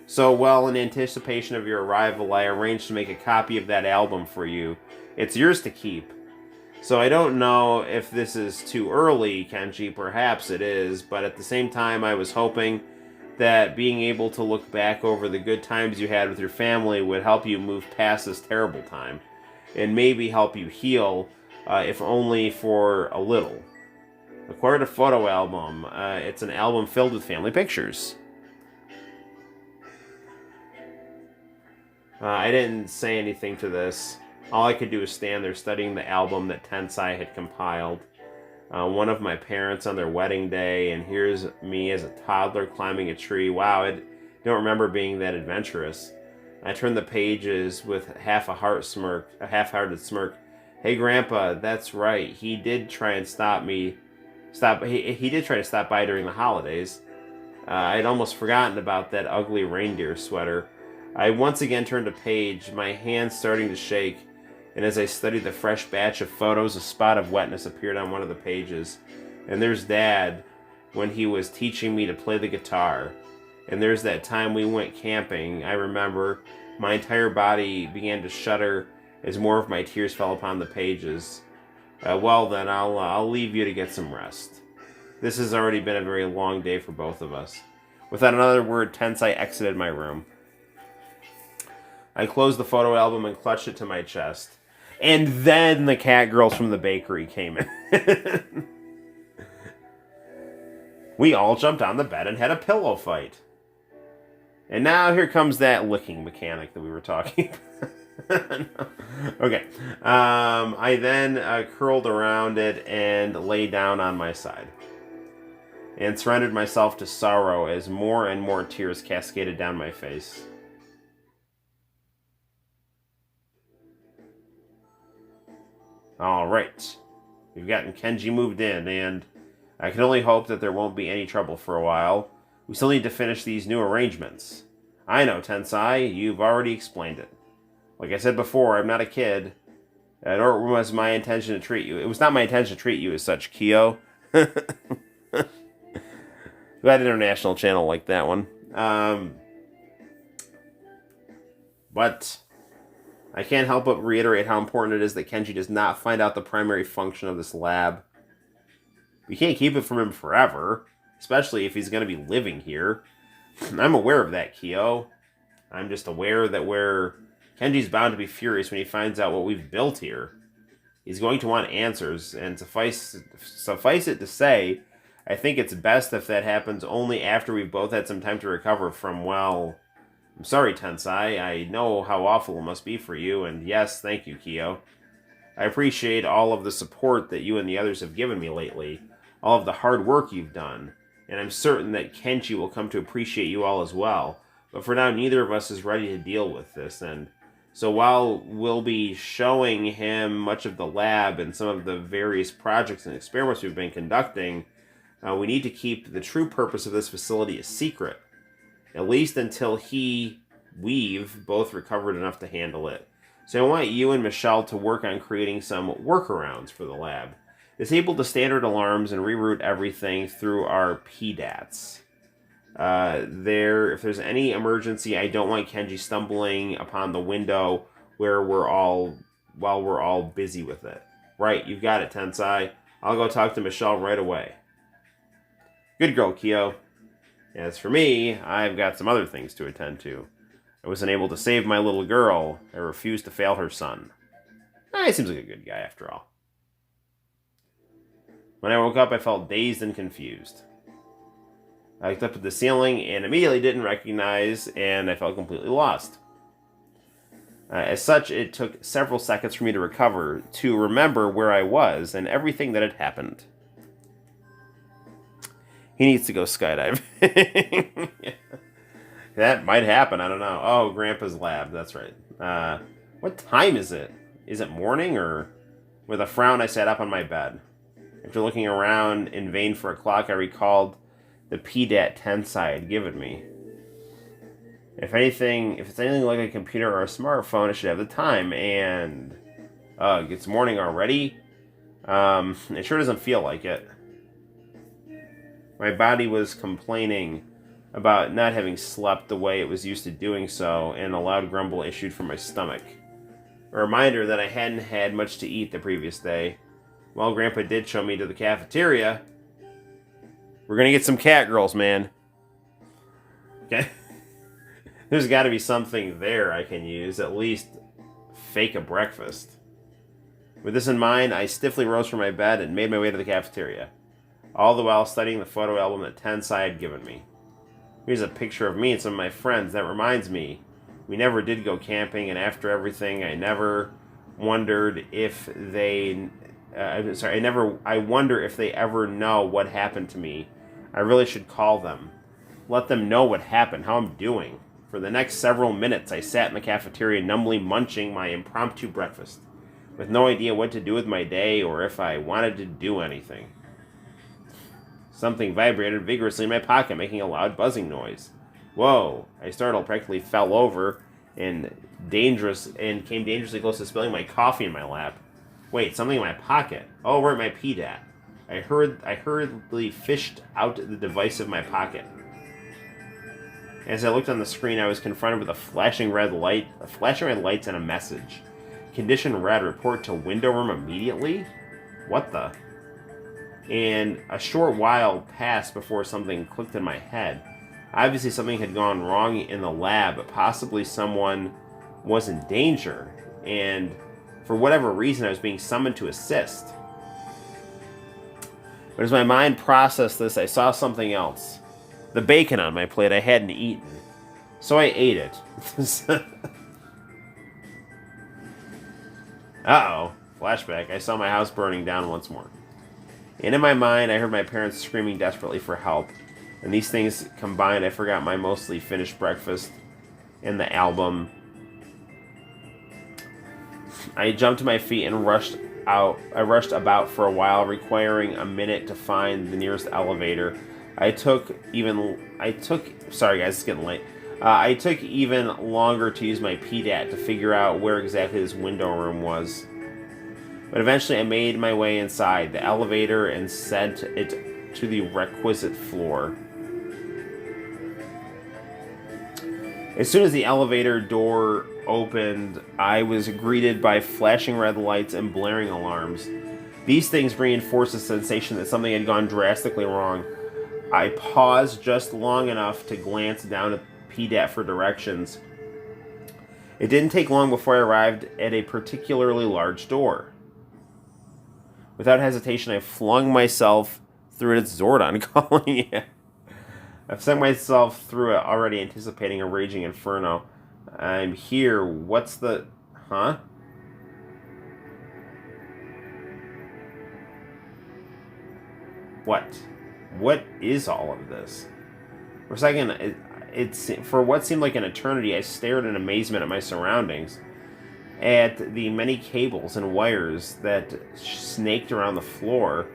So, well, in anticipation of your arrival, I arranged to make a copy of that album for you. It's yours to keep. So I don't know if this is too early, Kenji. Perhaps it is, but at the same time, I was hoping that being able to look back over the good times you had with your family would help you move past this terrible time, and maybe help you heal, if only for a little. Acquired a photo album. It's an album filled with family pictures. I didn't say anything to this. All I could do was stand there studying the album that Tensai had compiled. One of my parents on their wedding day, and here's me as a toddler climbing a tree. Wow, I don't remember being that adventurous. I turned the pages with a half-hearted smirk. Hey, Grandpa, that's right. He did try and stop me. He did try to stop by during the holidays. I'd almost forgotten about that ugly reindeer sweater. I once again turned a page, my hands starting to shake, and as I studied the fresh batch of photos, a spot of wetness appeared on one of the pages. And there's Dad, when he was teaching me to play the guitar. And there's that time we went camping. I remember my entire body began to shudder as more of my tears fell upon the pages. Well then, I'll leave you to get some rest. This has already been a very long day for both of us. Without another word, Tensai exited my room. I closed the photo album and clutched it to my chest. And then the cat girls from the bakery came in. We all jumped on the bed and had a pillow fight. And now here comes that licking mechanic that we were talking about. Okay. I then curled around it and lay down on my side, and surrendered myself to sorrow as more and more tears cascaded down my face. Alright. We've gotten Kenji moved in, and I can only hope that there won't be any trouble for a while. We still need to finish these new arrangements. I know, Tensai, you've already explained it. Like I said before, I'm not a kid. Nor was my intention to treat you. It was not my intention to treat you as such, Kyo. Glad international channel like that one. But I can't help but reiterate how important it is that Kenji does not find out the primary function of this lab. We can't keep it from him forever, especially if he's going to be living here. I'm aware of that, Kyo. I'm just aware that Kenji's bound to be furious when he finds out what we've built here. He's going to want answers, and suffice it to say, I think it's best if that happens only after we've both had some time to recover from, well... I'm sorry, Tensai. I know how awful it must be for you, and yes, thank you, Kyo. I appreciate all of the support that you and the others have given me lately, all of the hard work you've done, and I'm certain that Kenji will come to appreciate you all as well. But for now, neither of us is ready to deal with this, and so while we'll be showing him much of the lab and some of the various projects and experiments we've been conducting, we need to keep the true purpose of this facility a secret, at least until we've both recovered enough to handle it. So I want you and Michelle to work on creating some workarounds for the lab. Disable the standard alarms and reroute everything through our PDATs. If there's any emergency, I don't want Kenji stumbling upon the window while we're all busy with it. Right, you've got it, Tensai. I'll go talk to Michelle right away. Good girl, Kyo. As for me, I've got some other things to attend to. I wasn't able to save my little girl. I refused to fail her son. He seems like a good guy, after all. When I woke up, I felt dazed and confused. I looked up at the ceiling and immediately didn't recognize, and I felt completely lost. As such, it took several seconds for me to recover, to remember where I was and everything that had happened. He needs to go skydiving. Yeah. That might happen, I don't know. Oh, Grandpa's lab, that's right. What time is it? Is it morning, or... With a frown, I sat up on my bed. After looking around in vain for a clock, I recalled the PDAT Tensai had given me. If it's anything like a computer or a smartphone, it should have the time, and... it's morning already? It sure doesn't feel like it. My body was complaining about not having slept the way it was used to doing so, and a loud grumble issued from my stomach. A reminder that I hadn't had much to eat the previous day. Well, Grandpa did show me to the cafeteria. We're gonna get some cat girls, man. Okay? There's gotta be something there I can use, at least fake a breakfast. With this in mind, I stiffly rose from my bed and made my way to the cafeteria, all the while studying the photo album that Tensai had given me. Here's a picture of me and some of my friends. That reminds me, we never did go camping, and after everything, I wonder if they ever know what happened to me. I really should call them. Let them know what happened, how I'm doing. For the next several minutes, I sat in the cafeteria numbly munching my impromptu breakfast, with no idea what to do with my day or if I wanted to do anything. Something vibrated vigorously in my pocket, making a loud buzzing noise. Whoa! I startled, practically fell over, and came dangerously close to spilling my coffee in my lap. Wait, something in my pocket. Oh, right, my PDAT. I hurriedly fished out the device of my pocket. As I looked on the screen, I was confronted with flashing red lights and a message. Condition red, report to window room immediately? What the? And a short while passed before something clicked in my head. Obviously something had gone wrong in the lab, but possibly someone was in danger, and for whatever reason I was being summoned to assist. But as my mind processed this, I saw something else. The bacon on my plate I hadn't eaten, so I ate it. Uh-oh. Flashback. I saw my house burning down once more. And in my mind, I heard my parents screaming desperately for help. And these things combined, I forgot my mostly finished breakfast and the album. I jumped to my feet and rushed out. I rushed about for a while, requiring a minute to find the nearest elevator. Sorry guys, it's getting late. I took even longer to use my PDAT to figure out where exactly this window room was. But eventually I made my way inside the elevator and sent it to the requisite floor. As soon as the elevator door opened, I was greeted by flashing red lights and blaring alarms. These things reinforced the sensation that something had gone drastically wrong. I paused just long enough to glance down at PDAT for directions. It didn't take long before I arrived at a particularly large door. Without hesitation, I flung myself through it. It's Zordon calling. Yeah. I've sent myself through it, already anticipating a raging inferno. I'm here. What's the... Huh? What? What is all of this? For a second, for what seemed like an eternity, I stared in amazement at my surroundings, at the many cables and wires that snaked around the floor,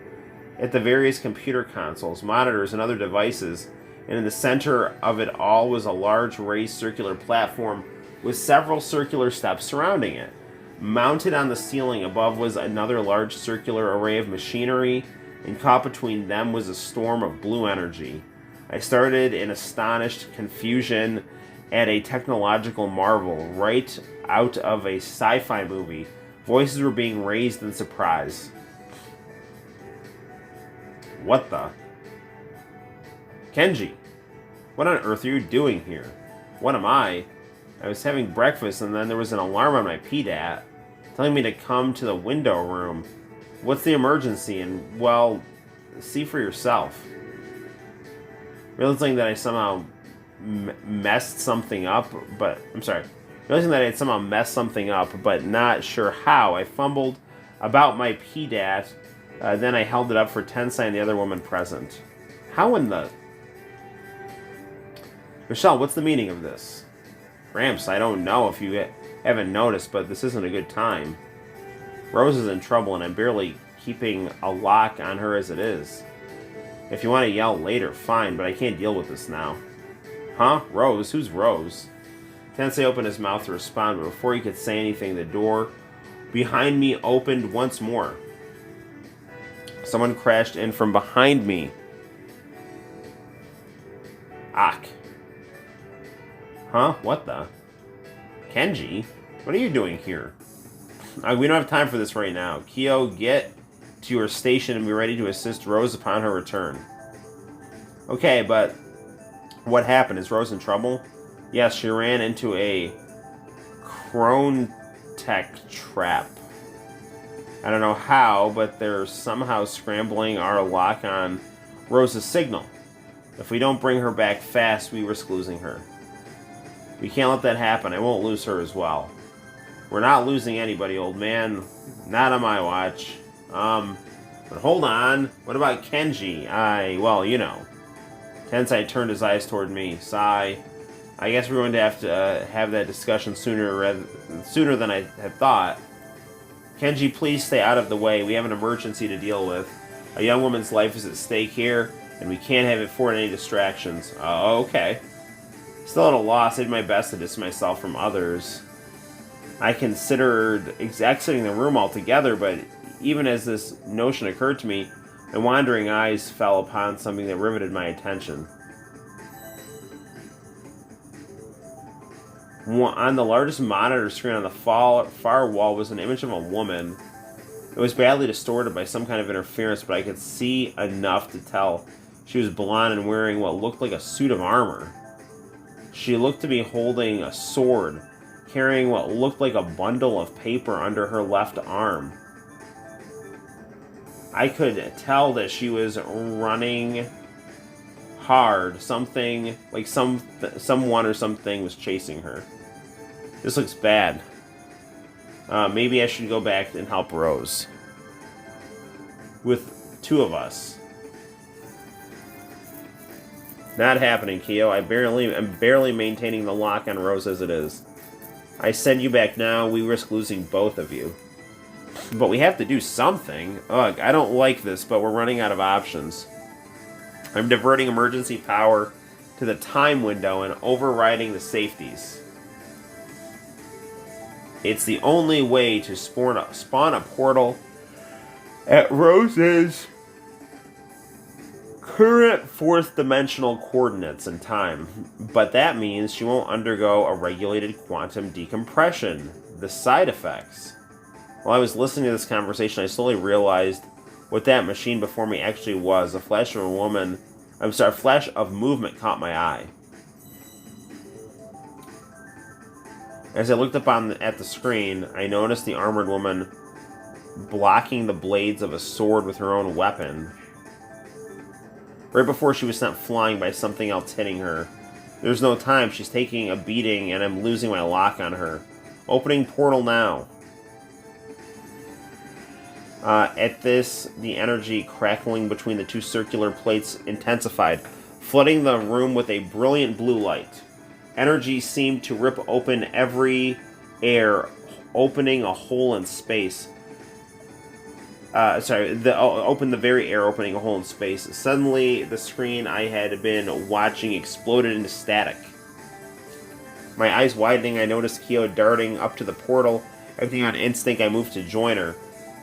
at the various computer consoles, monitors, and other devices, and in the center of it all was a large raised circular platform with several circular steps surrounding it. Mounted on the ceiling above was another large circular array of machinery, and caught between them was a storm of blue energy. I started in astonished confusion at a technological marvel right out of a sci-fi movie. Voices were being raised in surprise. What the? Kenji, what on earth are you doing here? What am I? I was having breakfast and then there was an alarm on my PDAT telling me to come to the window room. What's the emergency? And, well, see for yourself. Realizing that I somehow messed something up, realizing that I had somehow messed something up, but not sure how, I fumbled about my PDAT, then I held it up for Tensei and the other woman present. How in the... Michelle, what's the meaning of this? Gramps, I don't know if you haven't noticed, but this isn't a good time. Rose is in trouble, and I'm barely keeping a lock on her as it is. If you want to yell later, fine, but I can't deal with this now. Huh? Rose? Who's Rose? Tensei opened his mouth to respond, but before he could say anything, the door behind me opened once more. Someone crashed in from behind me. Ak. Huh? What the? Kenji? What are you doing here? We don't have time for this right now. Kyo, get to your station and be ready to assist Rose upon her return. Okay, but what happened? Is Rose in trouble? Yes, she ran into a Crone Tech trap. I don't know how, but they're somehow scrambling our lock on Rose's signal. If we don't bring her back fast, we risk losing her. We can't let that happen. I won't lose her as well. We're not losing anybody, old man. Not on my watch. But hold on. What about Kenji? Well, you know. Tensei turned his eyes toward me. Sigh. I guess we're going to have to have that discussion sooner than I had thought. Kenji, please stay out of the way. We have an emergency to deal with. A young woman's life is at stake here, and we can't have it afford any distractions. Okay. Still at a loss, I did my best to distance myself from others. I considered exiting the room altogether, but even as this notion occurred to me, my wandering eyes fell upon something that riveted my attention. On the largest monitor screen on the far wall was an image of a woman. It was badly distorted by some kind of interference, but I could see enough to tell she was blonde and wearing what looked like a suit of armor. She looked to be holding a sword, carrying what looked like a bundle of paper under her left arm. I could tell that she was running hard. Something, like someone or something was chasing her. This looks bad. Maybe I should go back and help Rose. With two of us. Not happening, Kyo. I'm barely maintaining the lock on Rose as it is. I send you back now. We risk losing both of you. But we have to do something. Ugh, I don't like this, but we're running out of options. I'm diverting emergency power to the time window and overriding the safeties. It's the only way to spawn a portal at Rose's current fourth dimensional coordinates and time. But that means she won't undergo a regulated quantum decompression. The side effects. While I was listening to this conversation, I slowly realized what that machine before me actually was. A flash of movement caught my eye. As I looked up at the screen, I noticed the armored woman blocking the blades of a sword with her own weapon. Right before she was sent flying by something else hitting her. There's no time. She's taking a beating, and I'm losing my lock on her. Opening portal now. At this, the energy crackling between the two circular plates intensified, flooding the room with a brilliant blue light. Energy seemed to rip open every air, opening a hole in space. Open the very air, opening a hole in space. Suddenly, the screen I had been watching exploded into static. My eyes widening, I noticed Kyo darting up to the portal. Acting on instinct, I moved to join her.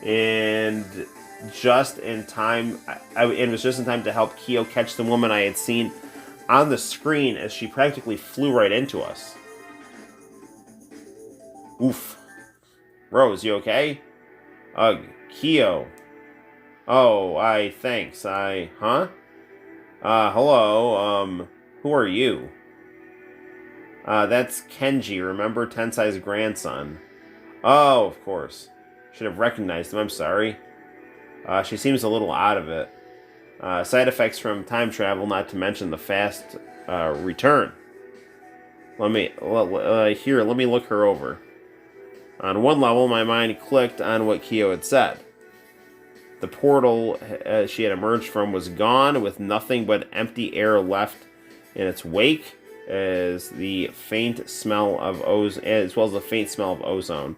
And just in time, it was just in time to help Kyo catch the woman I had seen on the screen as she practically flew right into us. Oof. Rose, you okay? Ugh, Kyo. Oh, thanks. Huh? Hello, who are you? That's Kenji, remember? Tensai's grandson. Oh, of course. Should have recognized him, I'm sorry. She seems a little out of it. Side effects from time travel, not to mention the fast, return. Let me look her over. On one level, my mind clicked on what Kyo had said. The portal she had emerged from was gone, with nothing but empty air left in its wake, as well as the faint smell of ozone.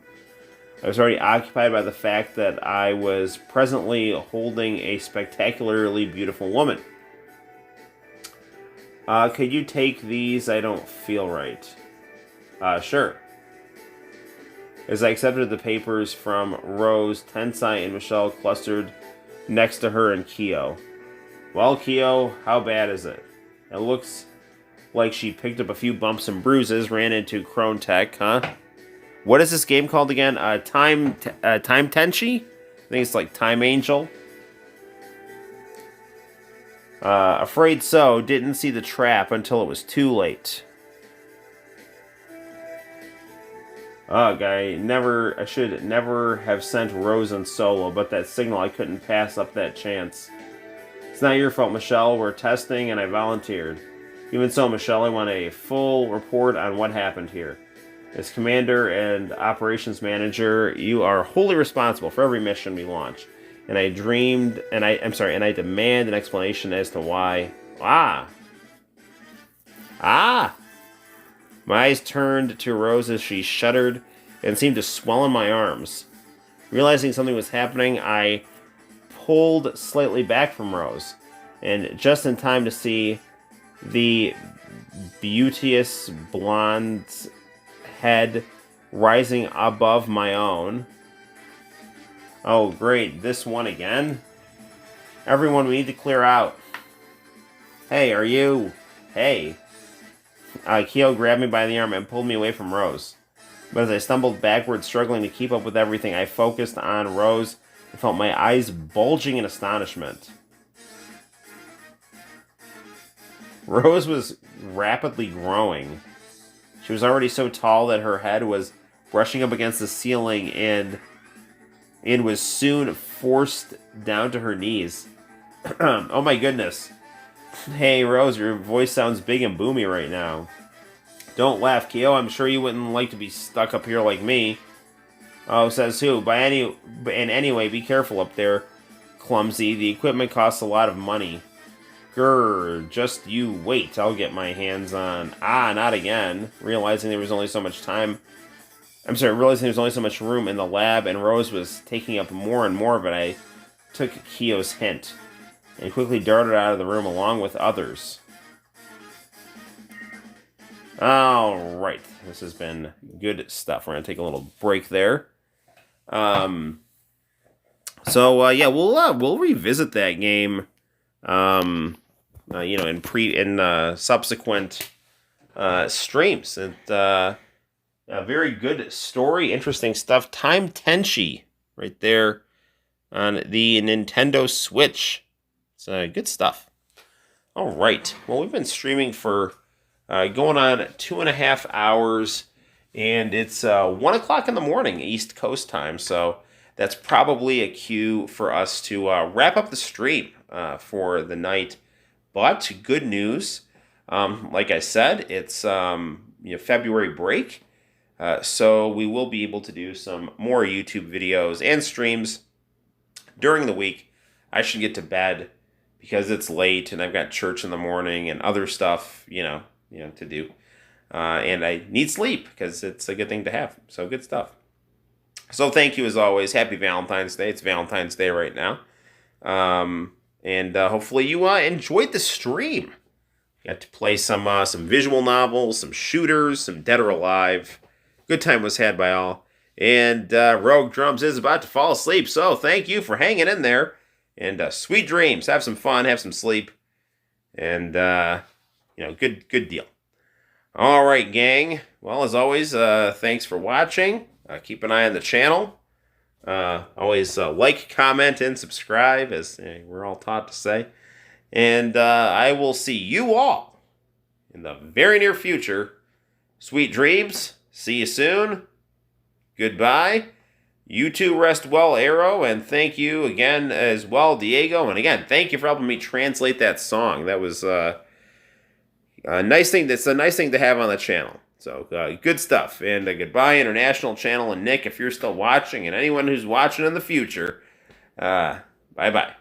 I was already occupied by the fact that I was presently holding a spectacularly beautiful woman. Could you take these? I don't feel right. Sure. As I accepted the papers from Rose, Tensai and Michelle clustered next to her and Kyo. Well, Kyo, how bad is it? It looks like she picked up a few bumps and bruises, ran into Crone Tech, huh? What is this game called again? Time Tenchi? I think it's like Time Angel. Afraid so. Didn't see the trap until it was too late. Ugh, I should never have sent Rose and Solo, but that signal, I couldn't pass up that chance. It's not your fault, Michelle. We're testing, and I volunteered. Even so, Michelle, I want a full report on what happened here. As Commander and Operations Manager, you are wholly responsible for every mission we launch. And I demand an explanation as to why. My eyes turned to Rose as she shuddered and seemed to swell in my arms. Realizing something was happening, I pulled slightly back from Rose, and just in time to see the beauteous blonde head rising above my own. Oh, great, this one again? Everyone, we need to clear out. Hey, are you... Hey. Kyo grabbed me by the arm and pulled me away from Rose. But as I stumbled backwards, struggling to keep up with everything, I focused on Rose and felt my eyes bulging in astonishment. Rose was rapidly growing. She was already so tall that her head was brushing up against the ceiling and was soon forced down to her knees. Oh my goodness. Hey, Rose, your voice sounds big and boomy right now. Don't laugh, Kyo. I'm sure you wouldn't like to be stuck up here like me. Oh, says who? Anyway, be careful up there, clumsy. The equipment costs a lot of money. Grr, just you wait. I'll get my hands on... not again. Realizing there was only so much room in the lab, and Rose was taking up more and more of it, I took Kyo's hint and quickly darted out of the room along with others. Alright, this has been good stuff. We're going to take a little break there. We'll revisit that game, in subsequent streams. A very good story, interesting stuff. Time Tenchi, right there on the Nintendo Switch. It's good stuff. All right. Well, we've been streaming for going on 2.5 hours, and it's 1 o'clock in the morning, East Coast time. So that's probably a cue for us to wrap up the stream for the night. But good news, like I said, it's February break. So we will be able to do some more YouTube videos and streams during the week. I should get to bed because it's late and I've got church in the morning and other stuff, to do. And I need sleep because it's a good thing to have. So good stuff. So thank you as always. Happy Valentine's Day. It's Valentine's Day right now. And hopefully you enjoyed the stream. Got to play some visual novels, some shooters, some Dead or Alive. Good time was had by all. And Rogue Drums is about to fall asleep, so thank you for hanging in there. And sweet dreams. Have some fun, have some sleep. And, good deal. All right, gang. Well, as always, thanks for watching. Keep an eye on the channel. Always like, comment, and subscribe, as we're all taught to say. And I will see you all in the very near future. Sweet dreams. See you soon. Goodbye. You too rest well, Arrow, and thank you again as well, Diego. And again, thank you for helping me translate that song. That was a nice thing. That's a nice thing to have on the channel. So good stuff. And goodbye, International Channel, and Nick, if you're still watching, and anyone who's watching in the future. Bye-bye.